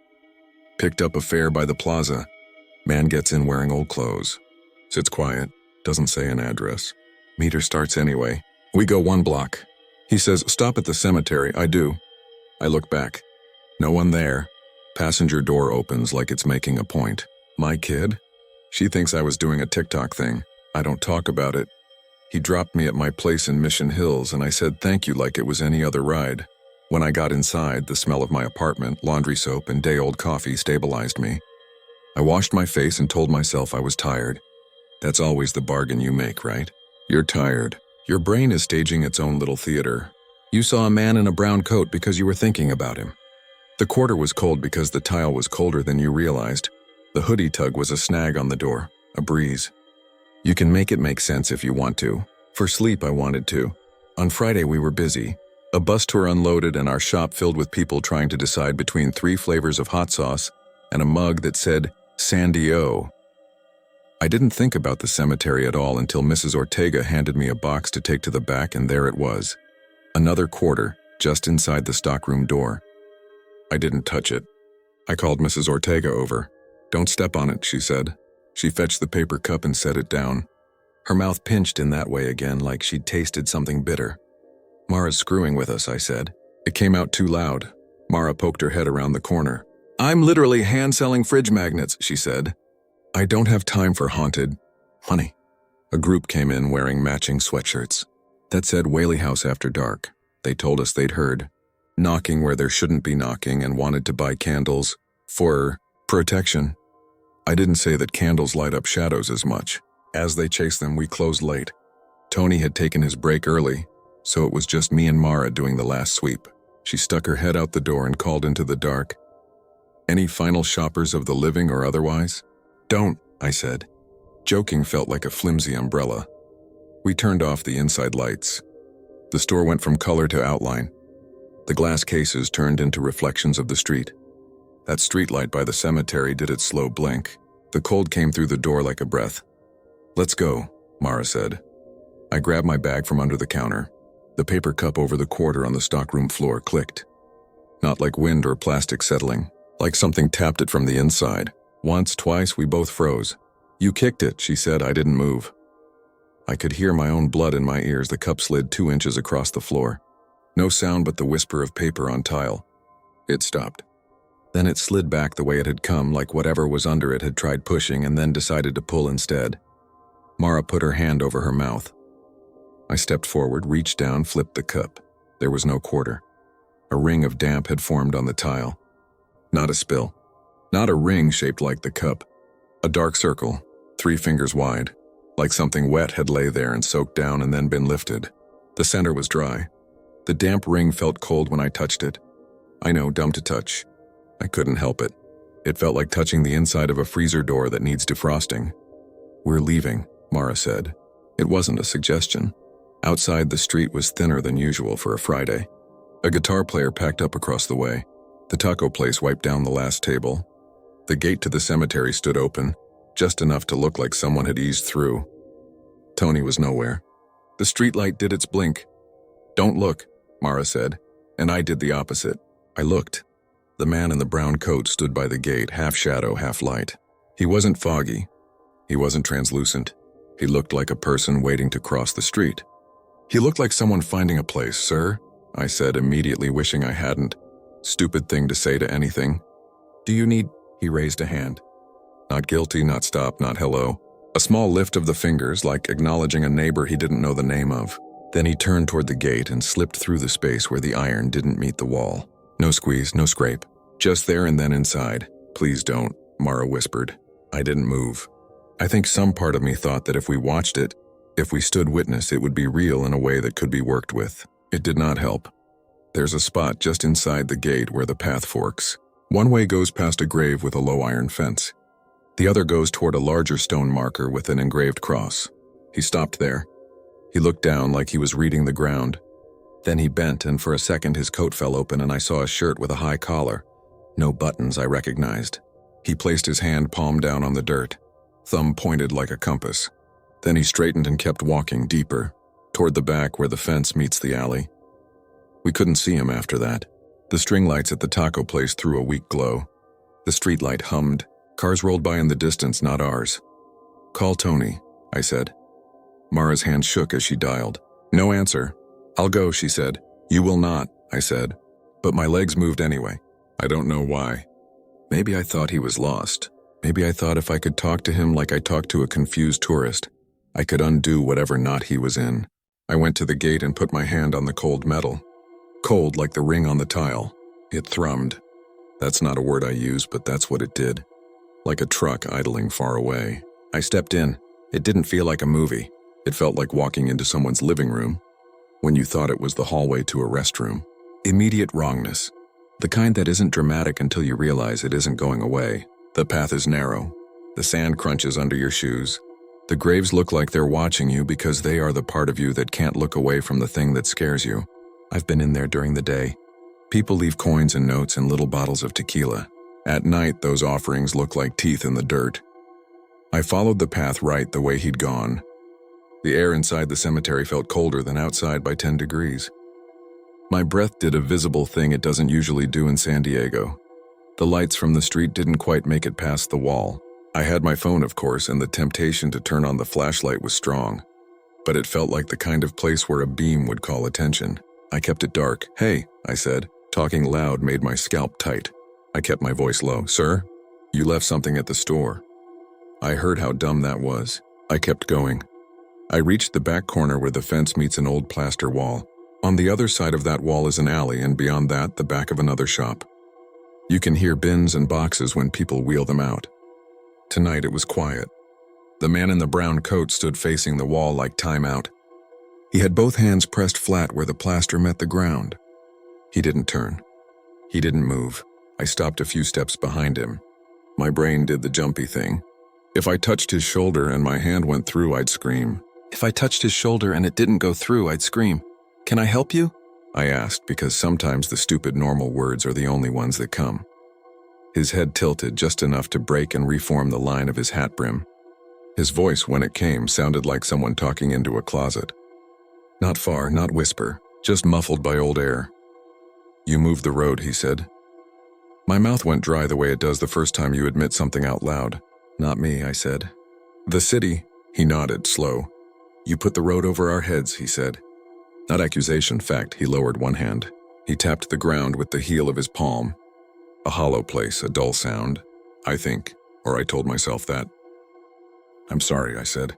"Picked up a fare by the plaza. Man gets in wearing old clothes. Sits quiet, doesn't say an address. Meter starts anyway. We go 1 block. He says, 'Stop at the cemetery.' I do. I look back. No one there. Passenger door opens like it's making a point. My kid? She thinks I was doing a TikTok thing. I don't talk about it. He dropped me at my place in Mission Hills and I said thank you like it was any other ride. When I got inside, the smell of my apartment, laundry soap, and day-old coffee stabilized me. I washed my face and told myself I was tired. That's always the bargain you make, right? You're tired. Your brain is staging its own little theater. You saw a man in a brown coat because you were thinking about him. The quarter was cold because the tile was colder than you realized. The hoodie tug was a snag on the door, a breeze. You can make it make sense if you want to. For sleep, I wanted to. On Friday, we were busy. A bus tour unloaded and our shop filled with people trying to decide between 3 flavors of hot sauce and a mug that said, Sandy O. I didn't think about the cemetery at all until Mrs. Ortega handed me a box to take to the back, and there it was. Another quarter, just inside the stockroom door. I didn't touch it. I called Mrs. Ortega over. Don't step on it, she said. She fetched the paper cup and set it down. Her mouth pinched in that way again, like she'd tasted something bitter. Mara's screwing with us, I said. It came out too loud. Mara poked her head around the corner. I'm literally hand-selling fridge magnets, she said. I don't have time for haunted. Honey. A group came in wearing matching sweatshirts. That said Whaley House After Dark. They told us they'd heard knocking where there shouldn't be knocking and wanted to buy candles for protection. I didn't say that candles light up shadows as much. As they chased them, we closed late. Tony had taken his break early, so it was just me and Mara doing the last sweep. She stuck her head out the door and called into the dark. Any final shoppers of the living or otherwise? Don't, I said. Joking felt like a flimsy umbrella. We turned off the inside lights. The store went from color to outline. The glass cases turned into reflections of the street. That streetlight by the cemetery did its slow blink. The cold came through the door like a breath. Let's go, Mara said. I grabbed my bag from under the counter. The paper cup over the quarter on the stockroom floor clicked. Not like wind or plastic settling, like something tapped it from the inside. Once, twice, we both froze. You kicked it, she said. I didn't move. I could hear my own blood in my ears. The cup slid 2 inches across the floor. No sound but the whisper of paper on tile. It stopped. Then it slid back the way it had come, like whatever was under it had tried pushing and then decided to pull instead. Mara put her hand over her mouth. I stepped forward, reached down, flipped the cup. There was no quarter. A ring of damp had formed on the tile. Not a spill. Not a ring shaped like the cup. A dark circle, 3 fingers wide, like something wet had lay there and soaked down and then been lifted. The center was dry. The damp ring felt cold when I touched it. I know, dumb to touch. I couldn't help it. It felt like touching the inside of a freezer door that needs defrosting. We're leaving, Mara said. It wasn't a suggestion. Outside, the street was thinner than usual for a Friday. A guitar player packed up across the way. The taco place wiped down the last table. The gate to the cemetery stood open, just enough to look like someone had eased through. Tony was nowhere. The streetlight did its blink. Don't look, Mara said, and I did the opposite. I looked. The man in the brown coat stood by the gate, half shadow, half light. He wasn't foggy. He wasn't translucent. He looked like a person waiting to cross the street. He looked like someone finding a place, sir, I said, immediately wishing I hadn't. Stupid thing to say to anything. Do you need... He raised a hand. Not guilty, not stop, not hello. A small lift of the fingers, like acknowledging a neighbor he didn't know the name of. Then he turned toward the gate and slipped through the space where the iron didn't meet the wall. No squeeze, no scrape. Just there and then inside. Please don't, Mara whispered. I didn't move. I think some part of me thought that if we watched it, if we stood witness, it would be real in a way that could be worked with. It did not help. There's a spot just inside the gate where the path forks. One way goes past a grave with a low iron fence. The other goes toward a larger stone marker with an engraved cross. He stopped there. He looked down like he was reading the ground. Then he bent, and for a second his coat fell open and I saw a shirt with a high collar. No buttons, I recognized. He placed his hand palm down on the dirt, thumb pointed like a compass. Then he straightened and kept walking deeper, toward the back where the fence meets the alley. We couldn't see him after that. The string lights at the taco place threw a weak glow. The streetlight hummed. Cars rolled by in the distance, not ours. Call Tony, I said. Mara's hand shook as she dialed. No answer. I'll go, she said. You will not, I said. But my legs moved anyway. I don't know why. Maybe I thought he was lost. Maybe I thought if I could talk to him like I talked to a confused tourist, I could undo whatever knot he was in. I went to the gate and put my hand on the cold metal. Cold like the ring on the tile. It thrummed. That's not a word I use, but that's what it did. Like a truck idling far away. I stepped in. It didn't feel like a movie. It felt like walking into someone's living room when you thought it was the hallway to a restroom. Immediate wrongness. The kind that isn't dramatic until you realize it isn't going away. The path is narrow. The sand crunches under your shoes. The graves look like they're watching you because they are the part of you that can't look away from the thing that scares you. I've been in there during the day. People leave coins and notes and little bottles of tequila. At night, those offerings look like teeth in the dirt. I followed the path right the way he'd gone. The air inside the cemetery felt colder than outside by 10 degrees. My breath did a visible thing it doesn't usually do in San Diego. The lights from the street didn't quite make it past the wall. I had my phone, of course, and the temptation to turn on the flashlight was strong. But it felt like the kind of place where a beam would call attention. I kept it dark. "Hey," I said. Talking loud made my scalp tight. I kept my voice low. "Sir, you left something at the store." I heard how dumb that was. I kept going. I reached the back corner where the fence meets an old plaster wall. On the other side of that wall is an alley, and beyond that, the back of another shop. You can hear bins and boxes when people wheel them out. Tonight it was quiet. The man in the brown coat stood facing the wall like timeout. He had both hands pressed flat where the plaster met the ground. He didn't turn. He didn't move. I stopped a few steps behind him. My brain did the jumpy thing. If I touched his shoulder and my hand went through, I'd scream. If I touched his shoulder and it didn't go through, I'd scream. "Can I help you?" I asked, because sometimes the stupid normal words are the only ones that come. His head tilted just enough to break and reform the line of his hat brim. His voice, when it came, sounded like someone talking into a closet. Not far, not whisper, just muffled by old air. "You moved the road," he said. My mouth went dry the way it does the first time you admit something out loud. "Not me," I said. "The city," he nodded, slow. "You put the road over our heads," he said. Not accusation, fact. He lowered one hand. He tapped the ground with the heel of his palm. A hollow place, a dull sound, I think, or I told myself that. "I'm sorry," I said.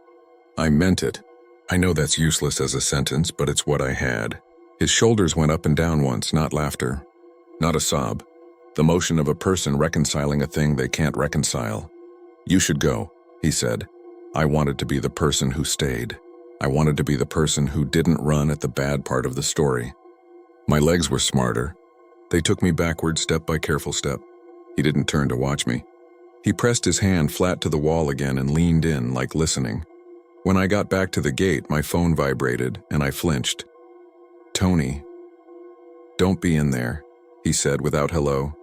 I meant it. I know that's useless as a sentence, but it's what I had. His shoulders went up and down once, not laughter. Not a sob. The motion of a person reconciling a thing they can't reconcile. "You should go," he said. I wanted to be the person who stayed. I wanted to be the person who didn't run at the bad part of the story. My legs were smarter. They took me backward step by careful step. He didn't turn to watch me. He pressed his hand flat to the wall again and leaned in, like listening. When I got back to the gate, my phone vibrated, and I flinched. "Tony." "Don't be in there," he said without hello.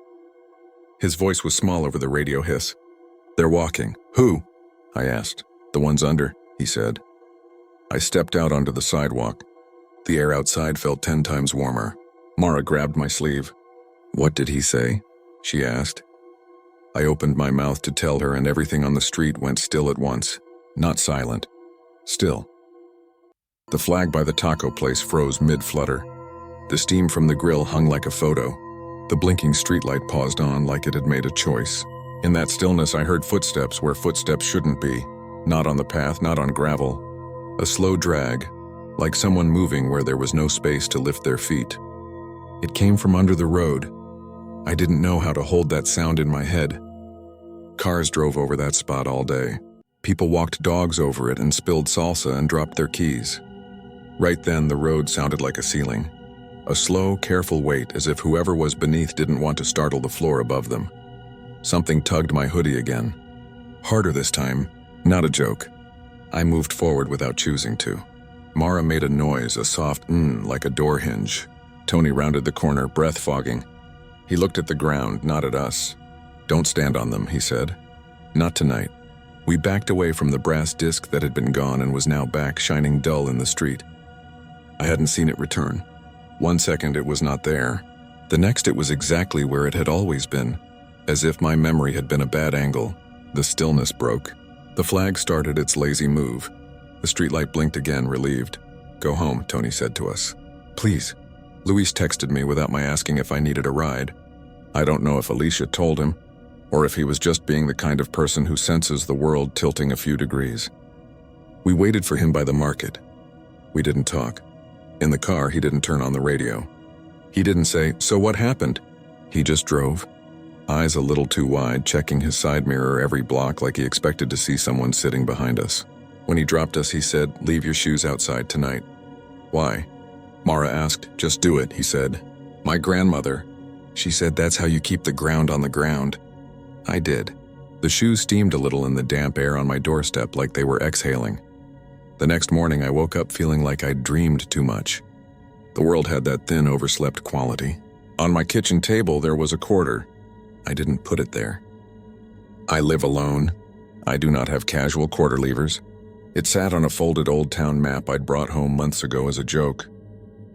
His voice was small over the radio hiss. "They're walking." "Who?" I asked. "The ones under," he said. I stepped out onto the sidewalk. The air outside felt 10 times warmer. Mara grabbed my sleeve. "What did he say?" she asked. I opened my mouth to tell her, and everything on the street went still at once. Not silent. Still. The flag by the taco place froze mid-flutter. The steam from the grill hung like a photo. The blinking streetlight paused on like it had made a choice. In that stillness, I heard footsteps where footsteps shouldn't be. Not on the path, not on gravel. A slow drag, like someone moving where there was no space to lift their feet. It came from under the road. I didn't know how to hold that sound in my head. Cars drove over that spot all day. People walked dogs over it and spilled salsa and dropped their keys. Right then, the road sounded like a ceiling. A slow, careful weight, as if whoever was beneath didn't want to startle the floor above them. Something tugged my hoodie again. Harder this time, not a joke. I moved forward without choosing to. Mara made a noise, a soft like a door hinge. Tony rounded the corner, breath fogging. He looked at the ground, not at us. "Don't stand on them," he said. "Not tonight." We backed away from the brass disc that had been gone and was now back, shining dull in the street. I hadn't seen it return. One second it was not there. The next it was exactly where it had always been, as if my memory had been a bad angle. The stillness broke. The flag started its lazy move. The streetlight blinked again, relieved. "Go home," Tony said to us. "Please." Luis texted me without my asking if I needed a ride. I don't know if Alicia told him, or if he was just being the kind of person who senses the world tilting a few degrees. We waited for him by the market. We didn't talk. In the car, he didn't turn on the radio. He didn't say, "So what happened?" He just drove. Eyes a little too wide, checking his side mirror every block like he expected to see someone sitting behind us. When he dropped us, he said, "Leave your shoes outside tonight." "Why?" Mara asked. "Just do it," he said. "My grandmother." She said that's how you keep the ground on the ground. I did. The shoes steamed a little in the damp air on my doorstep like they were exhaling. The next morning I woke up feeling like I'd dreamed too much. The world had that thin, overslept quality. On my kitchen table there was a quarter. I didn't put it there. I live alone. I do not have casual quarter levers. It sat on a folded Old Town map I'd brought home months ago as a joke.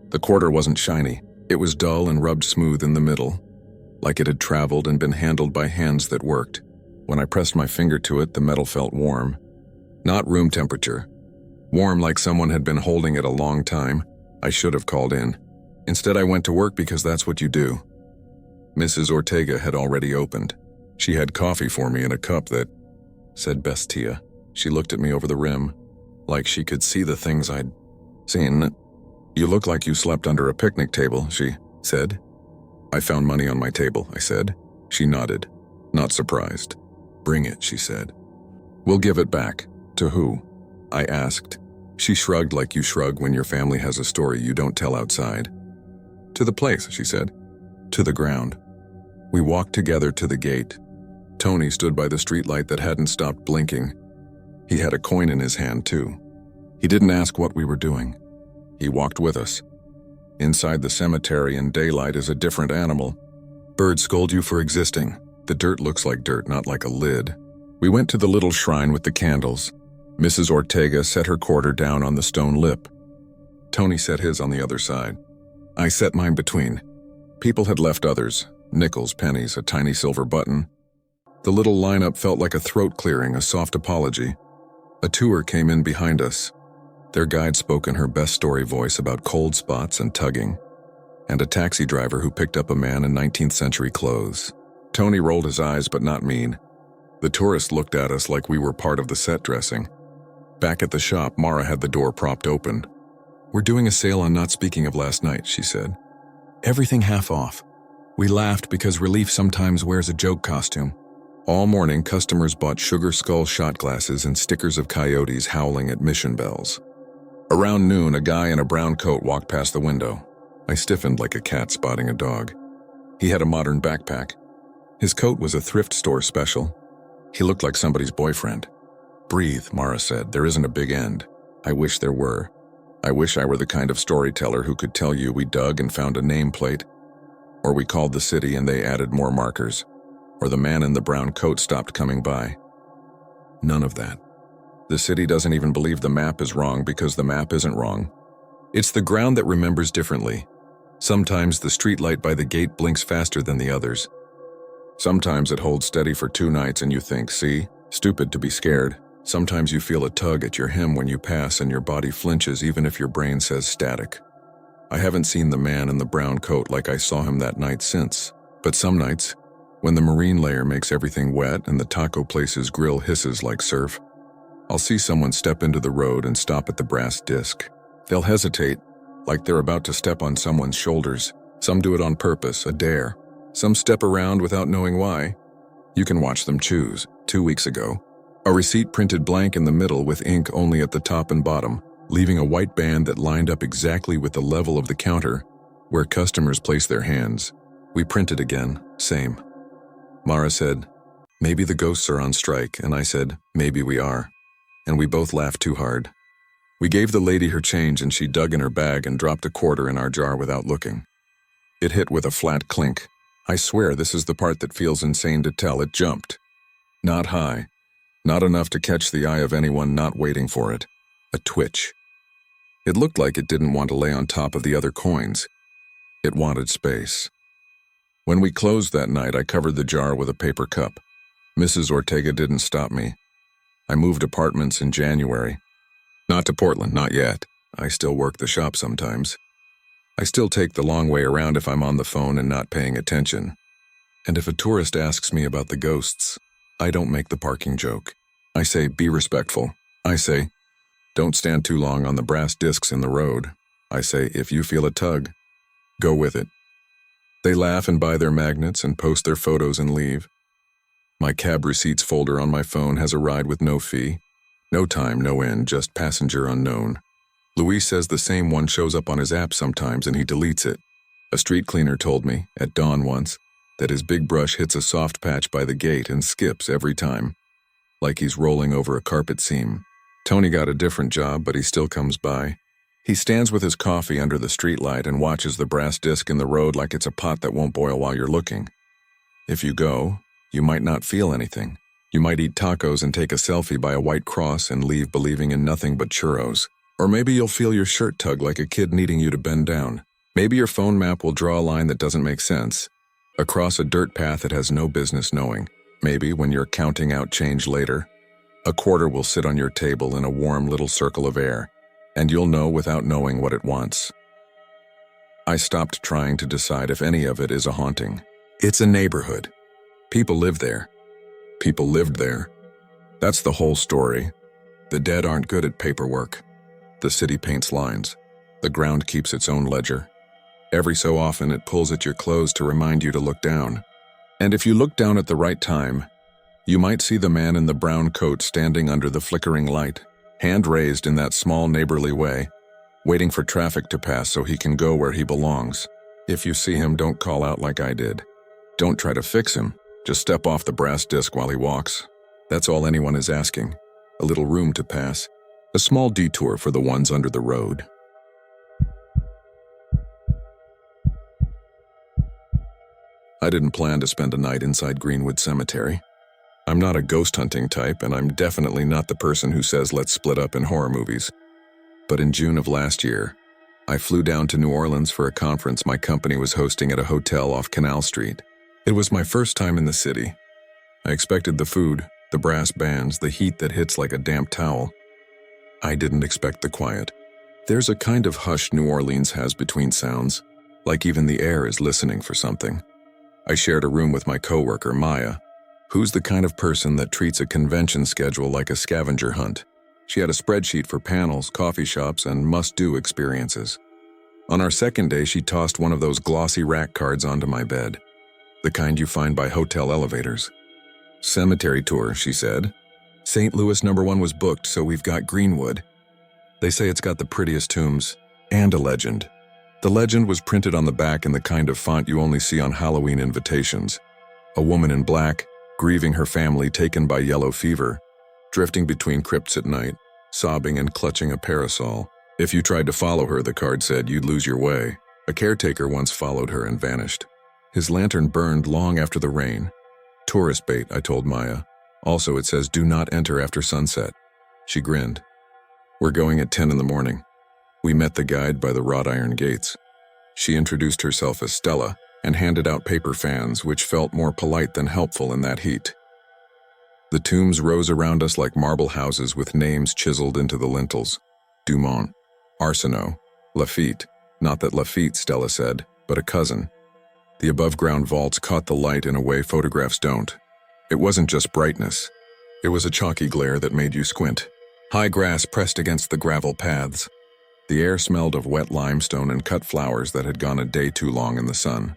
The quarter wasn't shiny. It was dull and rubbed smooth in the middle, like it had traveled and been handled by hands that worked. When I pressed my finger to it, the metal felt warm. Not room temperature. Warm like someone had been holding it a long time. I should have called in. Instead, I went to work because that's what you do. Mrs. Ortega had already opened. She had coffee for me in a cup that said Bestia. She looked at me over the rim, like she could see the things I'd seen. You look like you slept under a picnic table, she said. I found money on my table, I said. She nodded, not surprised. Bring it, she said. We'll give it back. To who? I asked. She shrugged like you shrug when your family has a story you don't tell outside. To the place, she said. To the ground. We walked together to the gate. Tony stood by the streetlight that hadn't stopped blinking. He had a coin in his hand, too. He didn't ask what we were doing. He walked with us. Inside the cemetery in daylight is a different animal. Birds scold you for existing. The dirt looks like dirt, not like a lid. We went to the little shrine with the candles. Mrs. Ortega set her quarter down on the stone lip. Tony set his on the other side. I set mine between. People had left others, nickels, pennies, a tiny silver button. The little lineup felt like a throat clearing, a soft apology. A tour came in behind us. Their guide spoke in her best story voice about cold spots and tugging, and a taxi driver who picked up a man in 19th century clothes. Tony rolled his eyes, but not mean. The tourist looked at us like we were part of the set dressing. Back at the shop, Mara had the door propped open. We're doing a sale on Not Speaking of Last Night, she said. Everything half off. We laughed because relief sometimes wears a joke costume. All morning, customers bought sugar skull shot glasses and stickers of coyotes howling at mission bells. Around noon, a guy in a brown coat walked past the window. I stiffened like a cat spotting a dog. He had a modern backpack. His coat was a thrift store special. He looked like somebody's boyfriend. Breathe, Mara said. There isn't a big end. I wish there were. I wish I were the kind of storyteller who could tell you we dug and found a nameplate, or we called the city and they added more markers, or the man in the brown coat stopped coming by. None of that. The city doesn't even believe the map is wrong because the map isn't wrong. It's the ground that remembers differently. Sometimes the streetlight by the gate blinks faster than the others. Sometimes it holds steady for 2 nights and you think, see, stupid to be scared. Sometimes you feel a tug at your hem when you pass and your body flinches even if your brain says static. I haven't seen the man in the brown coat like I saw him that night since, but some nights, when the marine layer makes everything wet and the taco place's grill hisses like surf, I'll see someone step into the road and stop at the brass disc. They'll hesitate, like they're about to step on someone's shoulders. Some do it on purpose, a dare. Some step around without knowing why. You can watch them choose. 2 weeks ago, a receipt printed blank in the middle with ink only at the top and bottom, leaving a white band that lined up exactly with the level of the counter where customers place their hands. We printed again, same. Mara said, maybe the ghosts are on strike, and I said, maybe we are. And we both laughed too hard. We gave the lady her change and she dug in her bag and dropped a quarter in our jar without looking. It hit with a flat clink. I swear this is the part that feels insane to tell. It jumped. Not high. Not enough to catch the eye of anyone not waiting for it. A twitch. It looked like it didn't want to lay on top of the other coins. It wanted space. When we closed that night, I covered the jar with a paper cup. Mrs. Ortega didn't stop me. I moved apartments in January. Not to Portland, not yet. I still work the shop sometimes. I still take the long way around if I'm on the phone and not paying attention. And if a tourist asks me about the ghosts, I don't make the parking joke. I say, be respectful. I say, don't stand too long on the brass discs in the road. I say, if you feel a tug, go with it. They laugh and buy their magnets and post their photos and leave. My cab receipts folder on my phone has a ride with no fee. No time, no end, just passenger unknown. Luis says the same one shows up on his app sometimes and he deletes it. A street cleaner told me, at dawn once, that his big brush hits a soft patch by the gate and skips every time, like he's rolling over a carpet seam. Tony got a different job, but he still comes by. He stands with his coffee under the streetlight and watches the brass disc in the road like it's a pot that won't boil while you're looking. If you go, you might not feel anything. You might eat tacos and take a selfie by a white cross and leave believing in nothing but churros. Or maybe you'll feel your shirt tug like a kid needing you to bend down. Maybe your phone map will draw a line that doesn't make sense, across a dirt path it has no business knowing. Maybe when you're counting out change later, a quarter will sit on your table in a warm little circle of air, and you'll know without knowing what it wants. I stopped trying to decide if any of it is a haunting. It's a neighborhood. People live there. People lived there. That's the whole story. The dead aren't good at paperwork. The city paints lines. The ground keeps its own ledger. Every so often it pulls at your clothes to remind you to look down. And if you look down at the right time, you might see the man in the brown coat standing under the flickering light, hand raised in that small neighborly way, waiting for traffic to pass so he can go where he belongs. If you see him, don't call out like I did. Don't try to fix him. Just step off the brass disc while he walks. That's all anyone is asking. A little room to pass. A small detour for the ones under the road. I didn't plan to spend a night inside Greenwood Cemetery. I'm not a ghost hunting type, and I'm definitely not the person who says let's split up in horror movies. But in June of last year, I flew down to New Orleans for a conference my company was hosting at a hotel off Canal Street. It was my first time in the city. I expected the food, the brass bands, the heat that hits like a damp towel. I didn't expect the quiet. There's a kind of hush New Orleans has between sounds, like even the air is listening for something. I shared a room with my coworker, Maya, who's the kind of person that treats a convention schedule like a scavenger hunt. She had a spreadsheet for panels, coffee shops, and must-do experiences. On our second day, she tossed one of those glossy rack cards onto my bed, the kind you find by hotel elevators. Cemetery tour, she said. St. Louis #1 was booked, so we've got Greenwood. They say it's got the prettiest tombs, and a legend. The legend was printed on the back in the kind of font you only see on Halloween invitations. A woman in black, grieving her family taken by yellow fever, drifting between crypts at night, sobbing and clutching a parasol. If you tried to follow her, the card said, you'd lose your way. A caretaker once followed her and vanished. His lantern burned long after the rain. Tourist bait, I told Maya. Also, it says, do not enter after sunset. She grinned. We're going at 10 in the morning. We met the guide by the wrought iron gates. She introduced herself as Stella and handed out paper fans, which felt more polite than helpful in that heat. The tombs rose around us like marble houses with names chiseled into the lintels. Dumont, Arsenault, Lafitte. Not that Lafitte, Stella said, but a cousin. The above-ground vaults caught the light in a way photographs don't. It wasn't just brightness. It was a chalky glare that made you squint. High grass pressed against the gravel paths. The air smelled of wet limestone and cut flowers that had gone a day too long in the sun.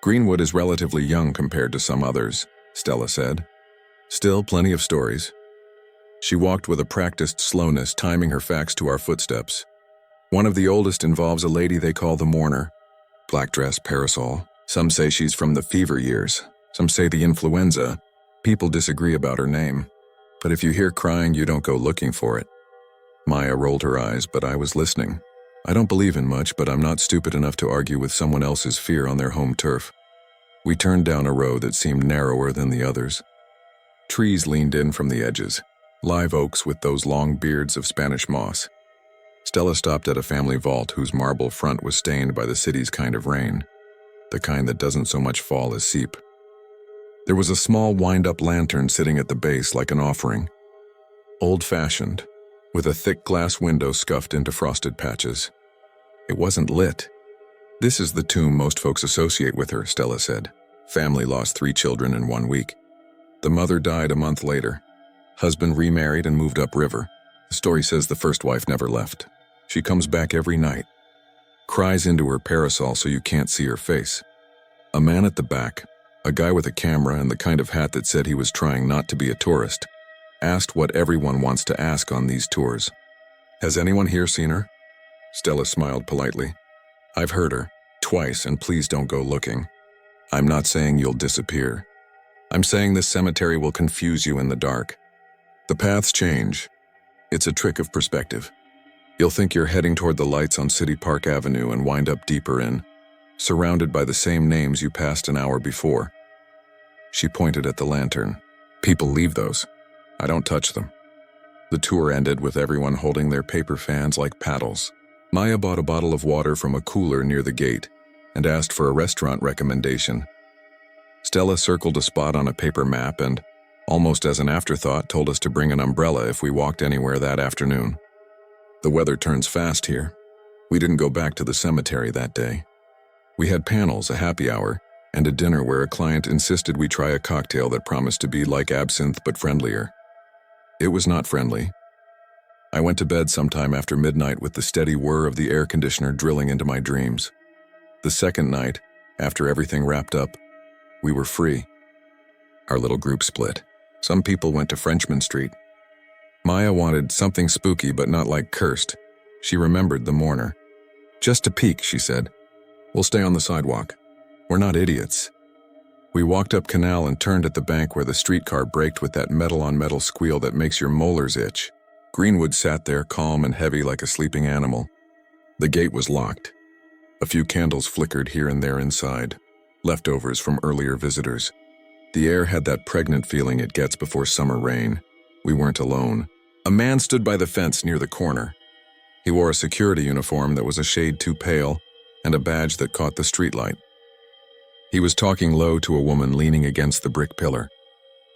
Greenwood is relatively young compared to some others, Stella said. Still plenty of stories. She walked with a practiced slowness, timing her facts to our footsteps. One of the oldest involves a lady they call the mourner. Black dress, parasol. Some say she's from the fever years. Some say the influenza. People disagree about her name. But if you hear crying, you don't go looking for it. Maya rolled her eyes, but I was listening. I don't believe in much, but I'm not stupid enough to argue with someone else's fear on their home turf. We turned down a road that seemed narrower than the others. Trees leaned in from the edges, live oaks with those long beards of Spanish moss. Stella stopped at a family vault whose marble front was stained by the city's kind of rain, the kind that doesn't so much fall as seep. There was a small wind-up lantern sitting at the base like an offering, old-fashioned, with a thick glass window scuffed into frosted patches. It wasn't lit. This is the tomb most folks associate with her, Stella said. Family lost 3 children in 1 week. The mother died a month later. Husband remarried and moved upriver. The story says the first wife never left. She comes back every night, cries into her parasol so you can't see her face. A man at the back, a guy with a camera and the kind of hat that said he was trying not to be a tourist, asked what everyone wants to ask on these tours. Has anyone here seen her? Stella smiled politely. I've heard her. twice, and please don't go looking. I'm not saying you'll disappear. I'm saying this cemetery will confuse you in the dark. The paths change. It's a trick of perspective. You'll think you're heading toward the lights on City Park Avenue and wind up deeper in, surrounded by the same names you passed an hour before. She pointed at the lantern. People leave those. I don't touch them. The tour ended with everyone holding their paper fans like paddles. Maya bought a bottle of water from a cooler near the gate and asked for a restaurant recommendation. Stella circled a spot on a paper map and, almost as an afterthought, told us to bring an umbrella if we walked anywhere that afternoon. The weather turns fast here. We didn't go back to the cemetery that day. We had panels, a happy hour, and a dinner where a client insisted we try a cocktail that promised to be like absinthe but friendlier. It was not friendly. I went to bed sometime after midnight with the steady whir of the air conditioner drilling into my dreams. The second night, after everything wrapped up, we were free. Our little group split. Some people went to Frenchman Street. Maya wanted something spooky but not like cursed. She remembered the mourner. Just a peek, she said. We'll stay on the sidewalk. We're not idiots. We walked up Canal and turned at the bank where the streetcar braked with that metal-on-metal squeal that makes your molars itch. Greenwood sat there calm and heavy like a sleeping animal. The gate was locked. A few candles flickered here and there inside, leftovers from earlier visitors. The air had that pregnant feeling it gets before summer rain. We weren't alone. A man stood by the fence near the corner. He wore a security uniform that was a shade too pale and a badge that caught the streetlight. He was talking low to a woman leaning against the brick pillar.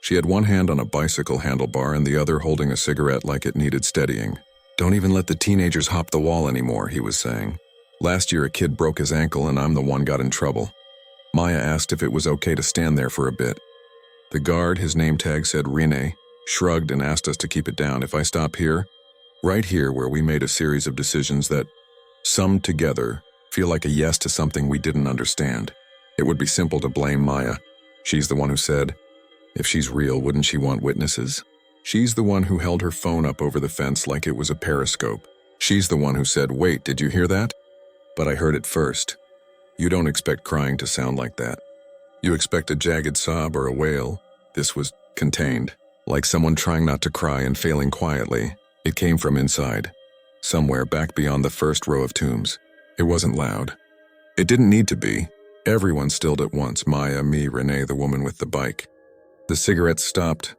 She had one hand on a bicycle handlebar and the other holding a cigarette like it needed steadying. Don't even let the teenagers hop the wall anymore, he was saying. Last year a kid broke his ankle and I'm the one got in trouble. Maya asked if it was okay to stand there for a bit. The guard, his name tag said Rene, shrugged and asked us to keep it down. If I stop here, right here where we made a series of decisions that, summed together, feel like a yes to something we didn't understand. It would be simple to blame Maya. She's the one who said, if she's real, wouldn't she want witnesses? She's the one who held her phone up over the fence like it was a periscope. She's the one who said, wait, did you hear that? But I heard it first. You don't expect crying to sound like that. You expect a jagged sob or a wail. This was contained, like someone trying not to cry and failing quietly. It came from inside, somewhere back beyond the first row of tombs. It wasn't loud. It didn't need to be. Everyone stilled at once, Maya, me, Renee, the woman with the bike. The cigarettes stopped.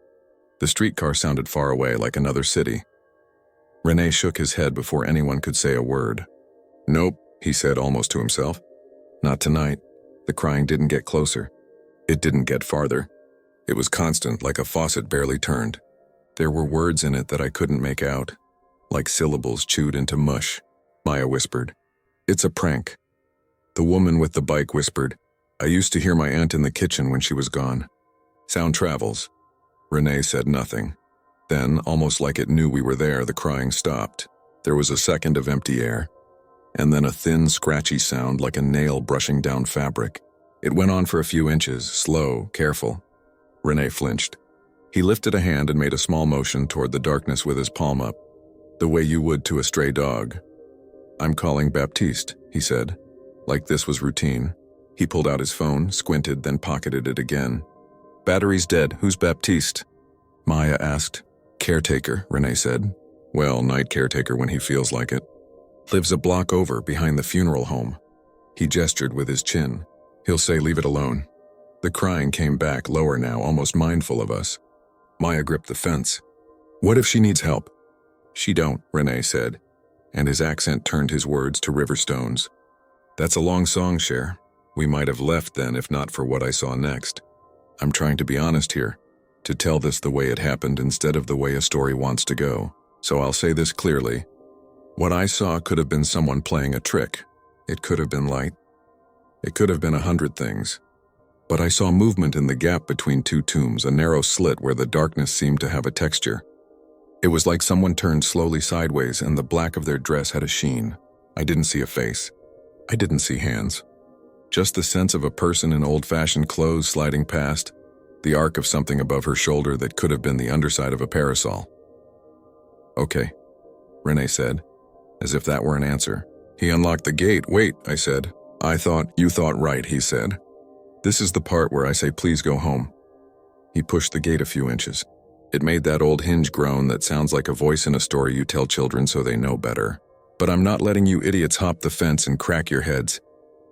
The streetcar sounded far away, like another city. Renee shook his head before anyone could say a word. Nope, he said almost to himself. Not tonight. The crying didn't get closer. It didn't get farther. It was constant, like a faucet barely turned. There were words in it that I couldn't make out, like syllables chewed into mush. Maya whispered, "It's a prank." The woman with the bike whispered, "I used to hear my aunt in the kitchen when she was gone." Sound travels. Renee said nothing. Then, almost like it knew we were there, the crying stopped. There was a second of empty air, and then a thin, scratchy sound like a nail brushing down fabric. It went on for a few inches, slow, careful. Renee flinched. He lifted a hand and made a small motion toward the darkness with his palm up, the way you would to a stray dog. "I'm calling Baptiste," he said, like this was routine. He pulled out his phone, squinted, then pocketed it again. "Battery's dead. Who's Baptiste?" Maya asked. "Caretaker," Renee said. "Well, night caretaker when he feels like it. Lives a block over, behind the funeral home." He gestured with his chin. "He'll say leave it alone." The crying came back, lower now, almost mindful of us. Maya gripped the fence. "What if she needs help?" "She don't," Renee said, and his accent turned his words to river stones. "That's a long song, Cher. We might have left then if not for what I saw next. I'm trying to be honest here, to tell this the way it happened instead of the way a story wants to go. So I'll say this clearly. What I saw could have been someone playing a trick. It could have been light. It could have been 100 things. But I saw movement in the gap between two tombs, a narrow slit where the darkness seemed to have a texture. It was like someone turned slowly sideways and the black of their dress had a sheen. I didn't see a face. I didn't see hands. Just the sense of a person in old-fashioned clothes sliding past, the arc of something above her shoulder that could have been the underside of a parasol. "Okay," Renee said, as if that were an answer. "He unlocked the gate." "Wait," I said. You thought right, he said. This is the part where I say please go home. He pushed the gate a few inches. It made that old hinge groan that sounds like a voice in a story you tell children so they know better. But I'm not letting you idiots hop the fence and crack your heads.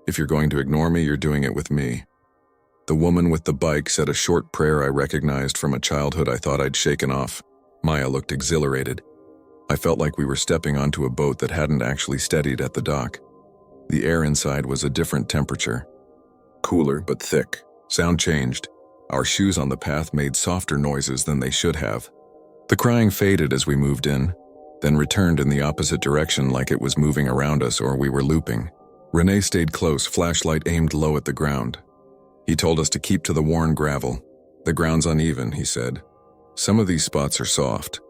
If you're going to ignore me, you're doing it with me. The woman with the bike said a short prayer I recognized from a childhood I thought I'd shaken off. Maya looked exhilarated. I felt like we were stepping onto a boat that hadn't actually steadied at the dock. The air inside was a different temperature. Cooler but thick. Sound changed. Our shoes on the path made softer noises than they should have. The crying faded as we moved in, then returned in the opposite direction like it was moving around us or we were looping. Renee stayed close, flashlight aimed low at the ground. He told us to keep to the worn gravel. The ground's uneven, he said. Some of these spots are soft.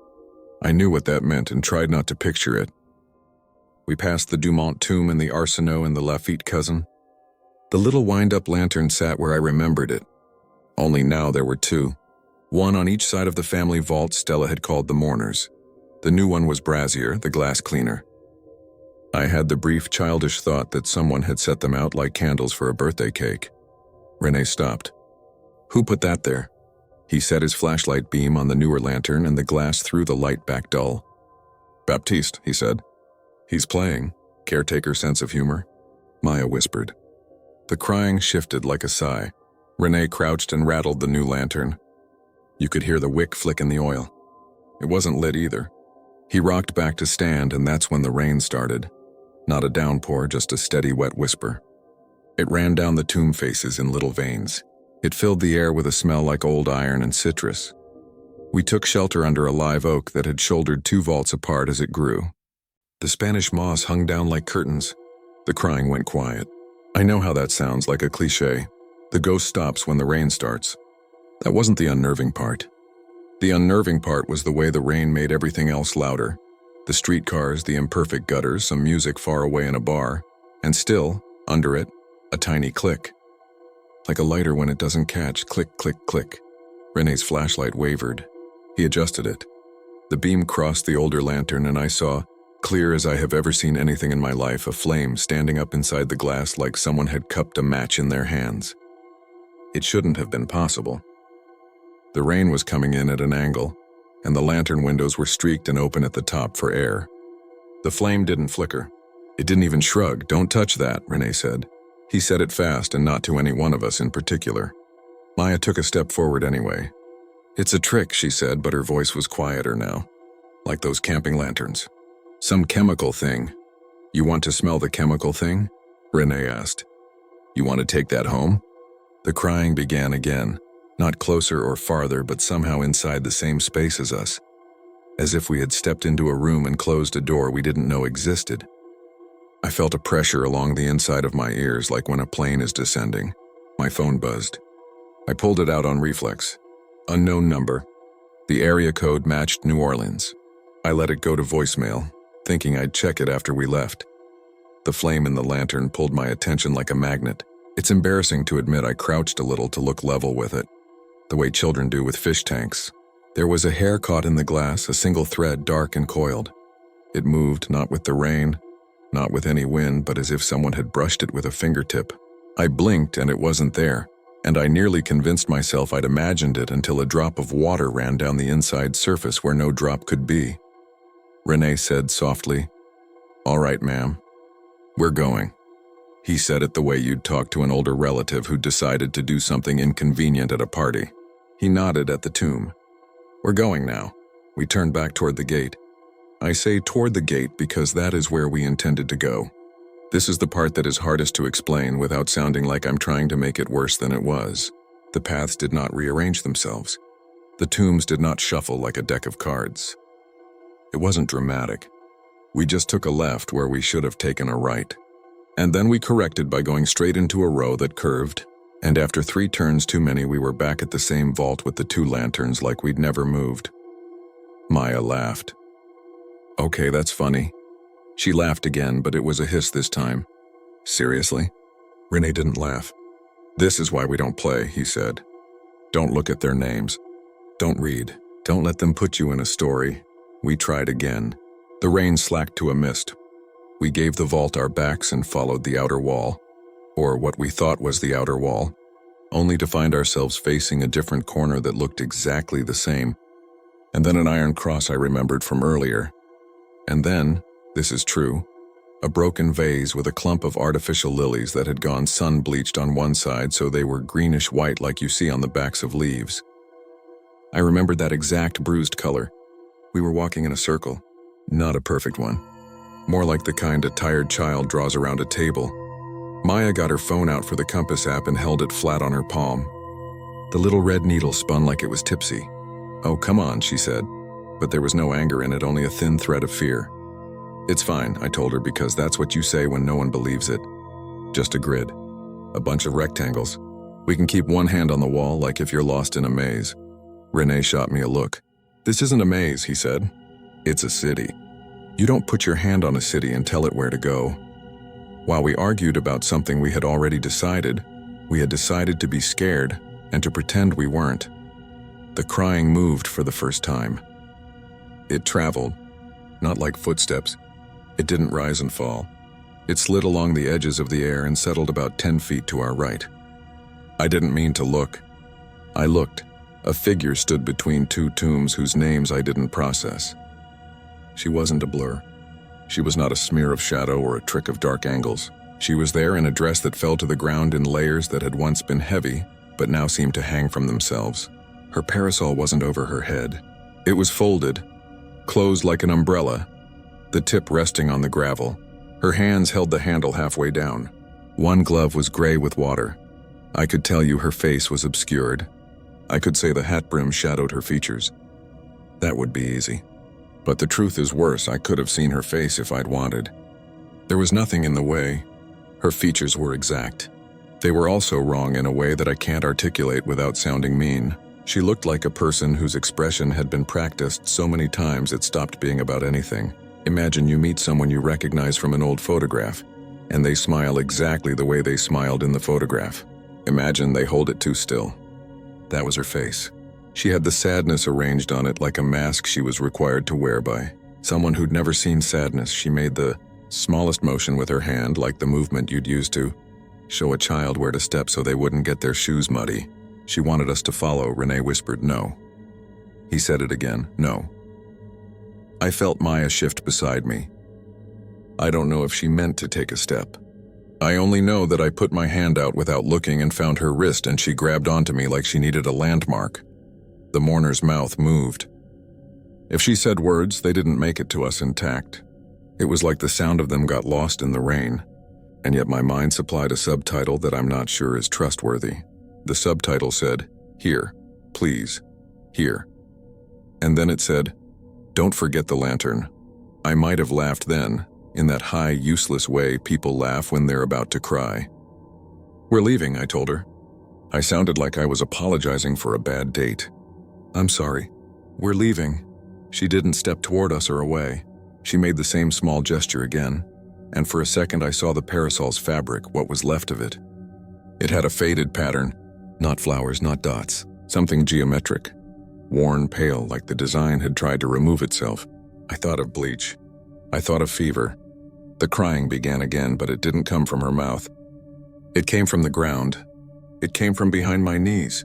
I knew what that meant and tried not to picture it. We passed the Dumont tomb and the Arsenault and the Lafitte cousin. The little wind-up lantern sat where I remembered it. Only now there were two. One on each side of the family vault Stella had called the mourners. The new one was Brazier, the glass cleaner. I had the brief childish thought that someone had set them out like candles for a birthday cake. Renee stopped. Who put that there? He set his flashlight beam on the newer lantern and the glass threw the light back dull. Baptiste, he said. He's playing. Caretaker sense of humor. Maya whispered. The crying shifted like a sigh. Renee crouched and rattled the new lantern. You could hear the wick flick in the oil. It wasn't lit either. He rocked back to stand and that's when the rain started. Not a downpour, just a steady wet whisper. It ran down the tomb faces in little veins. It filled the air with a smell like old iron and citrus. We took shelter under a live oak that had shouldered 2 vaults apart as it grew. The Spanish moss hung down like curtains. The crying went quiet. I know how that sounds, like a cliché. The ghost stops when the rain starts. That wasn't the unnerving part. The unnerving part was the way the rain made everything else louder. The streetcars, the imperfect gutters, some music far away in a bar, and still, under it, a tiny click. Like a lighter when it doesn't catch, click, click, click. Renee's flashlight wavered. He adjusted it. The beam crossed the older lantern and I saw, clear as I have ever seen anything in my life, a flame standing up inside the glass like someone had cupped a match in their hands. It shouldn't have been possible. The rain was coming in at an angle, and the lantern windows were streaked and open at the top for air. The flame didn't flicker. It didn't even shrug. Don't touch that, Renee said. He said it fast and not to any one of us in particular. Maya took a step forward anyway. It's a trick, she said, but her voice was quieter now. Like those camping lanterns. Some chemical thing. You want to smell the chemical thing? Renee asked. You want to take that home? The crying began again. Not closer or farther, but somehow inside the same space as us. As if we had stepped into a room and closed a door we didn't know existed. I felt a pressure along the inside of my ears like when a plane is descending. My phone buzzed. I pulled it out on reflex. Unknown number. The area code matched New Orleans. I let it go to voicemail, thinking I'd check it after we left. The flame in the lantern pulled my attention like a magnet. It's embarrassing to admit I crouched a little to look level with it, the way children do with fish tanks. There was a hair caught in the glass, a single thread dark and coiled. It moved, not with the rain, not with any wind, but as if someone had brushed it with a fingertip. I blinked and it wasn't there, and I nearly convinced myself I'd imagined it until a drop of water ran down the inside surface where no drop could be. Renee said softly, "All right, ma'am. We're going." He said it the way you'd talk to an older relative who decided to do something inconvenient at a party. He nodded at the tomb. "We're going now." We turned back toward the gate. I say toward the gate because that is where we intended to go. This is the part that is hardest to explain without sounding like I'm trying to make it worse than it was. The paths did not rearrange themselves. The tombs did not shuffle like a deck of cards. It wasn't dramatic. We just took a left where we should have taken a right. And then we corrected by going straight into a row that curved, and after 3 turns too many we were back at the same vault with the 2 lanterns like we'd never moved. Maya laughed. "Okay, that's funny." She laughed again, but it was a hiss this time. "Seriously?" Renee didn't laugh. "This is why we don't play," he said. "Don't look at their names. Don't read. Don't let them put you in a story." We tried again. The rain slacked to a mist. We gave the vault our backs and followed the outer wall. or what we thought was the outer wall, only to find ourselves facing a different corner that looked exactly the same. And then an iron cross I remembered from earlier. And then, this is true, a broken vase with a clump of artificial lilies that had gone sun-bleached on one side so they were greenish-white like you see on the backs of leaves. I remembered that exact bruised color. We were walking in a circle, not a perfect one. More like the kind a tired child draws around a table. Maya got her phone out for the compass app and held it flat on her palm. The little red needle spun like it was tipsy. "Oh, come on," she said, but there was no anger in it, only a thin thread of fear. "It's fine," I told her, because that's what you say when no one believes it. "Just a grid. A bunch of rectangles. We can keep one hand on the wall like if you're lost in a maze." Renee shot me a look. "This isn't a maze," he said. "It's a city. You don't put your hand on a city and tell it where to go." While we argued about something we had already decided, we had decided to be scared and to pretend we weren't. The crying moved for the first time. It traveled, not like footsteps. It didn't rise and fall. It slid along the edges of the air and settled about 10 feet to our right. I didn't mean to look. I looked. A figure stood between two tombs whose names I didn't process. She wasn't a blur. She was not a smear of shadow or a trick of dark angles. She was there in a dress that fell to the ground in layers that had once been heavy, but now seemed to hang from themselves. Her parasol wasn't over her head. It was folded, closed like an umbrella, the tip resting on the gravel. Her hands held the handle halfway down. One glove was gray with water. I could tell you her face was obscured. I could say the hat brim shadowed her features. That would be easy. But the truth is worse. I could have seen her face if I'd wanted. There was nothing in the way. Her features were exact. They were also wrong in a way that I can't articulate without sounding mean. She looked like a person whose expression had been practiced so many times it stopped being about anything. Imagine you meet someone you recognize from an old photograph, and they smile exactly the way they smiled in the photograph. Imagine they hold it too still. That was her face. She had the sadness arranged on it like a mask she was required to wear by someone who'd never seen sadness. She made the smallest motion with her hand, like the movement you'd use to show a child where to step so they wouldn't get their shoes muddy. She wanted us to follow. Renee whispered, "No." He said it again, "No." I felt Maya shift beside me. I don't know if she meant to take a step. I only know that I put my hand out without looking and found her wrist, and she grabbed onto me like she needed a landmark. The mourner's mouth moved. If she said words, they didn't make it to us intact. It was like the sound of them got lost in the rain, and yet my mind supplied a subtitle that I'm not sure is trustworthy. The subtitle said, "Here, please, here." And then it said, "Don't forget the lantern." I might have laughed then, in that high, useless way people laugh when they're about to cry. "We're leaving," I told her. I sounded like I was apologizing for a bad date. "I'm sorry. We're leaving." She didn't step toward us or away. She made the same small gesture again, and for a second I saw the parasol's fabric, what was left of it. It had a faded pattern, not flowers, not dots, something geometric, worn pale like the design had tried to remove itself. I thought of bleach. I thought of fever. The crying began again, but it didn't come from her mouth. It came from the ground. It came from behind my knees.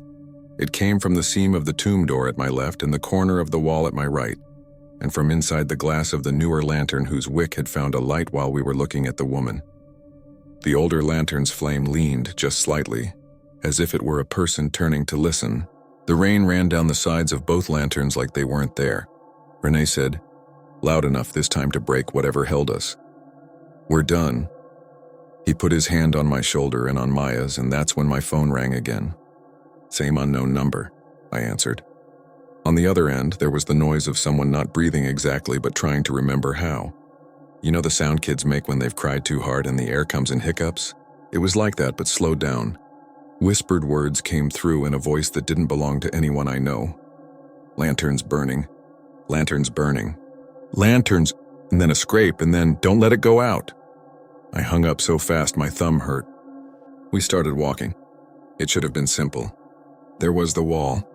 It came from the seam of the tomb door at my left and the corner of the wall at my right, and from inside the glass of the newer lantern whose wick had found a light while we were looking at the woman. The older lantern's flame leaned just slightly, as if it were a person turning to listen. The rain ran down the sides of both lanterns like they weren't there. Renee said, loud enough this time to break whatever held us, "We're done." He put his hand on my shoulder and on Maya's, and that's when my phone rang again. "Same unknown number," I answered. On the other end, there was the noise of someone not breathing exactly but trying to remember how. You know the sound kids make when they've cried too hard and the air comes in hiccups? It was like that, but slowed down. Whispered words came through in a voice that didn't belong to anyone I know. "Lanterns burning. Lanterns burning. Lanterns," and then a scrape, and then, "Don't let it go out." I hung up so fast my thumb hurt. We started walking. It should have been simple. There was the wall.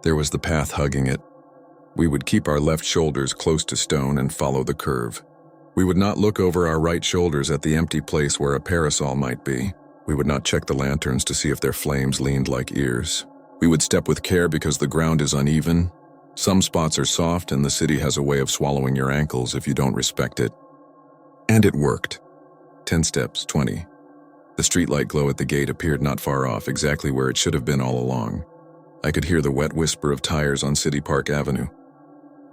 There was the path hugging it. We would keep our left shoulders close to stone and follow the curve. We would not look over our right shoulders at the empty place where a parasol might be. We would not check the lanterns to see if their flames leaned like ears. We would step with care because the ground is uneven. Some spots are soft and the city has a way of swallowing your ankles if you don't respect it. And it worked. 10 steps, 20. The streetlight glow at the gate appeared not far off, exactly where it should have been all along. I could hear the wet whisper of tires on City Park Avenue.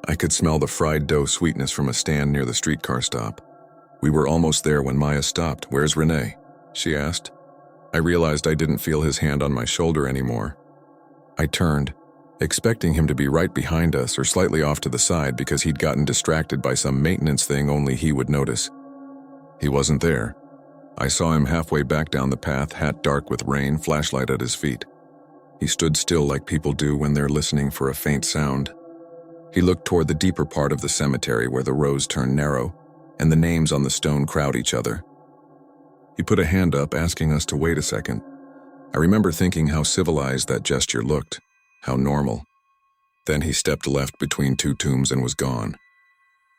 I could smell the fried dough sweetness from a stand near the streetcar stop. We were almost there when Maya stopped. "Where's Renee?" she asked. I realized I didn't feel his hand on my shoulder anymore. I turned, expecting him to be right behind us or slightly off to the side because he'd gotten distracted by some maintenance thing only he would notice. He wasn't there. I saw him halfway back down the path, hat dark with rain, flashlight at his feet. He stood still like people do when they're listening for a faint sound. He looked toward the deeper part of the cemetery where the rows turn narrow and the names on the stone crowd each other. He put a hand up, asking us to wait a second. I remember thinking how civilized that gesture looked, how normal. Then he stepped left between two tombs and was gone.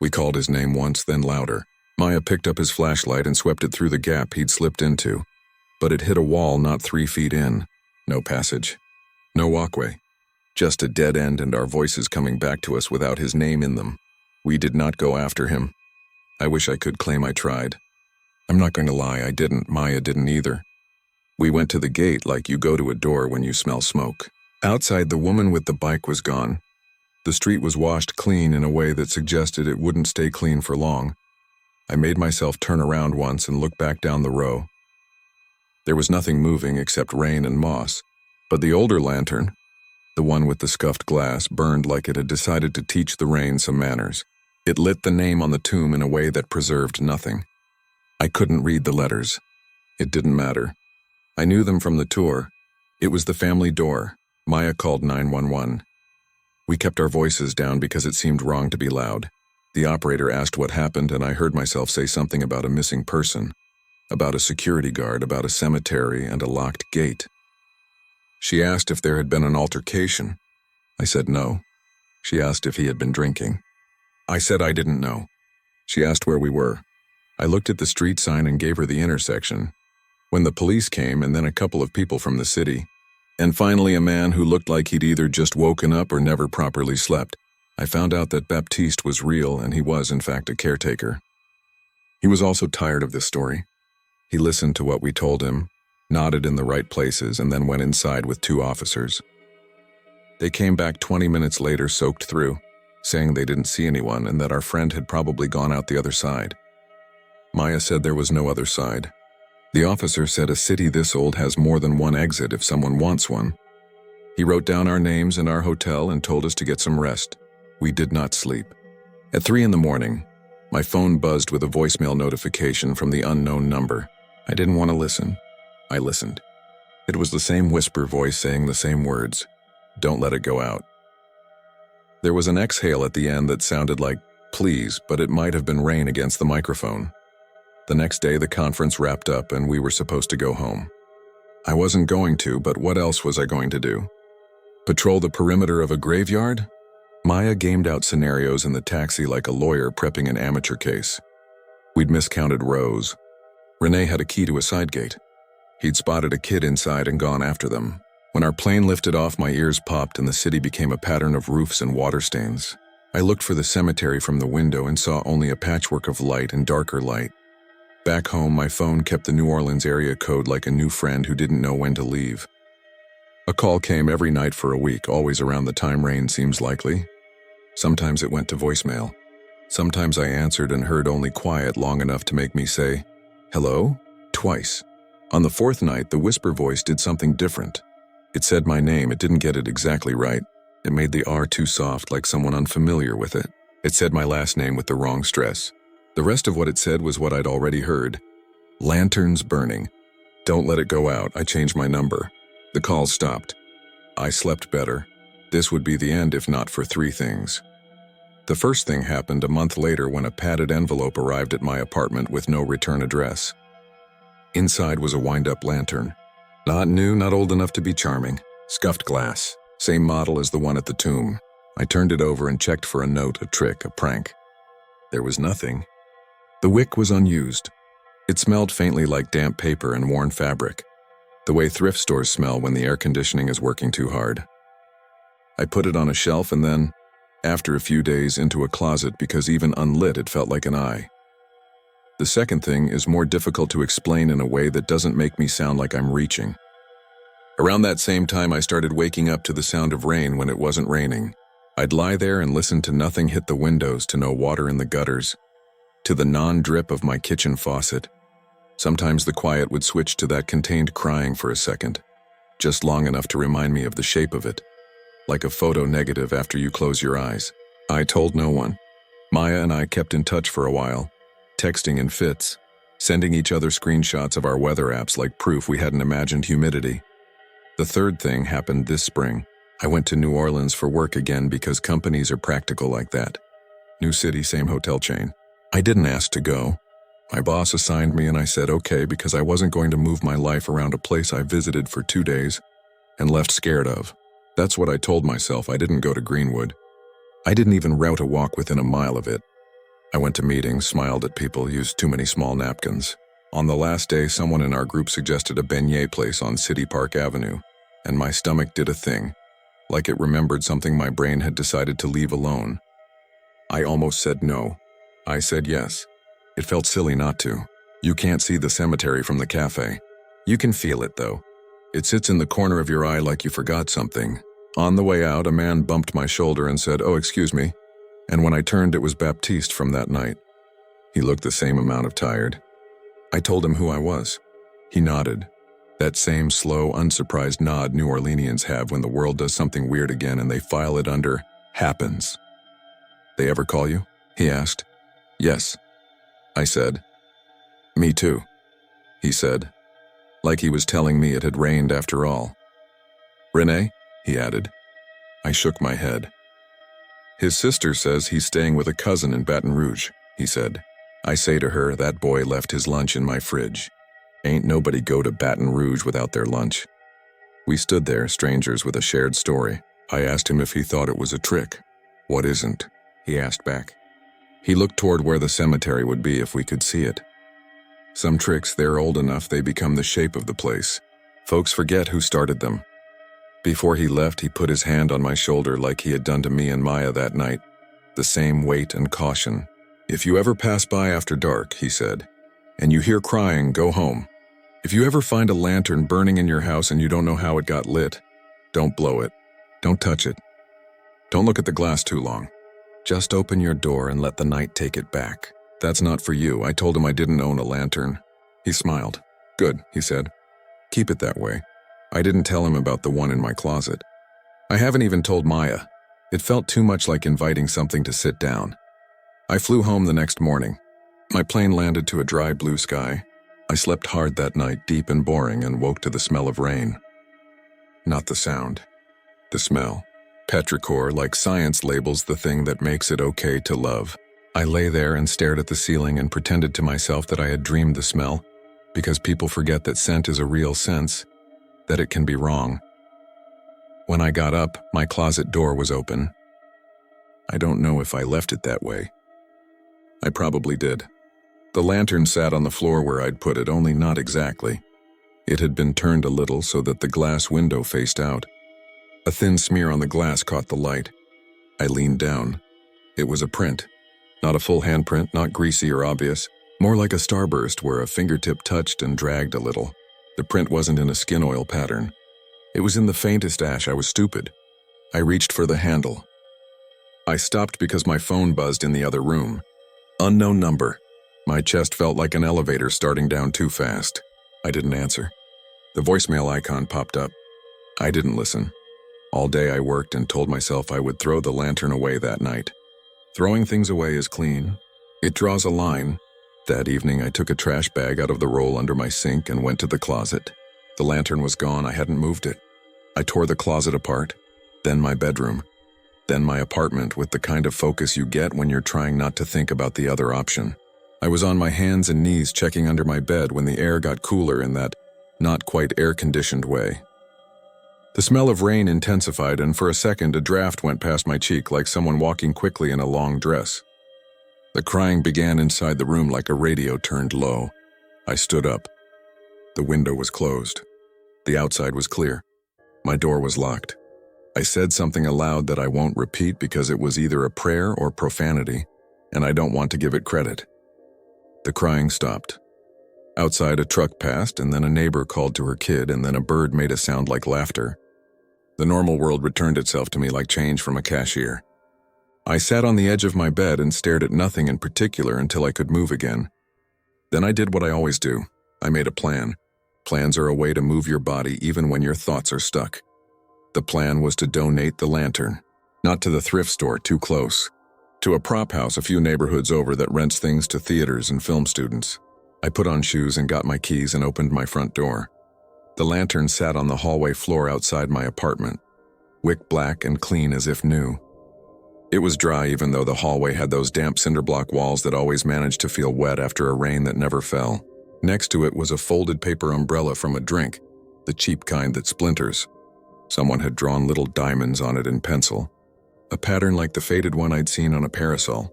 We called his name once, then louder. Maya picked up his flashlight and swept it through the gap he'd slipped into, but it hit a wall not 3 feet in. No passage. No walkway. Just a dead end and our voices coming back to us without his name in them. We did not go after him. I wish I could claim I tried. I'm not going to lie, I didn't. Maya didn't either. We went to the gate like you go to a door when you smell smoke. Outside, the woman with the bike was gone. The street was washed clean in a way that suggested it wouldn't stay clean for long. I made myself turn around once and look back down the row. There was nothing moving except rain and moss, but the older lantern, the one with the scuffed glass, burned like it had decided to teach the rain some manners. It lit the name on the tomb in a way that preserved nothing. I couldn't read the letters. It didn't matter. I knew them from the tour. It was the family door. Maya called 911. We kept our voices down because it seemed wrong to be loud. The operator asked what happened, and I heard myself say something about a missing person, about a security guard, about a cemetery, and a locked gate. She asked if there had been an altercation. I said no. She asked if he had been drinking. I said I didn't know. She asked where we were. I looked at the street sign and gave her the intersection. When the police came, and then a couple of people from the city, and finally a man who looked like he'd either just woken up or never properly slept, I found out that Baptiste was real and he was, in fact, a caretaker. He was also tired of this story. He listened to what we told him, nodded in the right places, and then went inside with 2 officers. They came back 20 minutes later soaked through, saying they didn't see anyone and that our friend had probably gone out the other side. Maya said there was no other side. The officer said a city this old has more than one exit if someone wants one. He wrote down our names and our hotel and told us to get some rest. We did not sleep. At 3 a.m, my phone buzzed with a voicemail notification from the unknown number. I didn't want to listen. I listened. It was the same whisper voice saying the same words. Don't let it go out. There was an exhale at the end that sounded like, please, but it might have been rain against the microphone. The next day, the conference wrapped up and we were supposed to go home. I wasn't going to, but what else was I going to do? Patrol the perimeter of a graveyard? Maya gamed out scenarios in the taxi like a lawyer prepping an amateur case. We'd miscounted rows. Renee had a key to a side gate. He'd spotted a kid inside and gone after them. When our plane lifted off, my ears popped and the city became a pattern of roofs and water stains. I looked for the cemetery from the window and saw only a patchwork of light and darker light. Back home, my phone kept the New Orleans area code like a new friend who didn't know when to leave. A call came every night for a week, always around the time rain seems likely. Sometimes it went to voicemail. Sometimes I answered and heard only quiet long enough to make me say, hello? Twice. On the 4th night, the whisper voice did something different. It said my name. It didn't get it exactly right. It made the R too soft, like someone unfamiliar with it. It said my last name with the wrong stress. The rest of what it said was what I'd already heard. Lanterns burning. Don't let it go out. I changed my number. The call stopped. I slept better. This would be the end if not for 3 things. The first thing happened a month later when a padded envelope arrived at my apartment with no return address. Inside was a wind-up lantern. Not new, not old enough to be charming. Scuffed glass. Same model as the one at the tomb. I turned it over and checked for a note, a trick, a prank. There was nothing. The wick was unused. It smelled faintly like damp paper and worn fabric, the way thrift stores smell when the air conditioning is working too hard. I put it on a shelf and then, after a few days, into a closet because even unlit it felt like an eye. The second thing is more difficult to explain in a way that doesn't make me sound like I'm reaching. Around that same time I started waking up to the sound of rain when it wasn't raining. I'd lie there and listen to nothing hit the windows, to no water in the gutters, to the non-drip of my kitchen faucet. Sometimes the quiet would switch to that contained crying for a second, just long enough to remind me of the shape of it, like a photo negative after you close your eyes. I told no one. Maya and I kept in touch for a while, texting in fits, sending each other screenshots of our weather apps like proof we hadn't imagined humidity. The third thing happened this spring. I went to New Orleans for work again because companies are practical like that. New city, same hotel chain. I didn't ask to go. My boss assigned me and I said okay because I wasn't going to move my life around a place I visited for 2 days and left scared of. That's what I told myself. I didn't go to Greenwood. I didn't even route a walk within a mile of it. I went to meetings, smiled at people, used too many small napkins. On the last day, someone in our group suggested a beignet place on City Park Avenue, and my stomach did a thing, like it remembered something my brain had decided to leave alone. I almost said no. I said yes. It felt silly not to. You can't see the cemetery from the cafe. You can feel it, though. It sits in the corner of your eye like you forgot something. On the way out, a man bumped my shoulder and said, "Oh, excuse me." And when I turned, it was Baptiste from that night. He looked the same amount of tired. I told him who I was. He nodded. That same slow, unsurprised nod New Orleanians have when the world does something weird again and they file it under happens. "They ever call you?" he asked. "Yes," I said. "Me too," he said, like he was telling me it had rained after all. "Renee?" he added. I shook my head. "His sister says he's staying with a cousin in Baton Rouge," he said. I say to her, "That boy left his lunch in my fridge. Ain't nobody go to Baton Rouge without their lunch." We stood there, strangers with a shared story. I asked him if he thought it was a trick. "What isn't?" he asked back. He looked toward where the cemetery would be if we could see it. Some tricks, they're old enough they become the shape of the place. Folks forget who started them. Before he left, he put his hand on my shoulder like he had done to me and Maya that night. The same weight and caution. "If you ever pass by after dark," he said, "and you hear crying, go home. If you ever find a lantern burning in your house and you don't know how it got lit, don't blow it. Don't touch it. Don't look at the glass too long. Just open your door and let the night take it back. That's not for you." I told him I didn't own a lantern. He smiled. "Good," he said. "Keep it that way." I didn't tell him about the one in my closet. I haven't even told Maya. It felt too much like inviting something to sit down. I flew home the next morning. My plane landed to a dry blue sky. I slept hard that night, deep and boring, and woke to the smell of rain. Not the sound. The smell. Petrichor, like science, labels the thing that makes it okay to love. I lay there and stared at the ceiling and pretended to myself that I had dreamed the smell, because people forget that scent is a real sense, that it can be wrong. When I got up, my closet door was open. I don't know if I left it that way. I probably did. The lantern sat on the floor where I'd put it, only not exactly. It had been turned a little so that the glass window faced out. A thin smear on the glass caught the light. I leaned down. It was a print. Not a full handprint, not greasy or obvious. More like a starburst where a fingertip touched and dragged a little. The print wasn't in a skin oil pattern. It was in the faintest ash. I was stupid. I reached for the handle. I stopped because my phone buzzed in the other room. Unknown number. My chest felt like an elevator starting down too fast. I didn't answer. The voicemail icon popped up. I didn't listen. All day I worked and told myself I would throw the lantern away that night. Throwing things away is clean. It draws a line. That evening I took a trash bag out of the roll under my sink and went to the closet. The lantern was gone. I hadn't moved it. I tore the closet apart, then my bedroom, then my apartment with the kind of focus you get when you're trying not to think about the other option. I was on my hands and knees checking under my bed when the air got cooler in that not quite air-conditioned way. The smell of rain intensified, and for a second a draft went past my cheek like someone walking quickly in a long dress. The crying began inside the room like a radio turned low. I stood up. The window was closed. The outside was clear. My door was locked. I said something aloud that I won't repeat because it was either a prayer or profanity, and I don't want to give it credit. The crying stopped. Outside, a truck passed, and then a neighbor called to her kid, and then a bird made a sound like laughter. The normal world returned itself to me like change from a cashier. I sat on the edge of my bed and stared at nothing in particular until I could move again. Then I did what I always do. I made a plan. Plans are a way to move your body even when your thoughts are stuck. The plan was to donate the lantern, not to the thrift store too close, to a prop house a few neighborhoods over that rents things to theaters and film students. I put on shoes and got my keys and opened my front door. The lantern sat on the hallway floor outside my apartment, wick black and clean as if new. It was dry even though the hallway had those damp cinder block walls that always managed to feel wet after a rain that never fell. Next to it was a folded paper umbrella from a drink, the cheap kind that splinters. Someone had drawn little diamonds on it in pencil, a pattern like the faded one I'd seen on a parasol.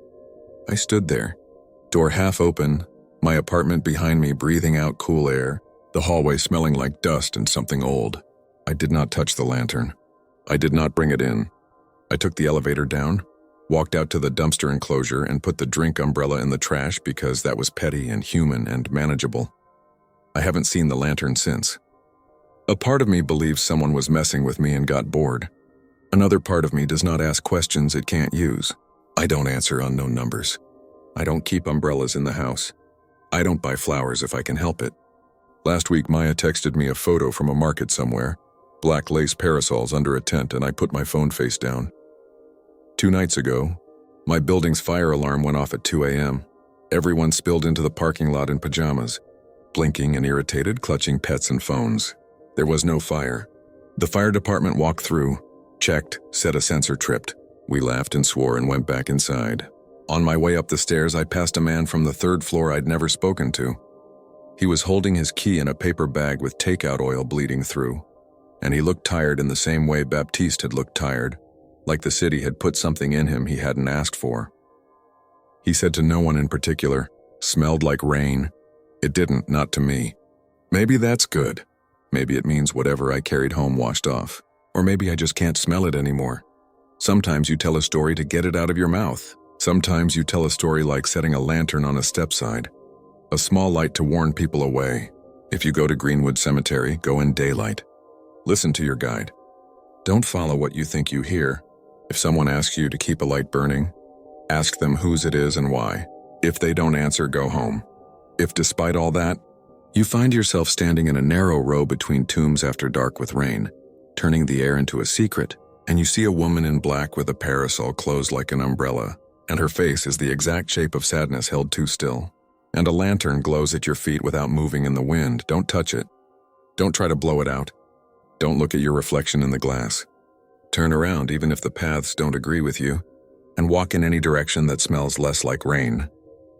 I stood there, door half open, my apartment behind me breathing out cool air, the hallway smelling like dust and something old. I did not touch the lantern. I did not bring it in. I took the elevator down, walked out to the dumpster enclosure and put the drink umbrella in the trash because that was petty and human and manageable. I haven't seen the lantern since. A part of me believes someone was messing with me and got bored. Another part of me does not ask questions it can't use. I don't answer unknown numbers. I don't keep umbrellas in the house. I don't buy flowers if I can help it. Last week, Maya texted me a photo from a market somewhere, black lace parasols under a tent, and I put my phone face down. 2 nights ago, my building's fire alarm went off at 2 a.m. Everyone spilled into the parking lot in pajamas, blinking and irritated, clutching pets and phones. There was no fire. The fire department walked through, checked, said a sensor tripped. We laughed and swore and went back inside. On my way up the stairs, I passed a man from the 3rd floor I'd never spoken to. He was holding his key in a paper bag with takeout oil bleeding through, and he looked tired in the same way Baptiste had looked tired, like the city had put something in him he hadn't asked for. He said to no one in particular, "Smelled like rain." It didn't, not to me. Maybe that's good. Maybe it means whatever I carried home washed off. Or maybe I just can't smell it anymore. Sometimes you tell a story to get it out of your mouth. Sometimes you tell a story like setting a lantern on a stepside, a small light to warn people away. If you go to Greenwood Cemetery, go in daylight. Listen to your guide. Don't follow what you think you hear. If someone asks you to keep a light burning, ask them whose it is and why. If they don't answer, go home. If despite all that, you find yourself standing in a narrow row between tombs after dark with rain, turning the air into a secret, and you see a woman in black with a parasol closed like an umbrella, and her face is the exact shape of sadness held too still, and a lantern glows at your feet without moving in the wind, don't touch it. Don't try to blow it out. Don't look at your reflection in the glass. Turn around even if the paths don't agree with you, and walk in any direction that smells less like rain.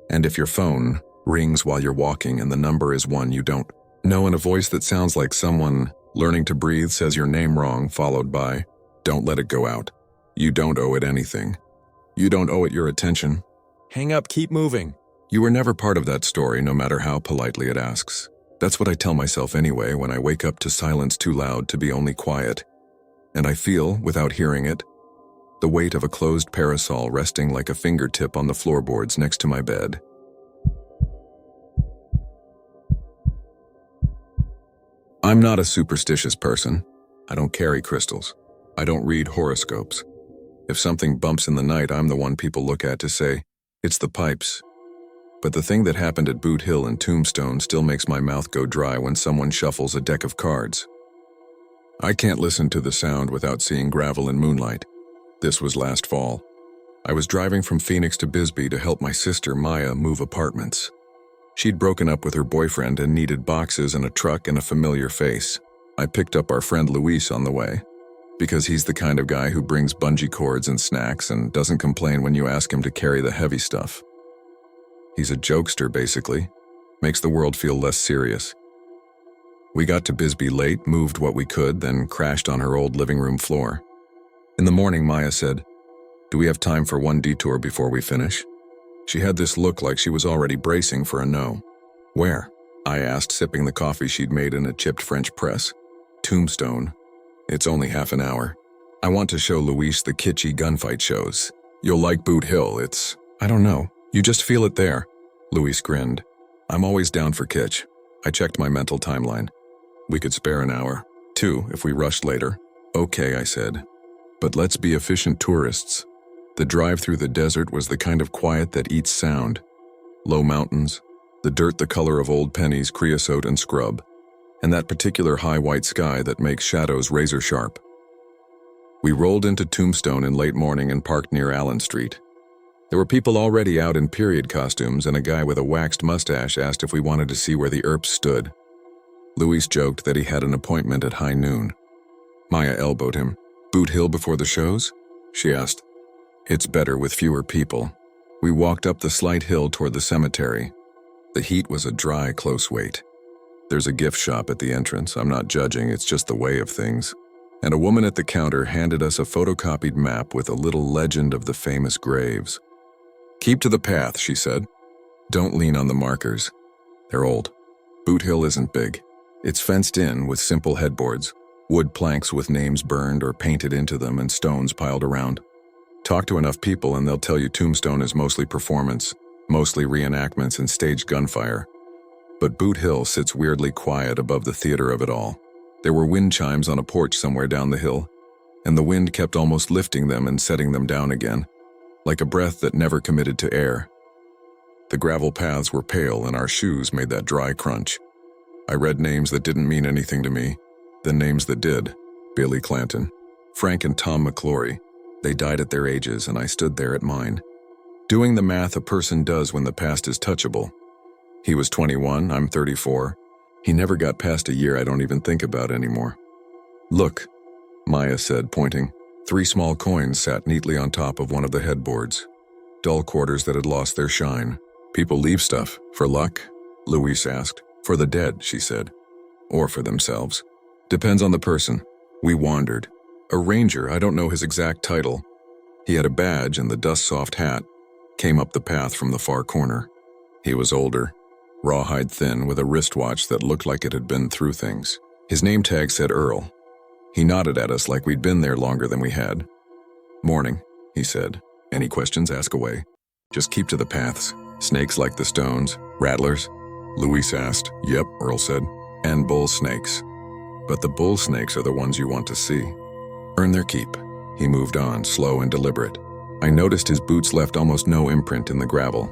And if your phone rings while you're walking and the number is one you don't know in a voice that sounds like someone learning to breathe says your name wrong, followed by, don't let it go out. You don't owe it anything. You don't owe it your attention. Hang up, keep moving. You were never part of that story, no matter how politely it asks. That's what I tell myself anyway when I wake up to silence too loud to be only quiet. And I feel, without hearing it, the weight of a closed parasol resting like a fingertip on the floorboards next to my bed. I'm not a superstitious person. I don't carry crystals. I don't read horoscopes. If something bumps in the night, I'm the one people look at to say, it's the pipes. But the thing that happened at Boot Hill and Tombstone still makes my mouth go dry when someone shuffles a deck of cards. I can't listen to the sound without seeing gravel and moonlight. This was last fall. I was driving from Phoenix to Bisbee to help my sister Maya move apartments. She'd broken up with her boyfriend and needed boxes and a truck and a familiar face. I picked up our friend Luis on the way, because he's the kind of guy who brings bungee cords and snacks and doesn't complain when you ask him to carry the heavy stuff. He's a jokester, basically. Makes the world feel less serious. We got to Bisbee late, moved what we could, then crashed on her old living room floor. In the morning, Maya said, "Do we have time for one detour before we finish?" She had this look like she was already bracing for a no. "Where?" I asked, sipping the coffee she'd made in a chipped French press. Tombstone. It's only half an hour. I want to show Luis the kitschy gunfight shows. You'll like Boot Hill, I don't know. You just feel it there. Luis grinned. I'm always down for kitsch. I checked my mental timeline. We could spare an hour. 2 if we rushed later. Okay, I said. But let's be efficient tourists. The drive through the desert was the kind of quiet that eats sound. Low mountains, the dirt the color of old pennies, creosote and scrub, and that particular high white sky that makes shadows razor sharp. We rolled into Tombstone in late morning and parked near Allen Street. There were people already out in period costumes, and a guy with a waxed mustache asked if we wanted to see where the Earps stood. Luis joked that he had an appointment at high noon. Maya elbowed him. Boot Hill before the shows? She asked. It's better with fewer people. We walked up the slight hill toward the cemetery. The heat was a dry, close wait. There's a gift shop at the entrance. I'm not judging, it's just the way of things. And a woman at the counter handed us a photocopied map with a little legend of the famous graves. Keep to the path, she said. Don't lean on the markers. They're old. Boot Hill isn't big. It's fenced in with simple headboards, wood planks with names burned or painted into them and stones piled around. Talk to enough people and they'll tell you Tombstone is mostly performance, mostly reenactments and staged gunfire. But Boot Hill sits weirdly quiet above the theater of it all. There were wind chimes on a porch somewhere down the hill, and the wind kept almost lifting them and setting them down again, like a breath that never committed to air. The gravel paths were pale and our shoes made that dry crunch. I read names that didn't mean anything to me, then names that did. Billy Clanton, Frank and Tom McClory. They died at their ages and I stood there at mine. Doing the math a person does when the past is touchable. He was 21, I'm 34. He never got past a year I don't even think about anymore. Look, Maya said, pointing. 3 small coins sat neatly on top of one of the headboards. Dull quarters that had lost their shine. People leave stuff. For luck? Luis asked. For the dead, she said. Or for themselves. Depends on the person. We wandered. A ranger, I don't know his exact title. He had a badge and the dust-soft hat. Came up the path from the far corner. He was older. Rawhide thin with a wristwatch that looked like it had been through things. His name tag said Earl. He nodded at us like we'd been there longer than we had. Morning, he said. Any questions, ask away. Just keep to the paths. Snakes like the stones. Rattlers? Luis asked. Yep, Earl said. And bull snakes. But the bull snakes are the ones you want to see. Earn their keep. He moved on, slow and deliberate. I noticed his boots left almost no imprint in the gravel.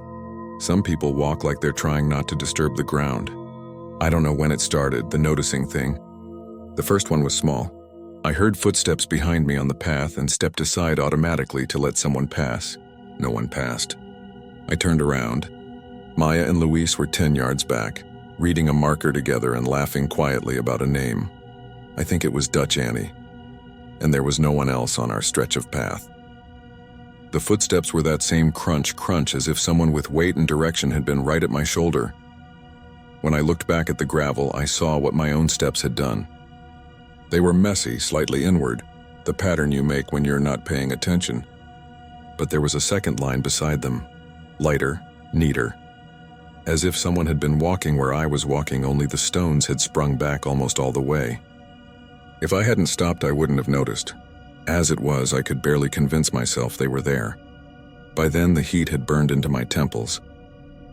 Some people walk like they're trying not to disturb the ground. I don't know when it started, the noticing thing. The first one was small. I heard footsteps behind me on the path and stepped aside automatically to let someone pass. No one passed. I turned around. Maya and Luis were 10 yards back, reading a marker together and laughing quietly about a name. I think it was Dutch Annie. And there was no one else on our stretch of path. The footsteps were that same crunch as if someone with weight and direction had been right at my shoulder. When I looked back at the gravel, I saw what my own steps had done. They were messy, slightly inward, the pattern you make when you're not paying attention. But there was a second line beside them, lighter, neater. As if someone had been walking where I was walking, only the stones had sprung back almost all the way. If I hadn't stopped, I wouldn't have noticed. As it was, I could barely convince myself they were there. By then, the heat had burned into my temples.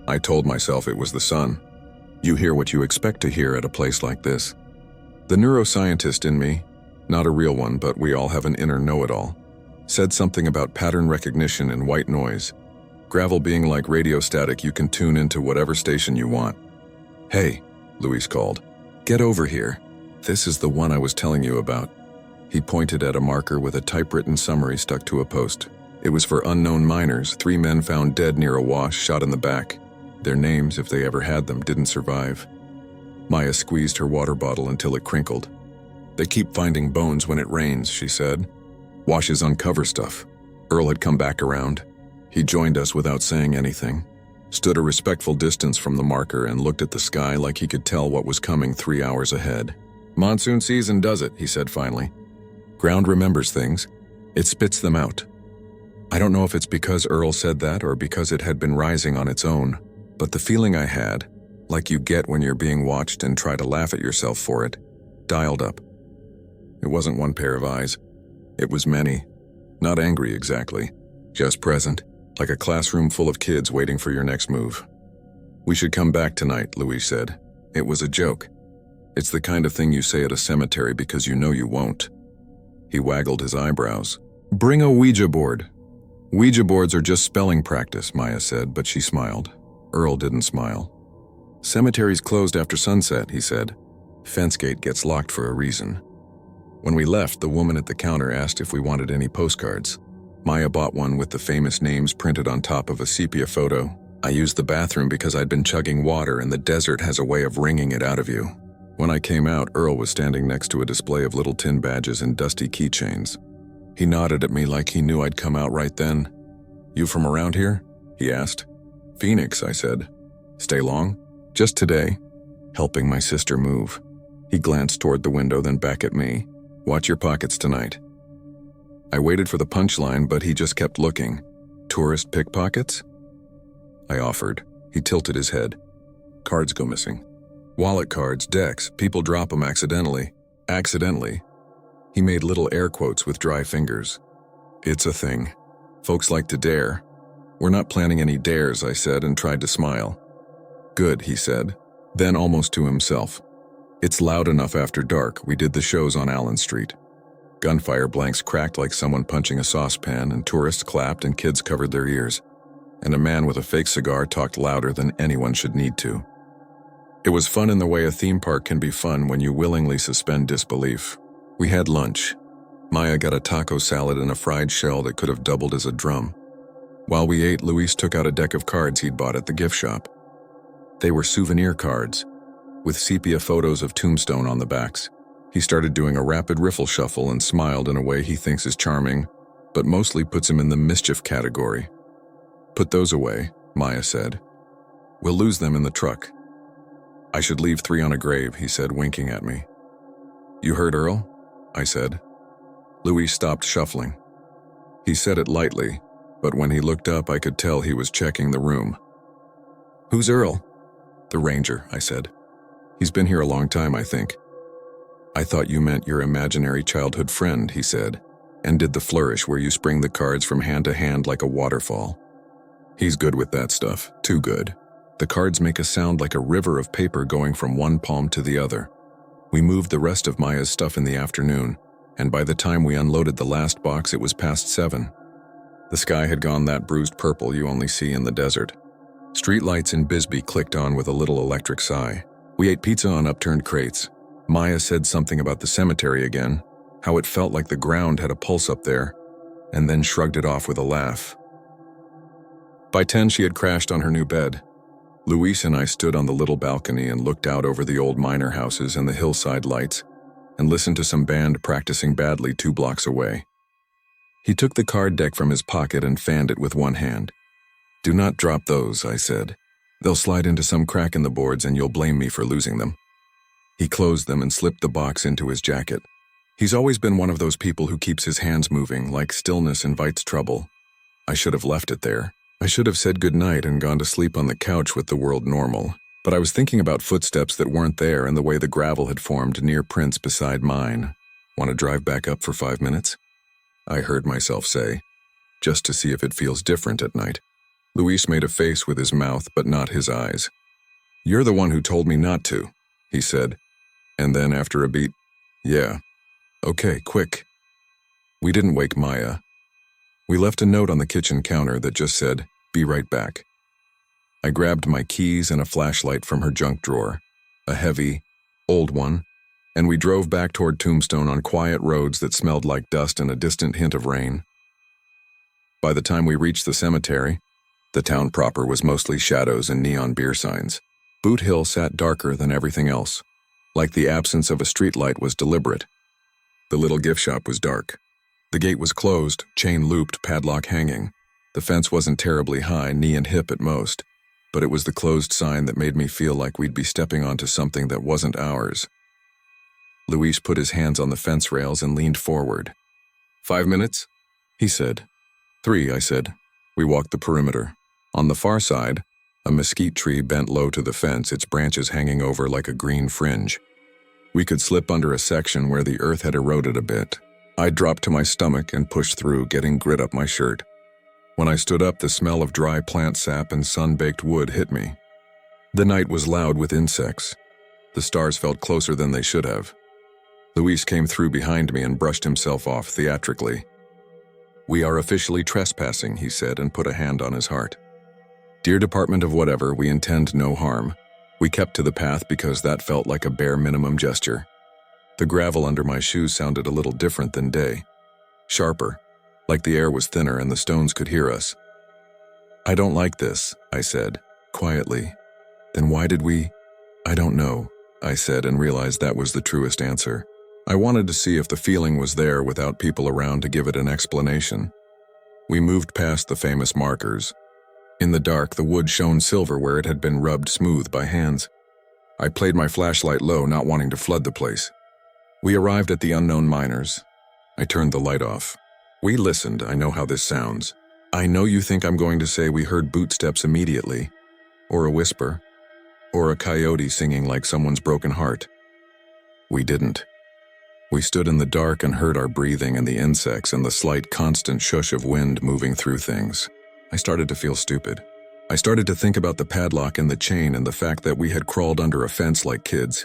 I told myself it was the sun. You hear what you expect to hear at a place like this. The neuroscientist in me, not a real one, but we all have an inner know-it-all, said something about pattern recognition and white noise. Gravel being like radio static, you can tune into whatever station you want. Hey, Luis called. Get over here. This is the one I was telling you about. He pointed at a marker with a typewritten summary stuck to a post. It was for unknown miners, 3 men found dead near a wash, shot in the back. Their names, if they ever had them, didn't survive. Maya squeezed her water bottle until it crinkled. They keep finding bones when it rains, she said. Washes uncover stuff. Earl had come back around. He joined us without saying anything, stood a respectful distance from the marker and looked at the sky like he could tell what was coming 3 hours ahead. Monsoon season does it, he said finally. Ground remembers things. It spits them out. I don't know if it's because Earl said that or because it had been rising on its own, but the feeling I had, like you get when you're being watched and try to laugh at yourself for it, dialed up. It wasn't one pair of eyes. It was many. Not angry exactly, just present, like a classroom full of kids waiting for your next move. "We should come back tonight," Louis said. It was a joke. It's the kind of thing you say at a cemetery because you know you won't. He waggled his eyebrows. "Bring a Ouija board." "Ouija boards are just spelling practice," Maya said, but she smiled. Earl didn't smile. "Cemeteries closed after sunset," he said. "Fence gate gets locked for a reason." When we left, the woman at the counter asked if we wanted any postcards. Maya bought one with the famous names printed on top of a sepia photo. I used the bathroom because I'd been chugging water and the desert has a way of wringing it out of you. When I came out, Earl was standing next to a display of little tin badges and dusty keychains. He nodded at me like he knew I'd come out right then. "You from around here?" he asked. "Phoenix," I said. "Stay long?" "Just today. Helping my sister move." He glanced toward the window, then back at me. "Watch your pockets tonight." I waited for the punchline, but he just kept looking. "Tourist pickpockets?" I offered. He tilted his head. "Cards go missing. Wallet cards, decks, people drop them accidentally." Accidentally. He made little air quotes with dry fingers. "It's a thing. Folks like to dare." "We're not planning any dares," I said and tried to smile. "Good," he said, then almost to himself. "It's loud enough after dark. We did the shows on Allen Street." Gunfire blanks cracked like someone punching a saucepan, and tourists clapped and kids covered their ears. And a man with a fake cigar talked louder than anyone should need to. It was fun in the way a theme park can be fun when you willingly suspend disbelief. We had lunch. Maya got a taco salad and a fried shell that could have doubled as a drum. While we ate, Luis took out a deck of cards he'd bought at the gift shop. They were souvenir cards, with sepia photos of Tombstone on the backs. He started doing a rapid riffle shuffle and smiled in a way he thinks is charming, but mostly puts him in the mischief category. "Put those away," Maya said. "We'll lose them in the truck." "I should leave 3 on a grave," he said, winking at me. "You heard Earl?" I said. Louis stopped shuffling. He said it lightly, but when he looked up I could tell he was checking the room. "Who's Earl?" "The ranger," I said. "He's been here a long time, I think." "I thought you meant your imaginary childhood friend," he said, and did the flourish where you spring the cards from hand to hand like a waterfall. "He's good with that stuff, too good. The cards make a sound like a river of paper going from one palm to the other." We moved the rest of Maya's stuff in the afternoon, and by the time we unloaded the last box it was past 7. The sky had gone that bruised purple you only see in the desert. Street lights in Bisbee clicked on with a little electric sigh. We ate pizza on upturned crates. Maya said something about the cemetery again, how it felt like the ground had a pulse up there, and then shrugged it off with a laugh. By 10 she had crashed on her new bed. Luis and I stood on the little balcony and looked out over the old miner houses and the hillside lights, and listened to some band practicing badly 2 blocks away. He took the card deck from his pocket and fanned it with one hand. "Do not drop those," I said. "They'll slide into some crack in the boards and you'll blame me for losing them." He closed them and slipped the box into his jacket. He's always been one of those people who keeps his hands moving, like stillness invites trouble. I should have left it there. I should have said goodnight and gone to sleep on the couch with the world normal, but I was thinking about footsteps that weren't there and the way the gravel had formed near prints beside mine. "Want to drive back up for 5 minutes?" I heard myself say, "just to see if it feels different at night." Luis made a face with his mouth, but not his eyes. "You're the one who told me not to," he said, and then after a beat, "Yeah. Okay, quick." We didn't wake Maya. We left a note on the kitchen counter that just said, "Be right back." I grabbed my keys and a flashlight from her junk drawer, a heavy, old one, and we drove back toward Tombstone on quiet roads that smelled like dust and a distant hint of rain. By the time we reached the cemetery, the town proper was mostly shadows and neon beer signs. Boot Hill sat darker than everything else, like the absence of a streetlight was deliberate. The little gift shop was dark. The gate was closed, chain looped, padlock hanging. The fence wasn't terribly high, knee and hip at most, but it was the closed sign that made me feel like we'd be stepping onto something that wasn't ours. Luis put his hands on the fence rails and leaned forward. 5 minutes? He said. 3, I said. We walked the perimeter. On the far side, A mesquite tree bent low to the fence, its branches hanging over like a green fringe. We could slip under a section where the earth had eroded a bit. I dropped to my stomach and pushed through, getting grit up my shirt. When I stood up, the smell of dry plant sap and sun-baked wood hit me. The night was loud with insects. The stars felt closer than they should have. Luis came through behind me and brushed himself off theatrically. "We are officially trespassing," he said, and put a hand on his heart. "Dear Department of whatever, we intend no harm." We kept to the path because that felt like a bare minimum gesture. The gravel under my shoes sounded a little different than day. Sharper, like the air was thinner and the stones could hear us. "I don't like this," I said, quietly. "Then why did we?" "I don't know," I said, and realized that was the truest answer. I wanted to see if the feeling was there without people around to give it an explanation. We moved past the famous markers. In the dark, the wood shone silver where it had been rubbed smooth by hands. I played my flashlight low, not wanting to flood the place. We arrived at the unknown miners. I turned the light off. We listened. I know how this sounds. I know you think I'm going to say we heard bootsteps immediately, or a whisper, or a coyote singing like someone's broken heart. We didn't. We stood in the dark and heard our breathing and the insects and the slight constant shush of wind moving through things. I started to feel stupid. I started to think about the padlock and the chain and the fact that we had crawled under a fence like kids.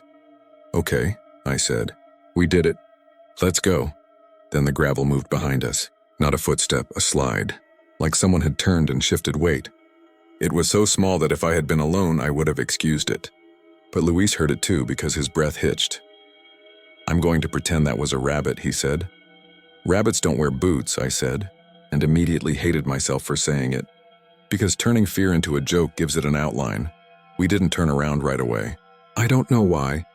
"Okay," I said. "We did it. Let's go." Then the gravel moved behind us. Not a footstep, a slide. Like someone had turned and shifted weight. It was so small that if I had been alone, I would have excused it. But Luis heard it too because his breath hitched. "I'm going to pretend that was a rabbit," he said. "Rabbits don't wear boots," I said, and immediately hated myself for saying it. Because turning fear into a joke gives it an outline. We didn't turn around right away. I don't know why.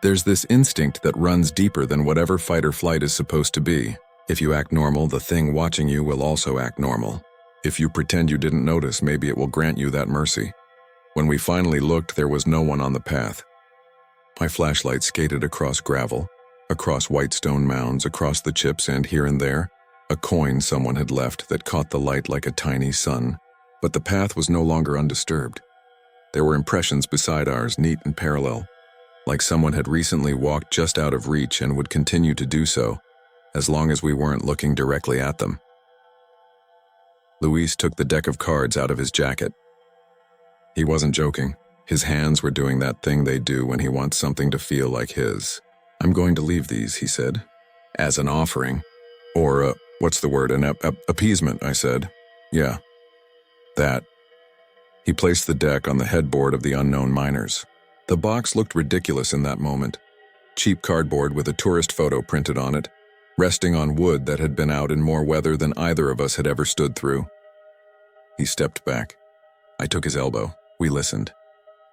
There's this instinct that runs deeper than whatever fight or flight is supposed to be. If you act normal, the thing watching you will also act normal. If you pretend you didn't notice, maybe it will grant you that mercy. When we finally looked, there was no one on the path. My flashlight skated across gravel, across white stone mounds, across the chips, and here and there, a coin someone had left that caught the light like a tiny sun. But the path was no longer undisturbed. There were impressions beside ours, neat and parallel, like someone had recently walked just out of reach and would continue to do so, as long as we weren't looking directly at them. Luis took the deck of cards out of his jacket. He wasn't joking. His hands were doing that thing they do when he wants something to feel like his. "I'm going to leave these," he said, "as an offering. Or, what's the word, an appeasement," I said. "Yeah, that." He placed the deck on the headboard of the unknown miners. The box looked ridiculous in that moment. Cheap cardboard with a tourist photo printed on it, resting on wood that had been out in more weather than either of us had ever stood through. He stepped back. I took his elbow. We listened.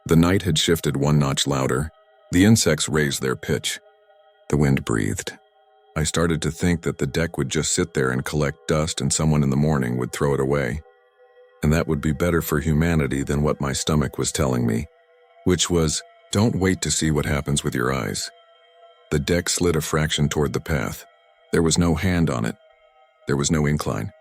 The night had shifted one notch louder. The insects raised their pitch. The wind breathed. I started to think that the deck would just sit there and collect dust and someone in the morning would throw it away. And that would be better for humanity than what my stomach was telling me, which was, don't wait to see what happens with your eyes. The deck slid a fraction toward the path. There was no hand on it. There was no incline.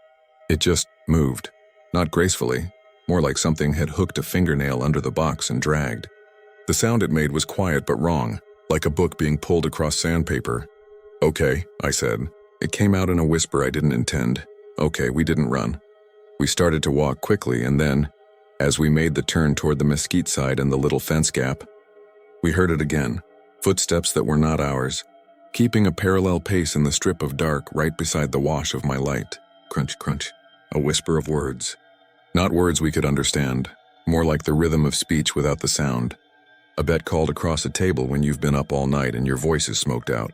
It just moved, not gracefully, more like something had hooked a fingernail under the box and dragged. The sound it made was quiet but wrong, like a book being pulled across sandpaper. "Okay," I said. It came out in a whisper I didn't intend. "Okay, we didn't run." We started to walk quickly, and then, as we made the turn toward the mesquite side and the little fence gap, we heard it again, footsteps that were not ours, keeping a parallel pace in the strip of dark right beside the wash of my light. Crunch, crunch. A whisper of words. Not words we could understand, more like the rhythm of speech without the sound. A bet called across a table when you've been up all night and your voice is smoked out.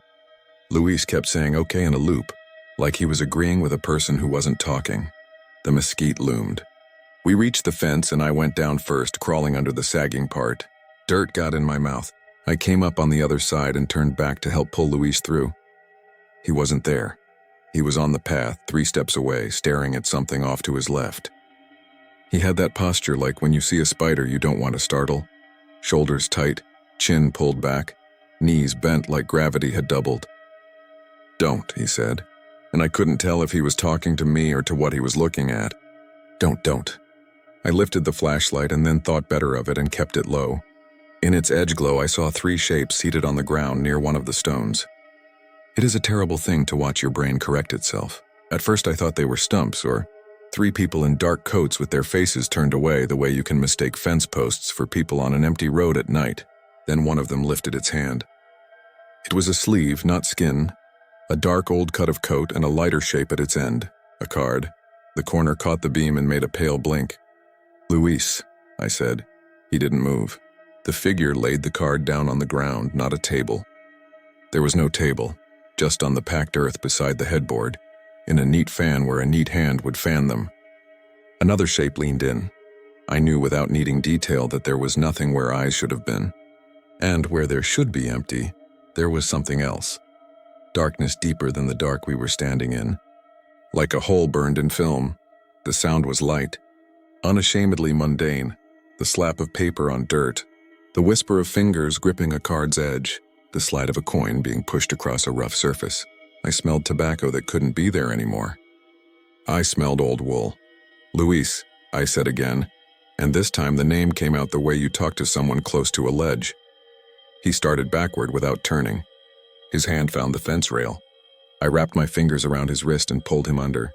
Luis kept saying okay in a loop, like he was agreeing with a person who wasn't talking. The mesquite loomed. We reached the fence and I went down first, crawling under the sagging part. Dirt got in my mouth. I came up on the other side and turned back to help pull Luis through. He wasn't there. He was on the path, 3 steps away, staring at something off to his left. He had that posture like when you see a spider you don't want to startle. Shoulders tight, chin pulled back, knees bent like gravity had doubled. "Don't," he said, and I couldn't tell if he was talking to me or to what he was looking at. Don't. I lifted the flashlight and then thought better of it and kept it low. In its edge glow, I saw 3 shapes seated on the ground near one of the stones. It is a terrible thing to watch your brain correct itself. At first I thought they were stumps or 3 people in dark coats with their faces turned away the way you can mistake fence posts for people on an empty road at night. Then one of them lifted its hand. It was a sleeve, not skin, a dark old cut of coat and a lighter shape at its end, a card. The corner caught the beam and made a pale blink. "Luis," I said. He didn't move. The figure laid the card down on the ground, not a table. There was no table, just on the packed earth beside the headboard, in a neat fan where a neat hand would fan them. Another shape leaned in. I knew without needing detail that there was nothing where eyes should have been. And where there should be empty, there was something else. Darkness deeper than the dark we were standing in. Like a hole burned in film, the sound was light, unashamedly mundane, the slap of paper on dirt, the whisper of fingers gripping a card's edge, the slide of a coin being pushed across a rough surface. I smelled tobacco that couldn't be there anymore. I smelled old wool. "Luis," I said again, and this time the name came out the way you talk to someone close to a ledge. He started backward without turning. His hand found the fence rail. I wrapped my fingers around his wrist and pulled him under.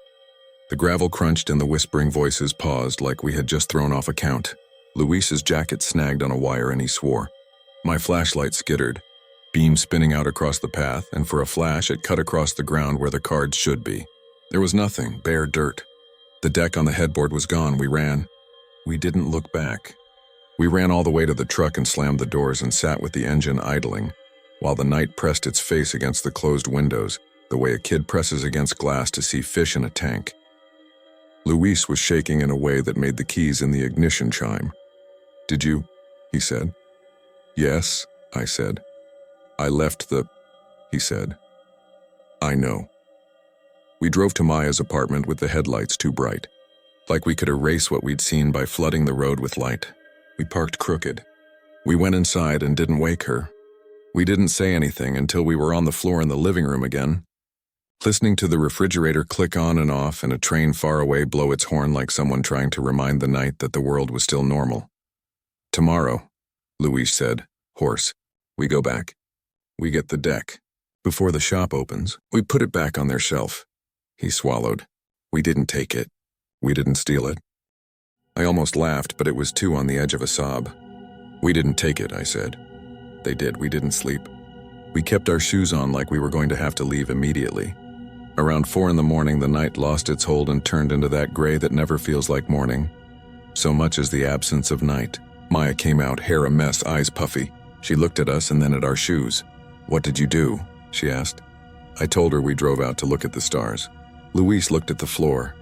The gravel crunched and the whispering voices paused like we had just thrown off a count. Luis's jacket snagged on a wire and he swore. My flashlight skittered, beam spinning out across the path, and for a flash it cut across the ground where the cards should be. There was nothing, bare dirt. The deck on the headboard was gone. We ran. We didn't look back. We ran all the way to the truck and slammed the doors and sat with the engine idling, while the night pressed its face against the closed windows, the way a kid presses against glass to see fish in a tank. Luis was shaking in a way that made the keys in the ignition chime. "Did you?" he said. "Yes," I said. "I left the," he said. "I know." We drove to Maya's apartment with the headlights too bright, like we could erase what we'd seen by flooding the road with light. We parked crooked. We went inside and didn't wake her. We didn't say anything until we were on the floor in the living room again, listening to the refrigerator click on and off and a train far away blow its horn like someone trying to remind the night that the world was still normal. "Tomorrow," Luis said, hoarse, "we go back. We get the deck. Before the shop opens, we put it back on their shelf." He swallowed. "We didn't take it. We didn't steal it." I almost laughed, but it was too on the edge of a sob. "We didn't take it," I said. "They did. We didn't sleep. We kept our shoes on like we were going to have to leave immediately. Around 4 in the morning, the night lost its hold and turned into that gray that never feels like morning, so much as the absence of night. Maya came out, hair a mess, eyes puffy. She looked at us and then at our shoes. "What did you do?" she asked. I told her we drove out to look at the stars. Luis looked at the floor.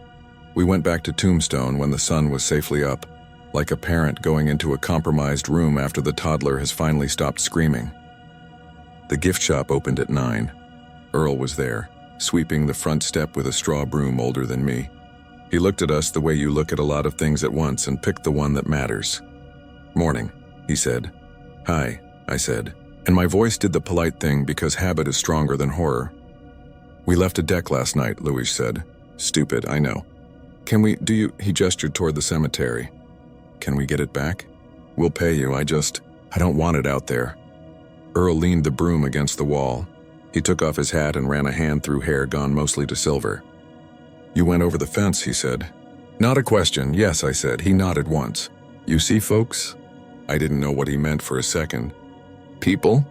We went back to Tombstone when the sun was safely up, like a parent going into a compromised room after the toddler has finally stopped screaming. The gift shop opened at 9. Earl was there, sweeping the front step with a straw broom older than me. He looked at us the way you look at a lot of things at once and picked the one that matters. "Morning," he said. "Hi," I said, and my voice did the polite thing because habit is stronger than horror. "We left a deck last night," Luis said. "Stupid, I know. Can we, he gestured toward the cemetery. "Can we get it back? We'll pay you, I don't want it out there." Earl leaned the broom against the wall. He took off his hat and ran a hand through hair gone mostly to silver. "You went over the fence," he said. "Not a question, yes," I said. He nodded once. "You see, folks?" I didn't know what he meant for a second. "People?"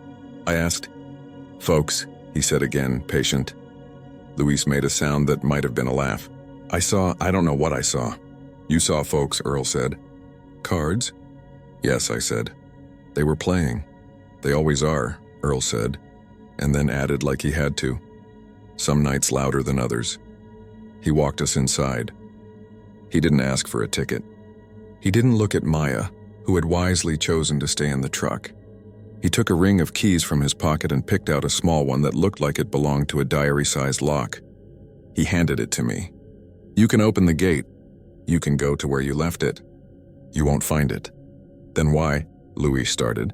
I asked. "Folks," he said again, patient. Luis made a sound that might have been a laugh. I don't know what I saw." "You saw folks," Earl said. "Cards?" "Yes," I said. "They were playing." "They always are," Earl said, and then added like he had to. "Some nights louder than others." He walked us inside. He didn't ask for a ticket. He didn't look at Maya, who had wisely chosen to stay in the truck. He took a ring of keys from his pocket and picked out a small one that looked like it belonged to a diary-sized lock. He handed it to me. "You can open the gate. You can go to where you left it. You won't find it." "Then why?" Luis started.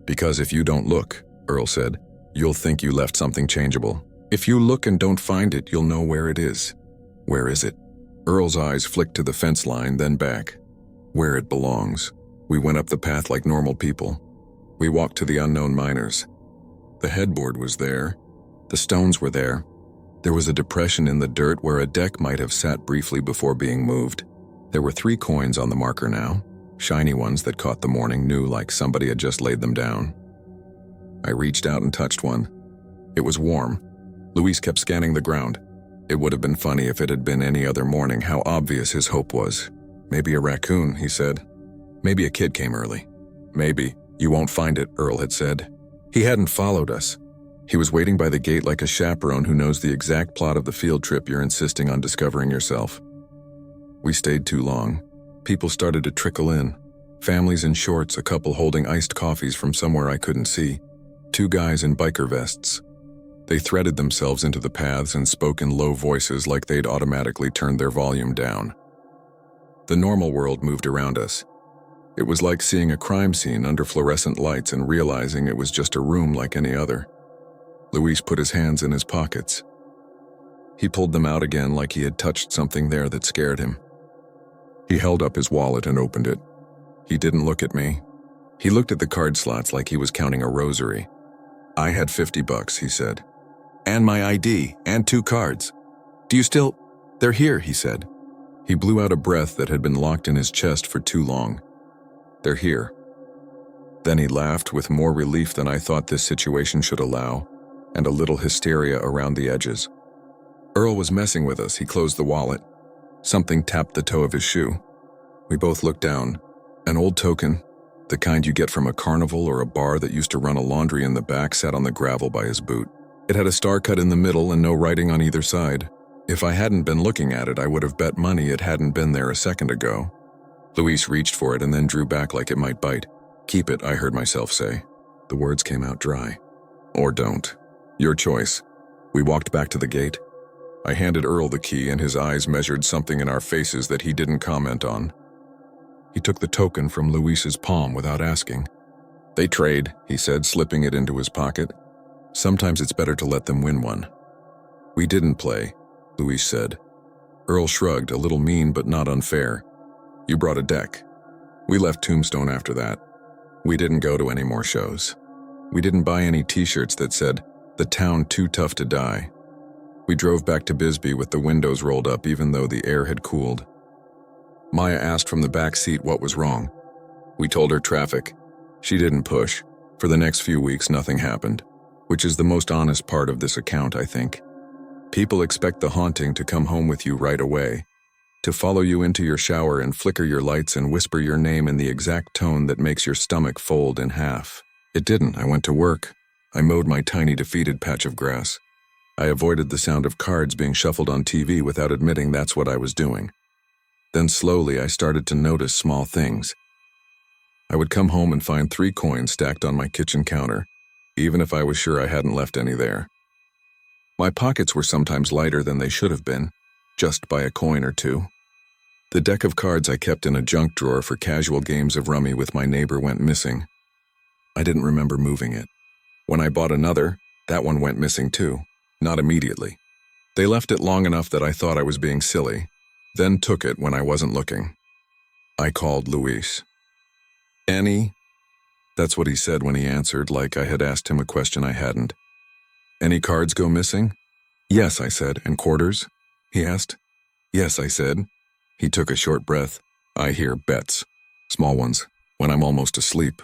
"Because if you don't look," Earl said, "you'll think you left something changeable. If you look and don't find it, you'll know where it is." "Where is it?" Earl's eyes flicked to the fence line, then back. where it belongs. We went up the path like normal people. We walked to the unknown miners. The headboard was there. The stones were there. There was a depression in the dirt where a deck might have sat briefly before being moved. There were 3 coins on the marker now, shiny ones that caught the morning new like somebody had just laid them down. I reached out and touched one. It was warm. Luis kept scanning the ground. It would have been funny if it had been any other morning how obvious his hope was. Maybe a raccoon, he said. Maybe a kid came early. Maybe. You won't find it, Earl had said. He hadn't followed us. He was waiting by the gate like a chaperone who knows the exact plot of the field trip you're insisting on discovering yourself. We stayed too long. People started to trickle in. Families in shorts, a couple holding iced coffees from somewhere I couldn't see. 2 guys in biker vests. They threaded themselves into the paths and spoke in low voices like they'd automatically turned their volume down. The normal world moved around us. It was like seeing a crime scene under fluorescent lights and realizing it was just a room like any other. Luis put his hands in his pockets. He pulled them out again like he had touched something there that scared him. He held up his wallet and opened it. He didn't look at me. He looked at the card slots like he was counting a rosary. I had $50, he said. And my ID, and 2 cards. Do you still... They're here, he said. He blew out a breath that had been locked in his chest for too long. They're here. Then he laughed with more relief than I thought this situation should allow, and a little hysteria around the edges. Earl was messing with us. He closed the wallet. Something tapped the toe of his shoe. We both looked down. An old token, the kind you get from a carnival or a bar that used to run a laundry in the back, sat on the gravel by his boot. It had a star cut in the middle and no writing on either side. If I hadn't been looking at it, I would have bet money it hadn't been there a second ago. Luis reached for it and then drew back like it might bite. Keep it, I heard myself say. The words came out dry. Or don't. Your choice. We walked back to the gate. I handed Earl the key and his eyes measured something in our faces that he didn't comment on. He took the token from Luis's palm without asking. They trade, he said, slipping it into his pocket. Sometimes it's better to let them win one. We didn't play, Luis said. Earl shrugged, a little mean but not unfair. You brought a deck. We left Tombstone after that. We didn't go to any more shows. We didn't buy any t-shirts that said, "The town too tough to die." We drove back to Bisbee with the windows rolled up even though the air had cooled. Maya asked from the back seat what was wrong. We told her traffic. She didn't push. For the next few weeks, nothing happened, which is the most honest part of this account, I think. People expect the haunting to come home with you right away, to follow you into your shower and flicker your lights and whisper your name in the exact tone that makes your stomach fold in half. It didn't. I went to work. I mowed my tiny defeated patch of grass. I avoided the sound of cards being shuffled on TV without admitting that's what I was doing. Then slowly I started to notice small things. I would come home and find 3 coins stacked on my kitchen counter, even if I was sure I hadn't left any there. My pockets were sometimes lighter than they should have been, just by a coin or 2. The deck of cards I kept in a junk drawer for casual games of rummy with my neighbor went missing. I didn't remember moving it. When I bought another, that one went missing too. Not immediately. They left it long enough that I thought I was being silly, then took it when I wasn't looking. I called Luis. Any? That's what he said when he answered, like I had asked him a question I hadn't. Any cards go missing? Yes, I said. And quarters? He asked. Yes, I said. He took a short breath. I hear bets. Small ones, when I'm almost asleep.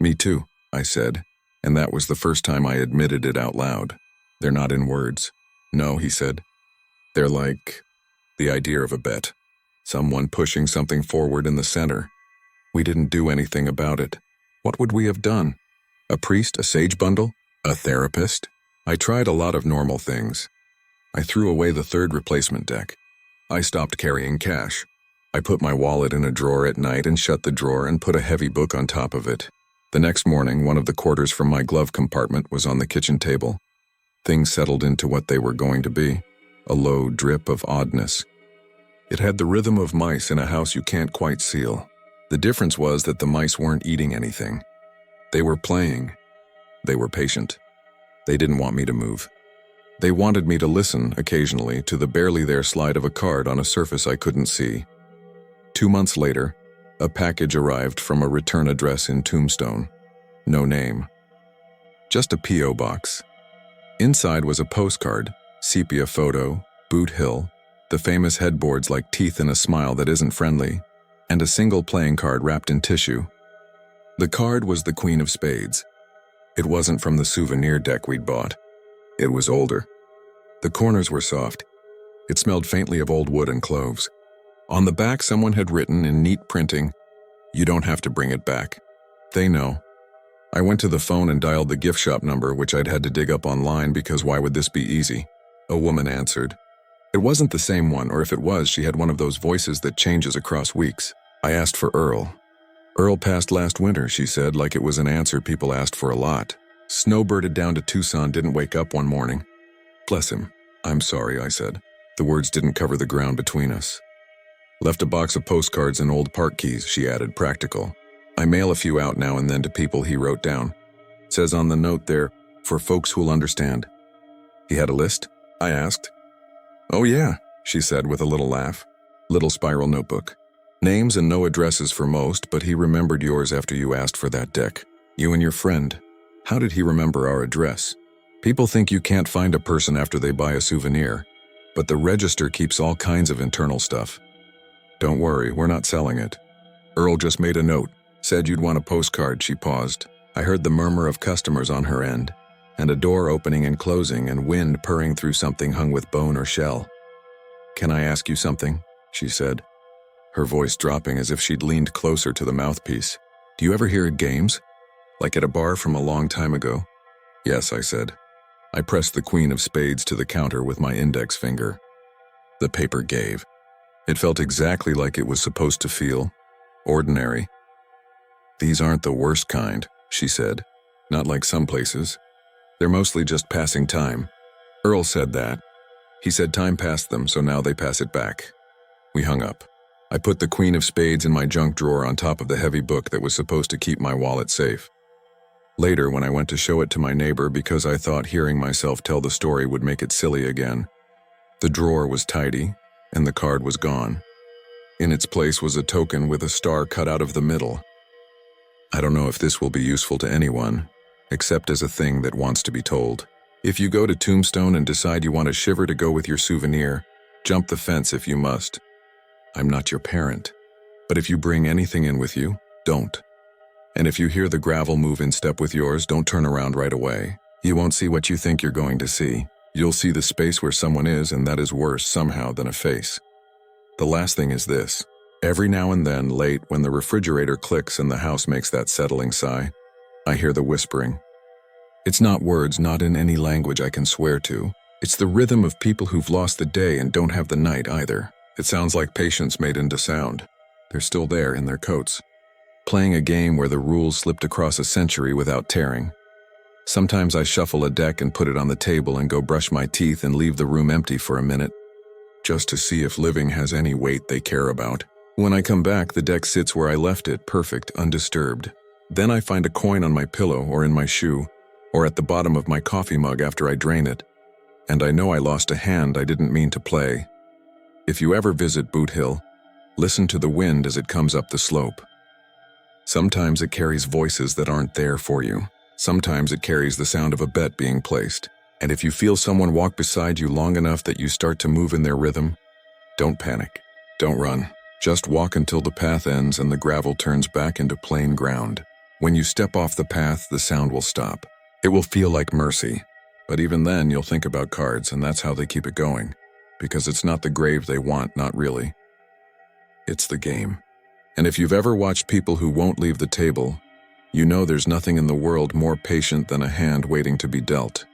Me too, I said, and that was the first time I admitted it out loud. They're not in words. No, he said. They're like the idea of a bet. Someone pushing something forward in the center. We didn't do anything about it. What would we have done? A priest, a sage bundle, a therapist? I tried a lot of normal things. I threw away the 3rd replacement deck. I stopped carrying cash. I put my wallet in a drawer at night and shut the drawer and put a heavy book on top of it. The next morning, one of the quarters from my glove compartment was on the kitchen table. Things settled into what they were going to be, a low drip of oddness. It had the rhythm of mice in a house you can't quite seal. The difference was that the mice weren't eating anything. They were playing. They were patient. They didn't want me to move. They wanted me to listen, occasionally, to the barely there slide of a card on a surface I couldn't see. 2 months later, A package arrived from a return address in Tombstone. No name. Just a P.O. box. Inside was a postcard, sepia photo, Boot Hill, the famous headboards like teeth in a smile that isn't friendly, and a single playing card wrapped in tissue. The card was the Queen of Spades. It wasn't from the souvenir deck we'd bought. It was older. The corners were soft. It smelled faintly of old wood and cloves. On the back, someone had written in neat printing, "You don't have to bring it back. They know." I went to the phone and dialed the gift shop number, which I'd had to dig up online because why would this be easy? A woman answered. It wasn't the same one, or if it was, she had one of those voices that changes across weeks. I asked for Earl. Earl passed last winter, she said, like it was an answer people asked for a lot. Snowbirded down to Tucson, didn't wake up one morning. Bless him. I'm sorry, I said. The words didn't cover the ground between us. Left a box of postcards and old park keys, she added, practical. I mail a few out now and then to people he wrote down. It says on the note there, for folks who'll understand. He had a list? I asked. Oh yeah, she said with a little laugh. Little spiral notebook. Names and no addresses for most, but he remembered yours after you asked for that deck. You and your friend. How did he remember our address? People think you can't find a person after they buy a souvenir, but the register keeps all kinds of internal stuff. Don't worry, we're not selling it. Earl just made a note. Said you'd want a postcard, she paused. I heard the murmur of customers on her end, and a door opening and closing and wind purring through something hung with bone or shell. Can I ask you something? She said, her voice dropping as if she'd leaned closer to the mouthpiece. Do you ever hear at games? Like at a bar from a long time ago? Yes, I said. I pressed the Queen of Spades to the counter with my index finger. The paper gave. It felt exactly like it was supposed to feel. Ordinary. These aren't the worst kind, she said. Not like some places. They're mostly just passing time. Earl said that. He said time passed them, so now they pass it back. We hung up. I put the Queen of Spades in my junk drawer on top of the heavy book that was supposed to keep my wallet safe. Later, when I went to show it to my neighbor because I thought hearing myself tell the story would make it silly again, the drawer was tidy, and the card was gone. In its place was a token with a star cut out of the middle. I don't know if this will be useful to anyone, except as a thing that wants to be told. If you go to Tombstone and decide you want a shiver to go with your souvenir, jump the fence if you must. I'm not your parent, but if you bring anything in with you, don't. And if you hear the gravel move in step with yours, don't turn around right away. You won't see what you think you're going to see. You'll see the space where someone is, and that is worse somehow than a face. The last thing is this. Every now and then, late, when the refrigerator clicks and the house makes that settling sigh, I hear the whispering. It's not words, not in any language I can swear to. It's the rhythm of people who've lost the day and don't have the night either. It sounds like patience made into sound. They're still there in their coats, playing a game where the rules slipped across a century without tearing. Sometimes I shuffle a deck and put it on the table and go brush my teeth and leave the room empty for a minute, just to see if living has any weight they care about. When I come back, the deck sits where I left it, perfect, undisturbed. Then I find a coin on my pillow or in my shoe, or at the bottom of my coffee mug after I drain it, and I know I lost a hand I didn't mean to play. If you ever visit Boot Hill, listen to the wind as it comes up the slope. Sometimes it carries voices that aren't there for you. Sometimes it carries the sound of a bet being placed. And if you feel someone walk beside you long enough that you start to move in their rhythm, don't panic. Don't run. Just walk until the path ends and the gravel turns back into plain ground. When you step off the path, the sound will stop. It will feel like mercy. But even then, you'll think about cards, and that's how they keep it going. Because it's not the grave they want, not really. It's the game. And if you've ever watched people who won't leave the table, you know there's nothing in the world more patient than a hand waiting to be dealt.